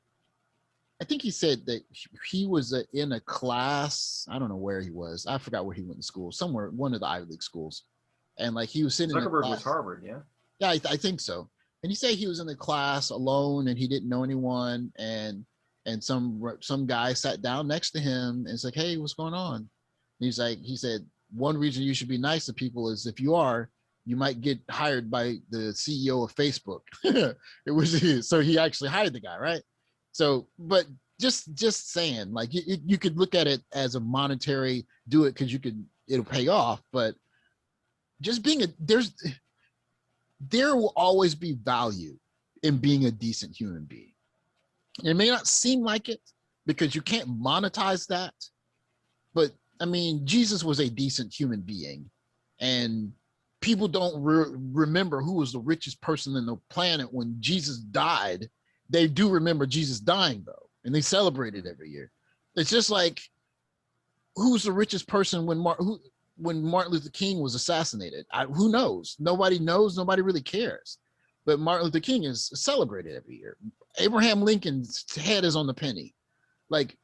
I think he said that he was in a class, I don't know where he was, I forgot where he went to school, somewhere, one of the Ivy League schools, and like he was sitting Zuckerberg in a was Harvard, yeah. Yeah, I think so. And he said he was in the class alone and he didn't know anyone, and some guy sat down next to him and it's like, hey, what's going on? And he said, one reason you should be nice to people is if you are, you might get hired by the CEO of Facebook. It was, so he actually hired the guy, right? So, but just saying, like, you could look at it as a monetary, do it because it'll pay off, but just there will always be value in being a decent human being. It may not seem like it because you can't monetize that, but I mean, Jesus was a decent human being, and people don't remember who was the richest person in the planet when Jesus died. They do remember Jesus dying though, and they celebrate it every year. It's just like, who's the richest person when Martin Luther King was assassinated? Who knows? Nobody knows. Nobody really cares. But Martin Luther King is celebrated every year. Abraham Lincoln's head is on the penny. Like,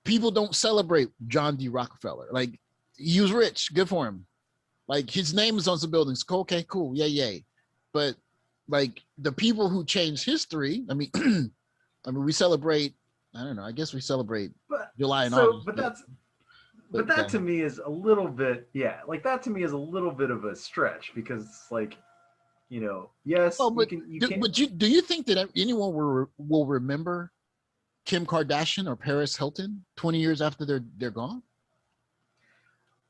people don't celebrate John D. Rockefeller. Like, he was rich, good for him. Like, his name is on some buildings. Okay, cool, yay. But like, the people who changed history, I mean, we celebrate. I don't know. I guess we celebrate July and August. But that to me is a little bit, yeah. Like, that to me is a little bit of a stretch because it's like, yes, oh, but do you think that anyone will remember Kim Kardashian or Paris Hilton 20 years after they're gone?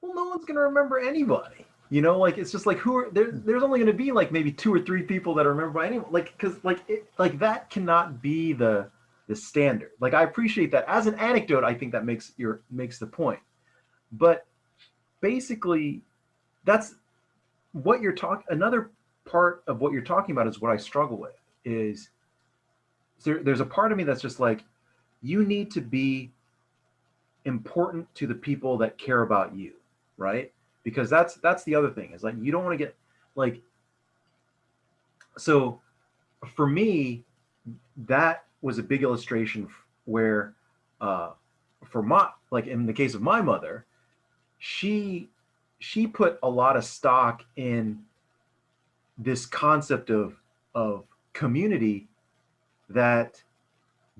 Well, no one's gonna remember anybody. Like, it's just like, there's only gonna be like maybe 2 or 3 people that are remembered by anyone. Like, because like that cannot be the standard. Like, I appreciate that as an anecdote. I think that makes the point. But basically, that's what you're talking. Another part of what you're talking about is what I struggle with. Is there's a part of me that's just like, you need to be important to the people that care about you, right? Because that's the other thing, is like, you don't want to get like. So for me, that was a big illustration where, for my, like, in the case of my mother, she put a lot of stock in this concept of community that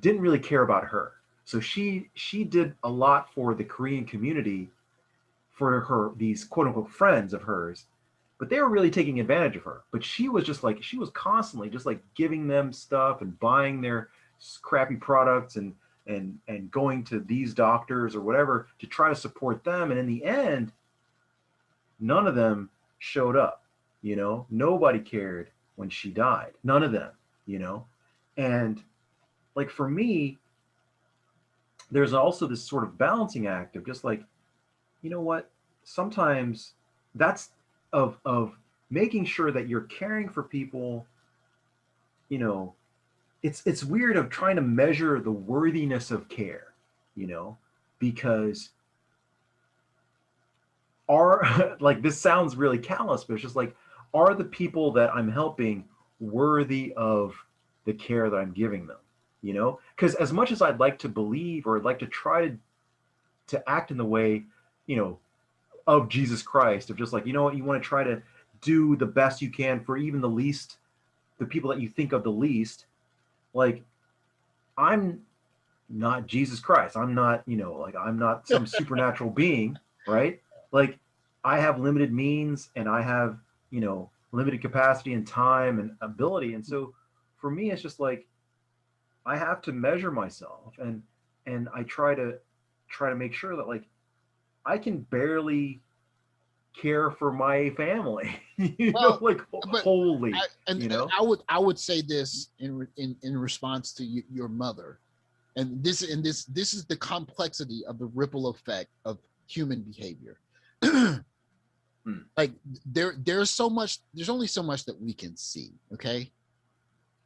didn't really care about her. So she did a lot for the Korean community, for these quote unquote friends of hers, but they were really taking advantage of her. But she was constantly just like giving them stuff and buying their crappy products and going to these doctors or whatever to try to support them. And in the end, none of them showed up. Nobody cared when she died. None of them. And like, for me, there's also this sort of balancing act of just like, what? Sometimes that's of making sure that you're caring for people. It's weird of trying to measure the worthiness of care, because like, this sounds really callous, but it's just like, are the people that I'm helping worthy of the care that I'm giving them? Because as much as I'd like to believe, or I'd like to try to act in the way, of Jesus Christ, of just like, you want to try to do the best you can for even the people that you think of the least. Like, I'm not Jesus Christ. I'm not, like, I'm not some supernatural being, right? Like, I have limited means, and I have limited capacity and time and ability. And so for me, it's just like I have to measure myself, and I try to make sure that like I can barely care for my family, Well, like but wholly, and I would say this in response to your mother, and this is the complexity of the ripple effect of human behavior. Hmm. Like there's only so much that we can see, okay?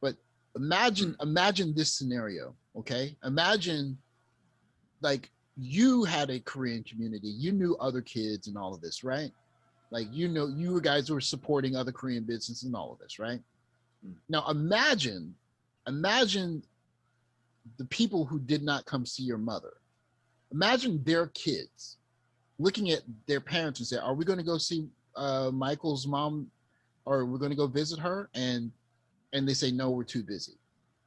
But Hmm. imagine this scenario, okay? Imagine like you had a Korean community, you knew other kids and all of this, right? Like you guys were supporting other Korean businesses and all of this, right? Hmm. Now imagine the people who did not come see your mother. Imagine their kids looking at their parents and say, "Are we going to go see Michael's mom, or we're going to go visit her?" And they say, "No, we're too busy."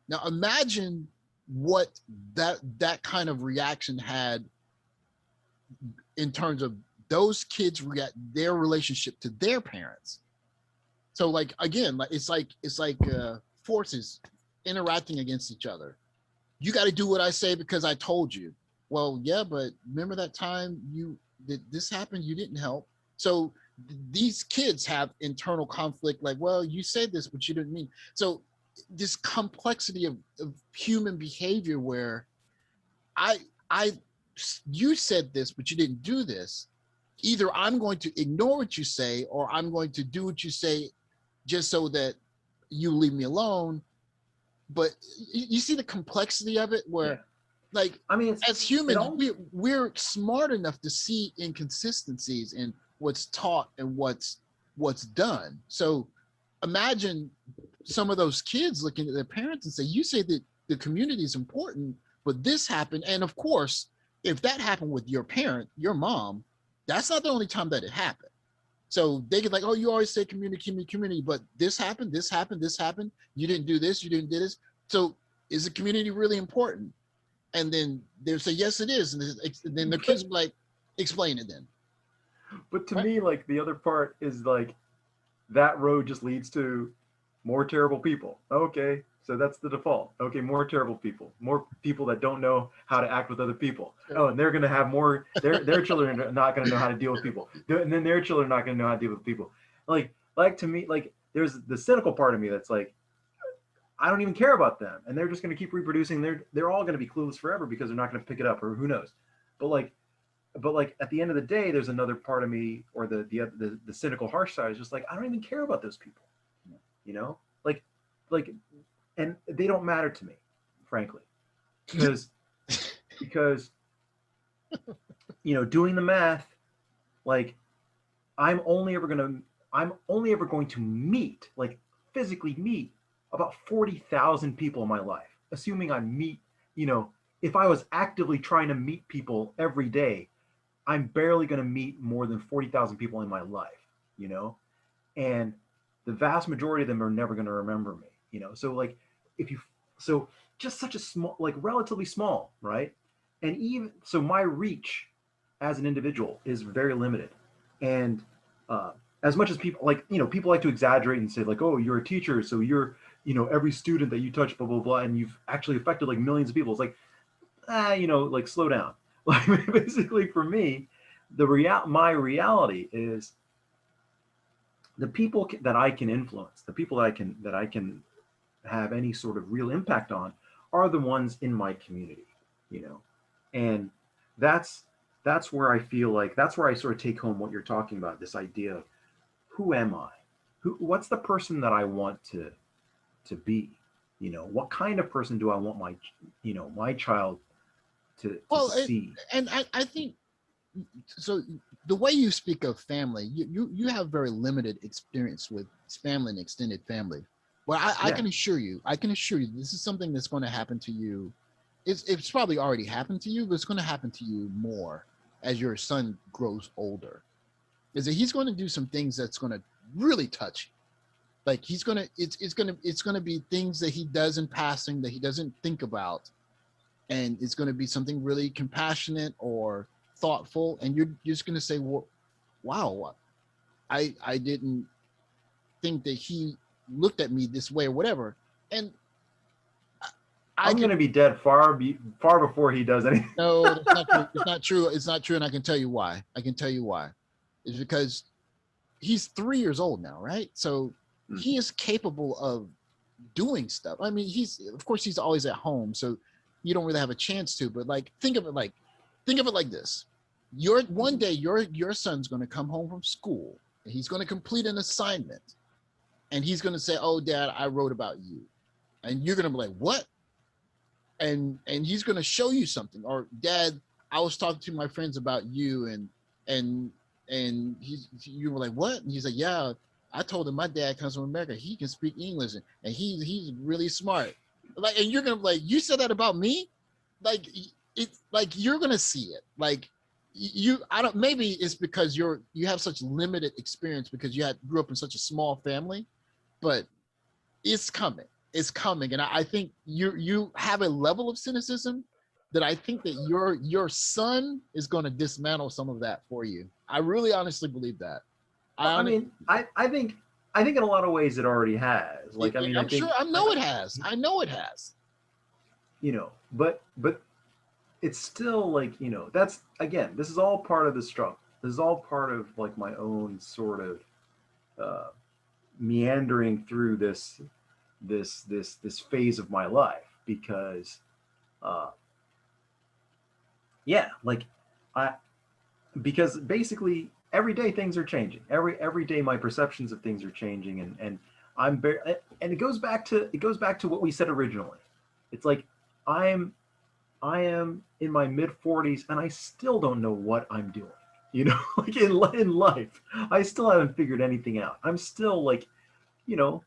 Now imagine what that kind of reaction had in terms of those kids react their relationship to their parents. So like again, like it's like forces interacting against each other. You got to do what I say because I told you. Well, yeah, but remember that time you did this happened, you didn't help. So these kids have internal conflict like, well, you said this but you didn't mean. So this complexity of human behavior where I I you said this but you didn't do this. Either I'm going to ignore what you say or I'm going to do what you say just so that you leave me alone. But you see the complexity of it Yeah. where like I mean, as it humans all. we're smart enough to see inconsistencies in what's taught and what's done. So imagine some of those kids looking at their parents and say, you say that the community is important, but this happened. And of course, if that happened with your parent, your mom, that's not the only time that it happened. So they get like, oh, you always say community, community, community, but this happened, this happened, this happened. You didn't do this, you didn't do this. So is the community really important? And then they'll say, yes, it is. And then their kids will be like, explain it then. But to Right? me, like the other part is like that road just leads to more terrible people. Okay, so that's the default. Okay, more terrible people, more people that don't know how to act with other people. Oh, and they're gonna have more. Their children are not gonna know how to deal with people, and then their children are not gonna know how to deal with people. Like to me, like there's the cynical part of me that's like, I don't even care about them, and they're just gonna keep reproducing. They're all gonna be clueless forever because they're not gonna pick it up, or who knows. But like at the end of the day, there's another part of me, or the cynical harsh side is just like I don't even care about those people, you know, like, and they don't matter to me, frankly, because because doing the math, like I'm only ever gonna I'm only ever going to meet, like physically meet, about 40,000 people in my life, assuming I meet, if I was actively trying to meet people every day, I'm barely going to meet more than 40,000 people in my life, you know? And the vast majority of them are never going to remember me, So, like, if you, so just such a small, like, relatively small, right? And even so, my reach as an individual is very limited. And uh, as much as people like, people like to exaggerate and say, like, oh, you're a teacher, so you're, every student that you touch, blah, blah, blah, and you've actually affected like millions of people. It's like, like slow down. Like basically for me, my reality is the people that I can influence, the people that I can have any sort of real impact on, are the ones in my community, you know, and that's that's where I feel like that's where I sort of take home what you're talking about, this idea of who am I, what's the person that I want to be, what kind of person do I want my child to Well, see. and I think so. The way you speak of family, you have very limited experience with family and extended family. But I Yeah. can assure you, this is something that's going to happen to you. It's probably already happened to you, but it's going to happen to you more as your son grows older. Is that he's going to do some things that's going to really touch you. Like he's gonna, it's gonna be things that he does in passing that he doesn't think about, and it's going to be something really compassionate or thoughtful, and you're just going to say, well, wow, I didn't, think that he looked at me this way or whatever. And I'm going to be dead far before he does anything. No, that's not true. It's not true. It's not true. And I can tell you why. It's because he's 3 years old now, right? So he is capable of doing stuff. I mean, of course he's always at home, so you don't really have a chance to, but like think of it like this. One day your son's going to come home from school and he's going to complete an assignment and he's going to say, "Oh, Dad, I wrote about you." And you're going to be like, "What?" And he's going to show you something. Or, "Dad, I was talking to my friends about you," and you were like, "What?" And he's like, "Yeah, I told him my dad comes from America. He can speak English and he's really smart." Like, and you're gonna be like, "You said that about me?" Like, it's like you're gonna see it. Like, I don't. Maybe it's because you have such limited experience because you grew up in such a small family, but it's coming. It's coming, and I think you have a level of cynicism that I think that your son is going to dismantle some of that for you. I really honestly believe that. I think in a lot of ways it already has. Like, I mean, I'm sure. I know it has. I know it has. You know, but it's still like, you know, that's, again, this is all part of the struggle. This is all part of like my own sort of meandering through this phase of my life, because yeah, like because basically every day things are changing. Every day my perceptions of things are changing, and and it goes back to what we said originally. It's like I am in my mid 40s and I still don't know what I'm doing. You know, like in life, I still haven't figured anything out. I'm still like, you know,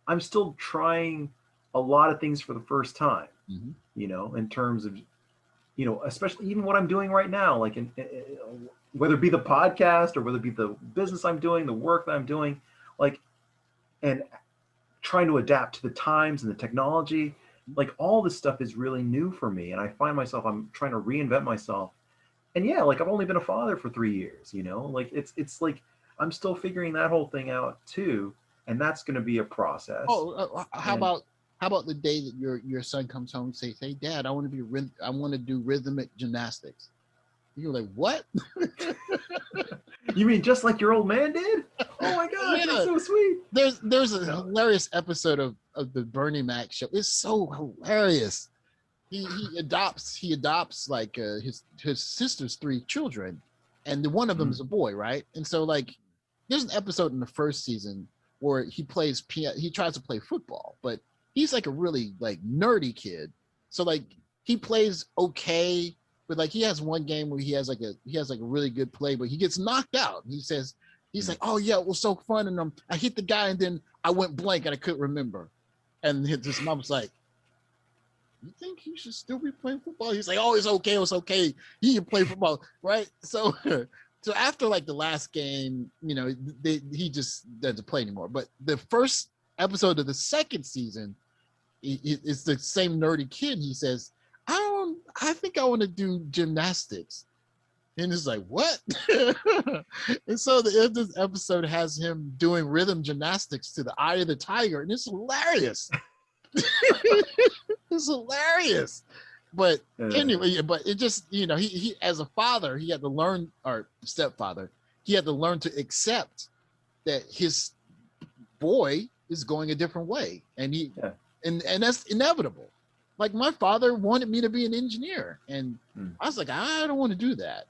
I'm still trying a lot of things for the first time, you know, in terms of, you know, especially even what I'm doing right now, like whether it be the podcast or whether it be the business I'm doing, the work that I'm doing, like, and trying to adapt to the times and the technology, like all this stuff is really new for me. And I find myself, I'm trying to reinvent myself. And yeah, like I've only been a father for 3 years, you know, like it's like, I'm still figuring that whole thing out too. And that's going to be a process. Oh, how about the day that your son comes home and says, "Hey, Dad, I want to do rhythmic gymnastics." You're like, "What?" You mean just like your old man did? Oh my God, yeah. That's so sweet. There's a hilarious episode of the Bernie Mac show. It's so hilarious. He adopts like his sister's 3 children, and one of them is a boy, right? And so like, there's an episode in the first season where he tries to play football, but he's like a really like nerdy kid. So like he plays okay, but like he has one game where he has like a really good play, but he gets knocked out. He's like, "Oh yeah, it was so fun, and I hit the guy and then I went blank and I couldn't remember." And his mom's like, "You think he should still be playing football?" He's like, "Oh, it's okay. He can play football," right? So so after like the last game, you know, he just doesn't play anymore. But the first episode of the second season, it's the same nerdy kid. He says, I think I want to do gymnastics." And it's like, "What?" And so the end of this episode has him doing rhythm gymnastics to the Eye of the Tiger. And it's hilarious. It's hilarious. But anyway, but it just, you know, he as a father, he had to learn, or stepfather, he had to learn to accept that his boy is going a different way. And and that's inevitable. Like my father wanted me to be an engineer, and I was like, I don't want to do that.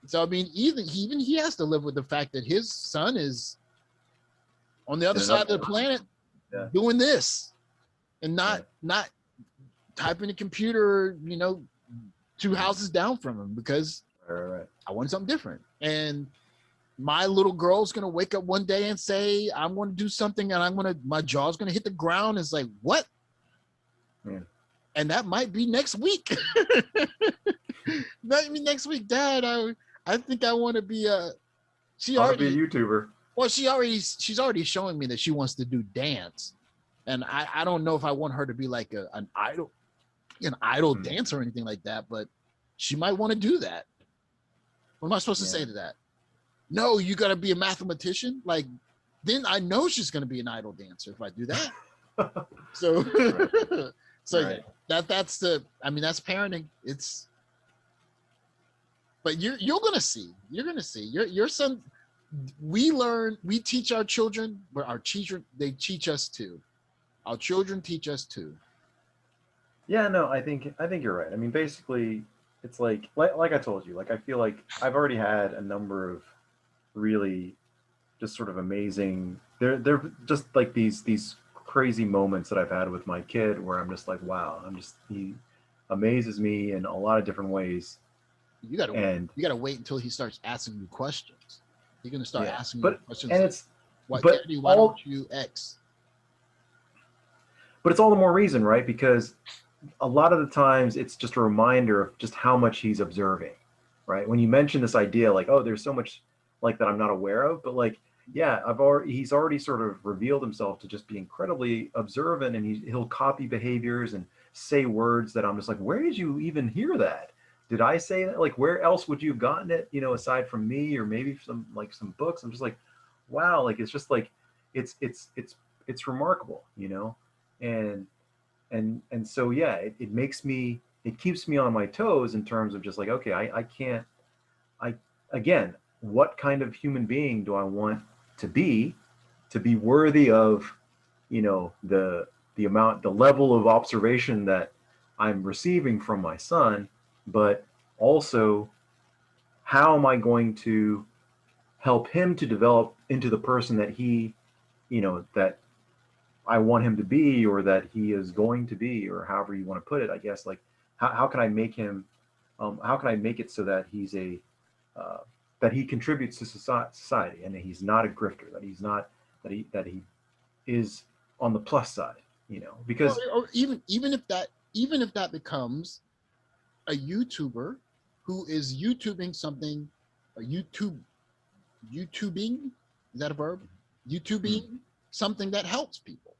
So I mean, even he has to live with the fact that his son is on the other side of the planet doing this, and not typing a computer, you know, 2 houses down from him, because I want something different. And my little girl's gonna wake up one day and say, "I'm going to do something," and my jaw's gonna hit the ground. It's like, what? And that might be next week. Might be next week, Dad. I think I want to be a. She already be a YouTuber. Well, she's already showing me that she wants to do dance, and I don't know if I want her to be like an idol dancer or anything like that, but she might want to do that. What am I supposed to say to that? No, you got to be a mathematician. Like, then I know she's going to be an idol dancer if I do that. So, Right. so Right. that's the. I mean, that's parenting. It's, but you're going to see. You're going to see. Your son. We teach our children, but our teacher they teach us too. Our children teach us too. Yeah, no, I think you're right. I mean, basically, it's like I told you, like I feel like I've already had a number of really just sort of amazing. They're just like these crazy moments that I've had with my kid where I'm just like, wow, he amazes me in a lot of different ways. You got to And you got to wait until he starts asking you questions. You're going to start yeah, asking you but questions and like, it's "What, but Daddy? Why don't all you X?" but it's all the more reason, right? Because a lot of the times it's just a reminder of just how much he's observing, right? When you mention this idea, like, oh, there's so much like that I'm not aware of, but like, yeah, he's already sort of revealed himself to just be incredibly observant, and he'll copy behaviors and say words that I'm just like, where did you even hear that? Did I say that? Like, where else would you have gotten it? Aside from me, or maybe some books. I'm just like, wow, like it's just like, it's remarkable, and and so yeah, it keeps me on my toes in terms of just like, okay, I can't I again, what kind of human being do I want to be worthy of the level of observation that I'm receiving from my son, but also how am I going to help him to develop into the person that that I want him to be, or that he is going to be, or however you want to put it, I guess. Like, how can I make him? How can I make it so that uh, that he contributes to society, and that he's not a grifter, that he's not that he is on the plus side, Or, because or even if that becomes a YouTuber who is YouTubing something, a YouTubing, is that a verb? hmm, YouTubing something that helps people.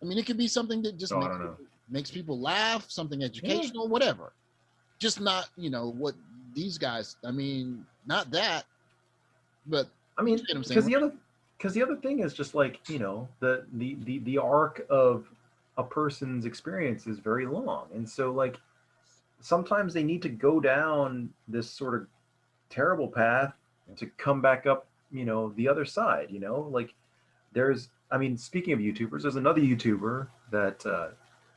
I mean, it could be something that just oh, I don't know. makes people laugh, something Yeah, educational, whatever. Just not, what these guys. I mean, not that, but I you mean, get what I'm saying, right? because the other thing is just like, the arc of a person's experience is very long, and so like sometimes they need to go down this sort of terrible path to come back up, the other side, like I mean, speaking of YouTubers, there's another YouTuber that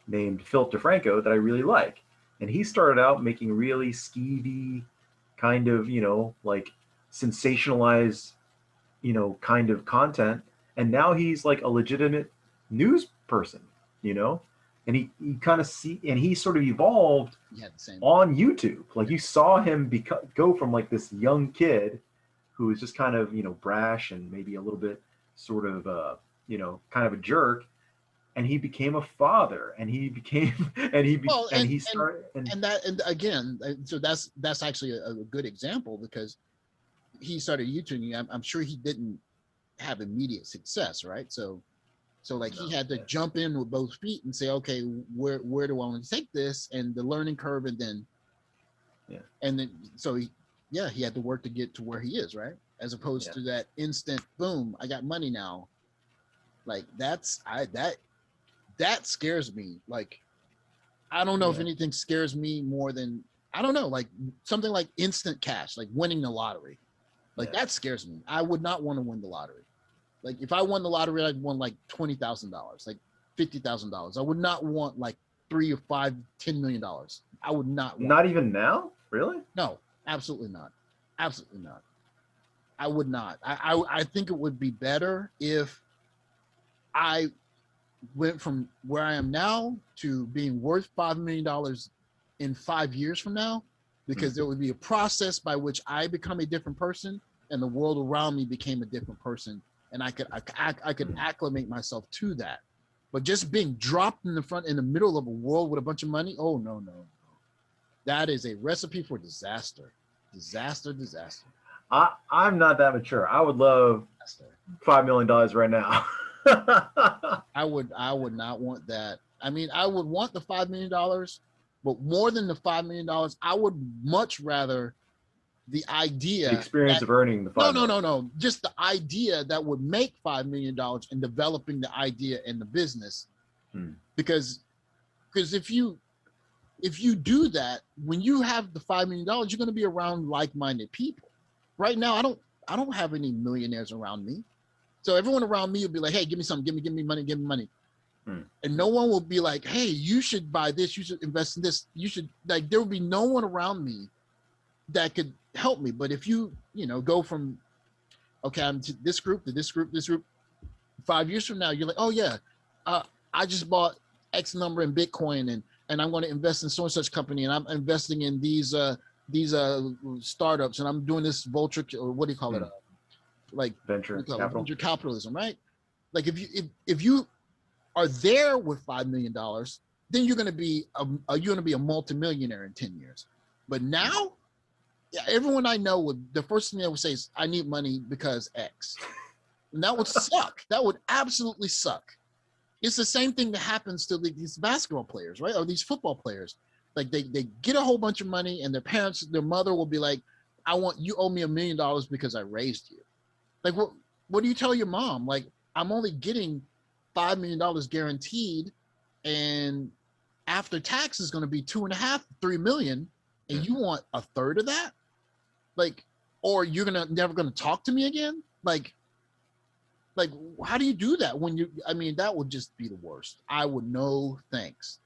named Philip DeFranco that I really like. And he started out making really skeevy, kind of, like sensationalized, kind of content. And now he's like a legitimate news person, you know? And he kind of and he sort of evolved You had the same. on YouTube. Like Yeah. you saw him go from like this young kid who was just kind of, brash and maybe a little bit sort of, kind of a jerk, and he became a father, and he became Well, and he started and and again, so that's actually a good example because he started YouTubing. I'm sure he didn't have immediate success, right? So like he no, had to yeah, jump in with both feet and say, okay, where do I want to take this, and the learning curve, yeah, and then yeah, he had to work to get to where he is, right? As opposed yeah, to that instant boom, I got money now. Like that scares me. Like I don't know if yeah, anything scares me more than, I don't know, like something like instant cash, like winning the lottery. Like yeah. that scares me. I would not want to win the lottery. Like if I won the lottery, I'd won like $20,000, like $50,000. I would not want like 3 or 5, $10 million. I would not want. Not even now, really. No, absolutely not. Absolutely not. I would not. I think it would be better if I went from where I am now to being worth $5 million in 5 years from now, Hmm. because there would be a process by which I become a different person and the world around me became a different person, and I could Hmm. acclimate myself to that. But just being dropped in the middle of a world with a bunch of money, oh no, no, no. That is a recipe for disaster. Disaster, disaster, I'm not that mature. I would love disaster. $5 million right now. I would not want that. I mean, I would want the $5 million, but more than the $5 million, I would much rather the The idea experience that of earning the no, 5 million. just the idea that would make $5 million and developing the idea in the business. Hmm. Because if you do that, when you have the $5 million, you're going to be around like-minded people. Right now, I don't have any millionaires around me. So everyone around me will be like, hey, give me something, give me money, give me money. Hmm. And no one will be like, hey, you should buy this, you should invest in this, you should, like, there will be no one around me that could help me. But if you go from, okay, I'm to this group, to this group, this group, 5 years from now, you're like, oh yeah, uh, I just bought X number in Bitcoin, and I'm going to invest in so and such company, and I'm investing in these startups, and I'm doing this vulture, or what do you call it? Hmm. Like Venture capital. venture capitalism, right? Like if you are there with $5 million, then you're going to be a multimillionaire in 10 years. But now, yeah, everyone I know would, the first thing they would say is, I need money because X. And that would suck. That would absolutely suck. It's the same thing that happens to these basketball players, right? Or these football players. Like they get a whole bunch of money, and their mother will be like, you owe me $1 million because I raised you. Like, what do you tell your mom? Like, I'm only getting $5 million guaranteed, and after tax is going to be 2.5, 3 million, and you want a third of that? Like, or you're never gonna talk to me again? Like, how do you do that when that would just be the worst. I would no thanks.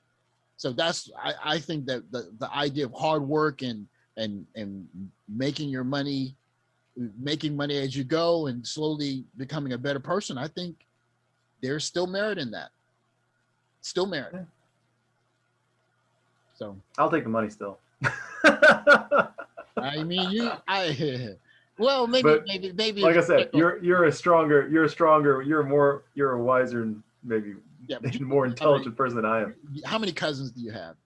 So I think that the idea of hard work and making your money, making money as you go, and slowly becoming a better person, I think there's still merit in that. Still merit. Yeah. So I'll take the money still. I mean, well, But maybe like if I said, you're a wiser and maybe yeah, but more intelligent person than I am. How many cousins do you have?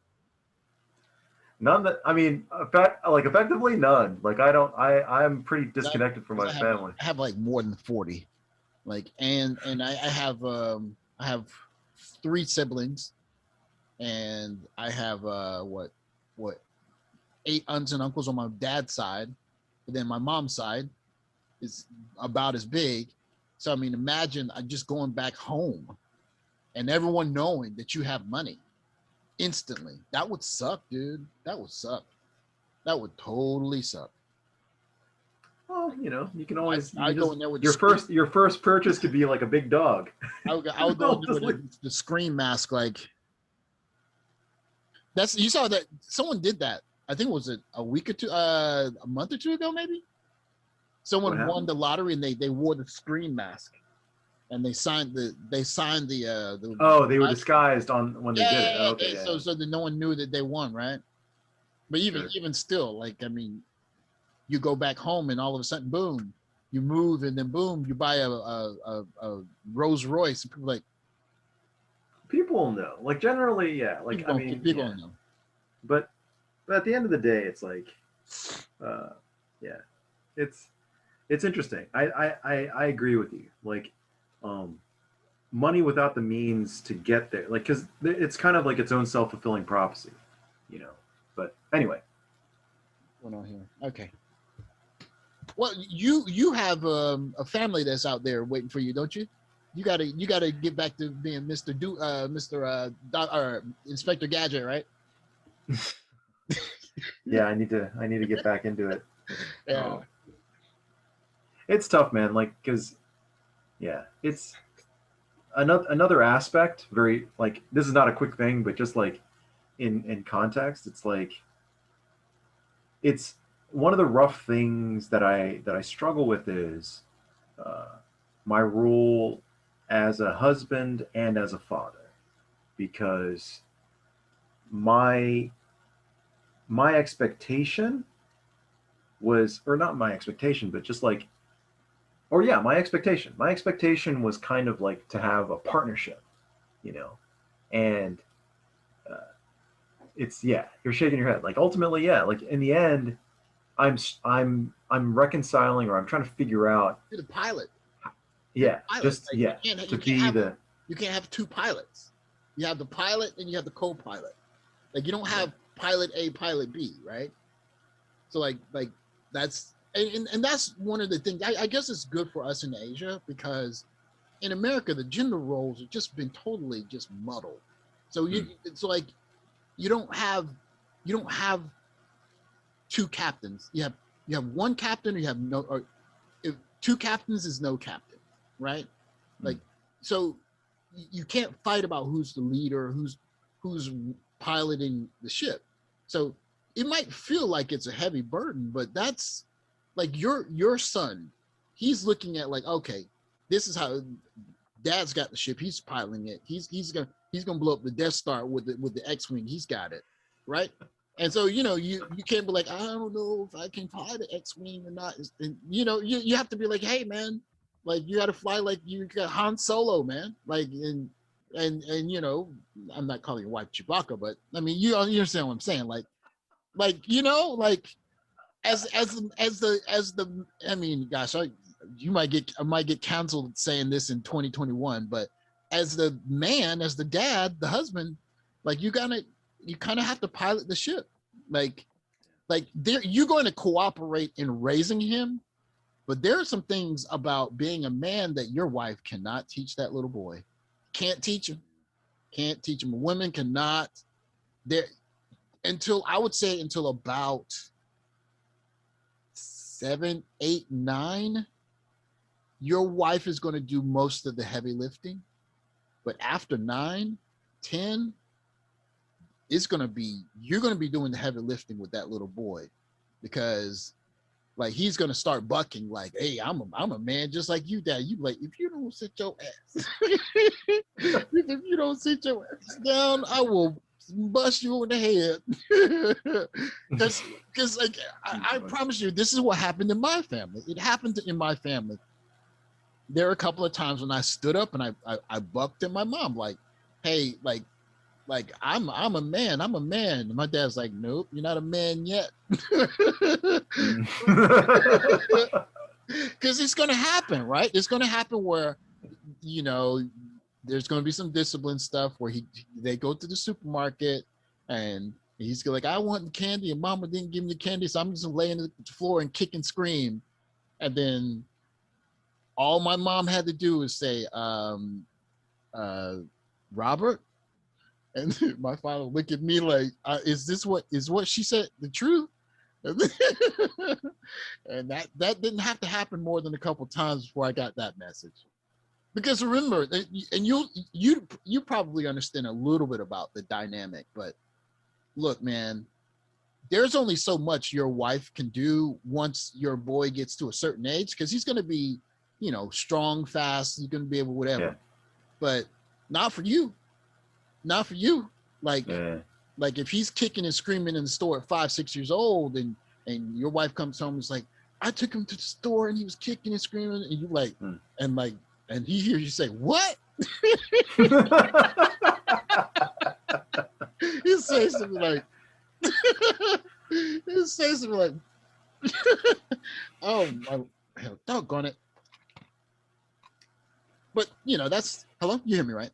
None that, I mean, effectively none. Like I'm pretty disconnected from my family. I have like more than 40. Like, and I have 3 siblings, and I have what 8 aunts and uncles on my dad's side, and then my mom's side is about as big. So I mean, imagine just going back home and everyone knowing that you have money instantly. That would suck, dude. That would suck. That would totally suck. Well, you can always I go in there with your first purchase could be like a big dog. I would go in there with the scream mask. Like, you saw that someone did that. I think it was a week or two, a month or two ago, maybe. Someone won the lottery and they wore the scream mask, and they signed the oh, they were disguised on when they did it. Oh, okay, so that no one knew that they won, right? But even still, like, I mean, you go back home and all of a sudden, boom, you move, and then boom, you buy a Rolls Royce, and people will know. Like, generally, yeah. Like, people know. But at the end of the day, it's like, yeah, it's interesting. I agree with you. Like, money without the means to get there, like, because it's kind of like its own self-fulfilling prophecy, But anyway, going on here? Okay. Well, you have a family that's out there waiting for you, don't you? You gotta get back to being Inspector Gadget, right? Yeah, I need to get back into it. Yeah. It's tough, man. Like, because yeah, it's another aspect. Very, like, this is not a quick thing, but just like in context, it's like it's one of the rough things that I struggle with is my role as a husband and as a father, because my expectation was, or not my expectation, but just like, or yeah, my expectation was kind of like to have a partnership, and it's, yeah, you're shaking your head. Like, ultimately, yeah, like, in the end, I'm reconciling, or I'm trying to figure out. You're the pilot. Yeah, pilot. just like, yeah, you can't have 2 pilots. You have the pilot and you have the co-pilot. Like, you don't have pilot A, pilot B, right? So like and that's one of the things. I guess it's good for us in Asia because in America the gender roles have just been totally just muddled. So it's like you don't have two captains. You have one captain, or you have no, or if two captains is no captain, right? Like, so you can't fight about who's the leader, who's piloting the ship. So it might feel like it's a heavy burden, but that's like your son. He's looking at like, okay, this is how Dad's got the ship. He's piloting it. He's gonna blow up the Death Star with the X-wing. He's got it, right? And so you can't be like, I don't know if I can fly the X-wing or not. And you have to be like, hey man, like you got to fly like you got Han Solo, man. Like and I'm not calling your wife Chewbacca, but I mean you understand what I'm saying. Like as the I mean, gosh, I might get canceled saying this in 2021, but as the man, as the dad, the husband, like you kind of have to pilot the ship. Like you're going to cooperate in raising him, but there are some things about being a man that your wife cannot teach that little boy. Can't teach him. Women cannot. There until I would say until about 7, 8, 9, your wife is going to do most of the heavy lifting. But after 9, 10, you're going to be doing the heavy lifting with that little boy, because like he's going to start bucking like, hey, I'm a man just like you, Dad. You like, if you don't sit your ass, if you don't sit your ass down, I will bust you in the head. Because like I promise you, this is what happened in my family. It happened in my family. There were a couple of times when I stood up and I bucked at my mom like, hey, like I'm a man. And my dad's like, nope, you're not a man yet. Because it's going to happen, right? It's going to happen where, there's going to be some discipline stuff where they go to the supermarket and he's like, I want candy and mama didn't give me the candy, so I'm just laying on the floor and kick and scream. And then all my mom had to do is say, Robert. And my father looked at me like, is what she said the truth? And that didn't have to happen more than a couple times before I got that message. Because remember, and you probably understand a little bit about the dynamic, but look, man, there's only so much your wife can do once your boy gets to a certain age, because he's going to be, strong, fast, he's going to be able whatever. Yeah. But not for you. Like if he's kicking and screaming in the store at 5, 6 years old, and your wife comes home and is like, I took him to the store and he was kicking and screaming, and you like, and he hears you say, what? He says something like, oh my, doggone it. But that's, hello, you hear me, right?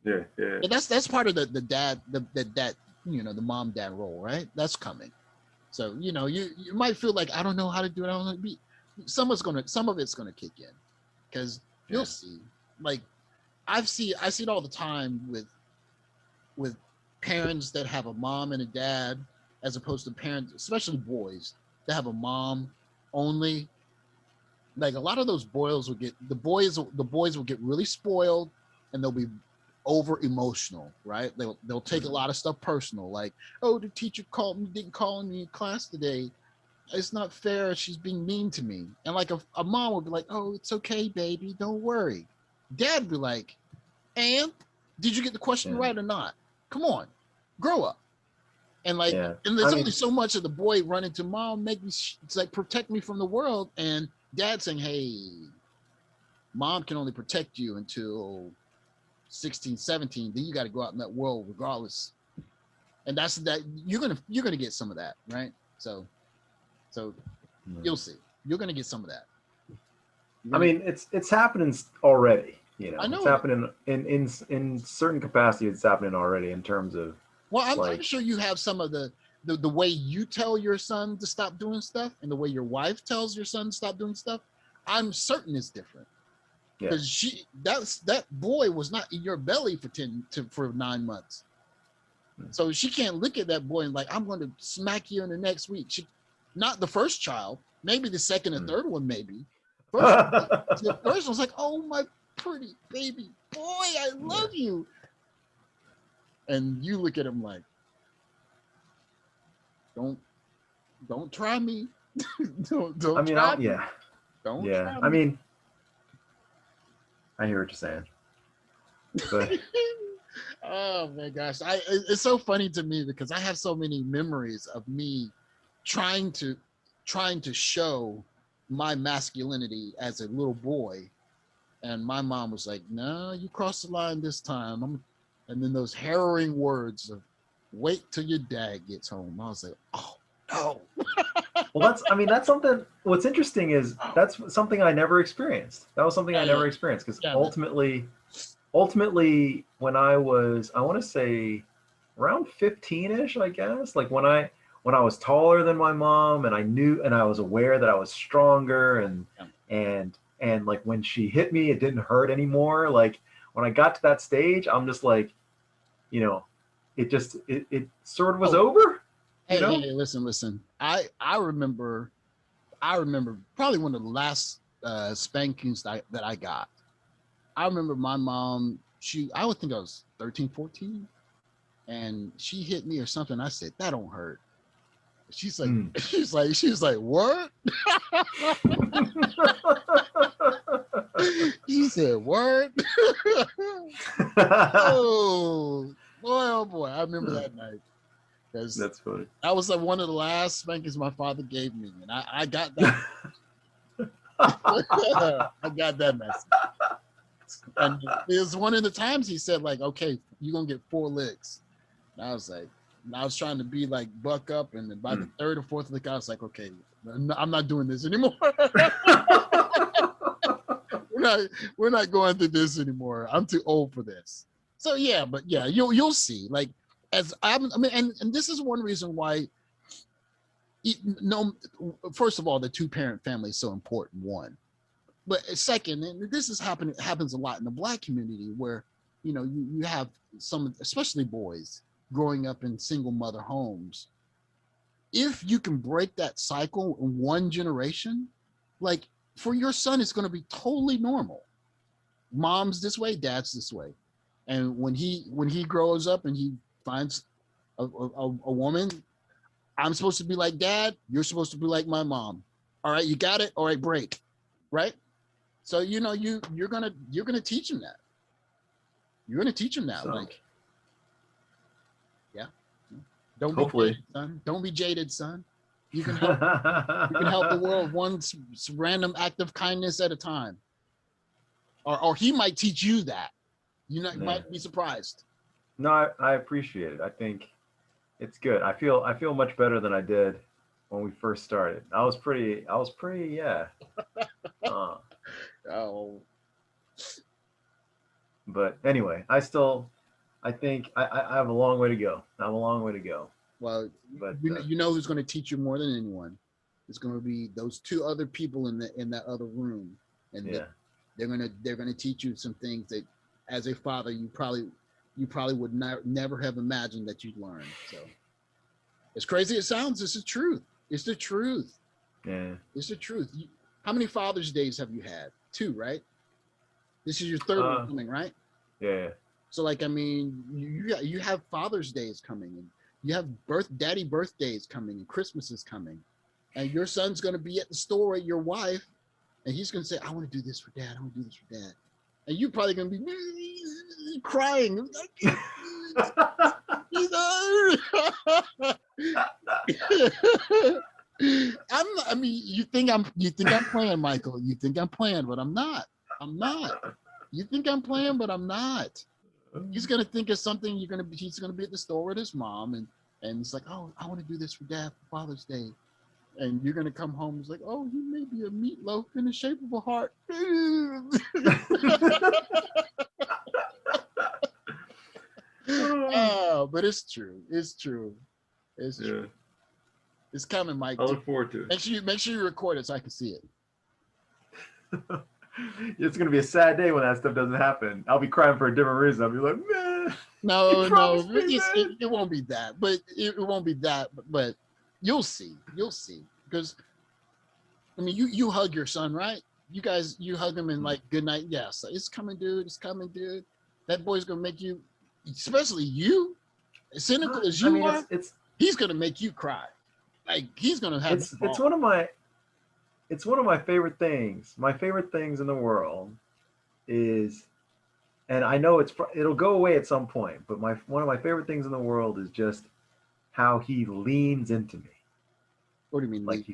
Yeah. That's part of the dad, the the mom dad role, right? That's coming. So you might feel like, I don't know how to do it. I don't know how to be. Some of it's gonna kick in, because you'll see. Like I see it all the time with parents that have a mom and a dad, as opposed to parents, especially boys, that have a mom only. Like a lot of those boys the boys will get really spoiled, and they'll be over emotional, right? They'll take a lot of stuff personal, like, oh, the teacher didn't call me in class today. It's not fair. She's being mean to me. And like a mom would be like, oh, it's okay, baby, don't worry. Dad would be like, and did you get the question right or not? Come on, grow up. And like, and there's only so much of the boy running to mom, make me, it's like, protect me from the world, and dad saying, hey, mom can only protect you until 16, 17, then you got to go out in that world regardless. And that's that. You're gonna get some of that, right? So you'll see. You're gonna get some of that. I mean, it's happening already. I know it's happening in certain capacity. It's happening already in terms of. Well, I'm sure you have some of the the way you tell your son to stop doing stuff and the way your wife tells your son to stop doing stuff, I'm certain it's different. Yeah. Because that boy was not in your belly for 9 months. So she can't look at that boy and like, I'm going to smack you in the next week. Not the first child, maybe the second or third one, maybe. The first one's like, oh, my pretty baby boy, I love you. And you look at him like, don't try me. don't I mean, try me. yeah. Don't Yeah. try me. I mean, I hear what you're saying. But oh my gosh, it's so funny to me because I have so many memories of me trying to show my masculinity as a little boy, and my mom was like, no, you crossed the line this time. And then those harrowing words of, wait till your dad gets home. I was like, oh no. well, that's something. What's interesting is that's something I never experienced. That was something I never experienced because ultimately, when I want to say around 15ish, I guess, like when I was taller than my mom, and I knew and I was aware that I was stronger, and like when she hit me, it didn't hurt anymore. Like when I got to that stage, I'm just like, it sort of was over. Hey, listen. I remember probably one of the last spankings that I got. I remember my mom, I would think I was 13, 14, and she hit me or something. I said, that don't hurt. She's like, she's like, what? She said, what? Oh boy. I remember that night. That's funny. That was like one of the last spankings my father gave me, and I got that. I got that message. And it was one of the times he said, like, okay, you're gonna get 4 licks. And I was like, I was trying to be like buck up, and then by the 3rd or 4th lick, I was like, okay, I'm not doing this anymore. we're not going through this anymore. I'm too old for this. So yeah, but yeah, you'll see. Like, and this is one reason why. First of all, the 2-parent family is so important. One, but second, and this happens a lot in the Black community, where you have some, especially boys, growing up in single mother homes. If you can break that cycle in one generation, like for your son, it's going to be totally normal. Mom's this way, dad's this way, and when he grows up and he finds a woman, I'm supposed to be like dad, you're supposed to be like my mom. All right, you got it. All right, break. Right? So you're gonna teach him that. You're gonna teach him that. So, like, yeah. Don't hopefully. Be jaded, son. Don't be jaded, son. You can help the world one random act of kindness at a time. Or he might teach you that. You might be surprised. No, I appreciate it. I think it's good. I feel much better than I did when we first started. I was pretty yeah. Oh. But anyway, I think I have a long way to go. I have a long way to go. Well, but you know who's going to teach you more than anyone? It's going to be those 2 other people in that other room, and they're gonna teach you some things that, as a father, you probably would never have imagined that you'd learn. So, as crazy as it sounds, it's the truth. It's the truth. Yeah, it's the truth. How many Father's Days have you had? 2, right? This is your 3rd one coming, right? Yeah. So, like, I mean, you have Father's Days coming, and you have daddy birthdays coming, and Christmas is coming, and your son's going to be at the store with your wife, and he's going to say, I want to do this for dad. I want to do this for dad. And you're probably going to be crying. You think I'm playing, Michael. You think I'm playing, but I'm not. You think I'm playing, but I'm not. He's gonna think of something. He's gonna be at the store with his mom, and it's like, oh, I want to do this for dad for Father's Day. And you're gonna come home. It's like, oh, he may be a meatloaf in the shape of a heart. Oh, but it's true. It's true. It's Yeah. it's coming, Mike. I look forward to Make sure you record it so I can see it. it. It's gonna be a sad day when that stuff doesn't happen. I'll be crying for a different reason. I'll be like, man, you No, promised me, man. it won't be that, but it won't be that. But you'll see, because I mean, you hug your son, right? You guys, you hug him and like, good night. Yes, it's coming, dude. It's coming, dude. That boy's gonna make you, especially you, as cynical as I you mean, are. it's He's gonna make you cry. Like he's gonna have. it's one of my favorite things. My favorite things in the world is, and I know it'll go away at some point, but one of my favorite things in the world is just how he leans into me. What do you mean? Like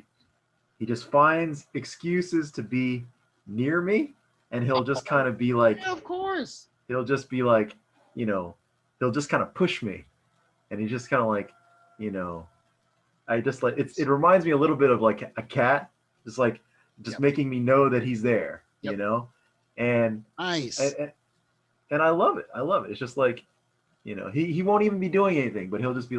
he just finds excuses to be near me, and he'll just kind of be like, yeah, of course. He'll just be like, he'll just kind of push me, and he's just kind of like, I just like it reminds me a little bit of like a cat, just like making me know that he's there, and nice. And I love it. I love it. It's just like, he won't even be doing anything, but he'll just be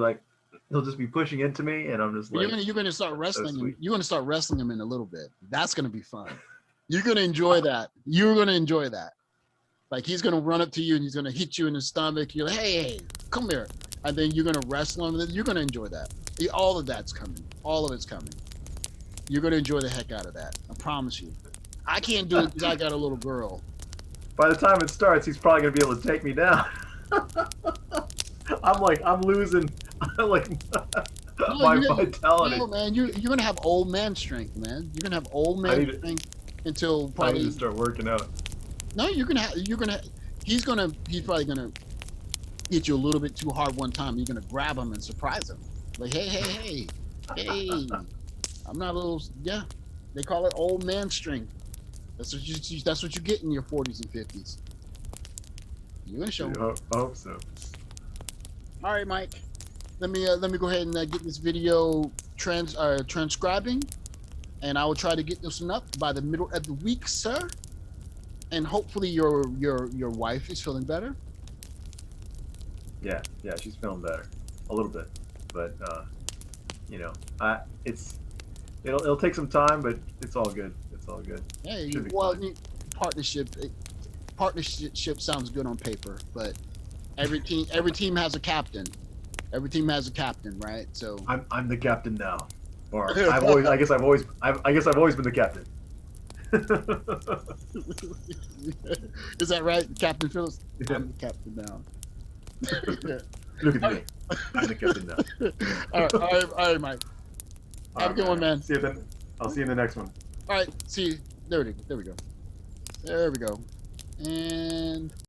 pushing into me, and I'm just like, you're gonna start wrestling so him. You're gonna start wrestling him in a little bit. That's gonna be fun. You're gonna enjoy that. You're gonna enjoy that. Like he's gonna run up to you and he's gonna hit you in the stomach. You're like, hey, come here, and then you're gonna wrestle him. You're gonna enjoy that. All of that's coming. All of it's coming. You're gonna enjoy the heck out of that. I promise you. I can't do it because I got a little girl. By the time it starts, he's probably gonna be able to take me down. I'm losing like my vitality. No, man, you're gonna have old man strength, man. You're gonna have old man strength until probably. I need to start working out. No, he's probably gonna hit you a little bit too hard one time. You're gonna grab him and surprise him. Like, hey. I'm not a little, yeah. They call it old man strength. That's what you get in your 40s and 50s. You're gonna show. I hope so. All right, Mike. Let me go ahead and get this video transcribing, and I will try to get this one up by the middle of the week, sir. And hopefully your wife is feeling better. Yeah, she's feeling better, a little bit, but it'll take some time, but it's all good. It's all good. Hey, well, partnership sounds good on paper, but every team has a captain. Every team has a captain, right? So I'm the captain now. Or I guess I've always been the captain. Is that right, Captain Phillips? Yeah. I'm the captain now. Look at me. I'm the captain now. All right, Mike. Have a good one, man. See you then. I'll see you in the next one. All right. See you. There we go. And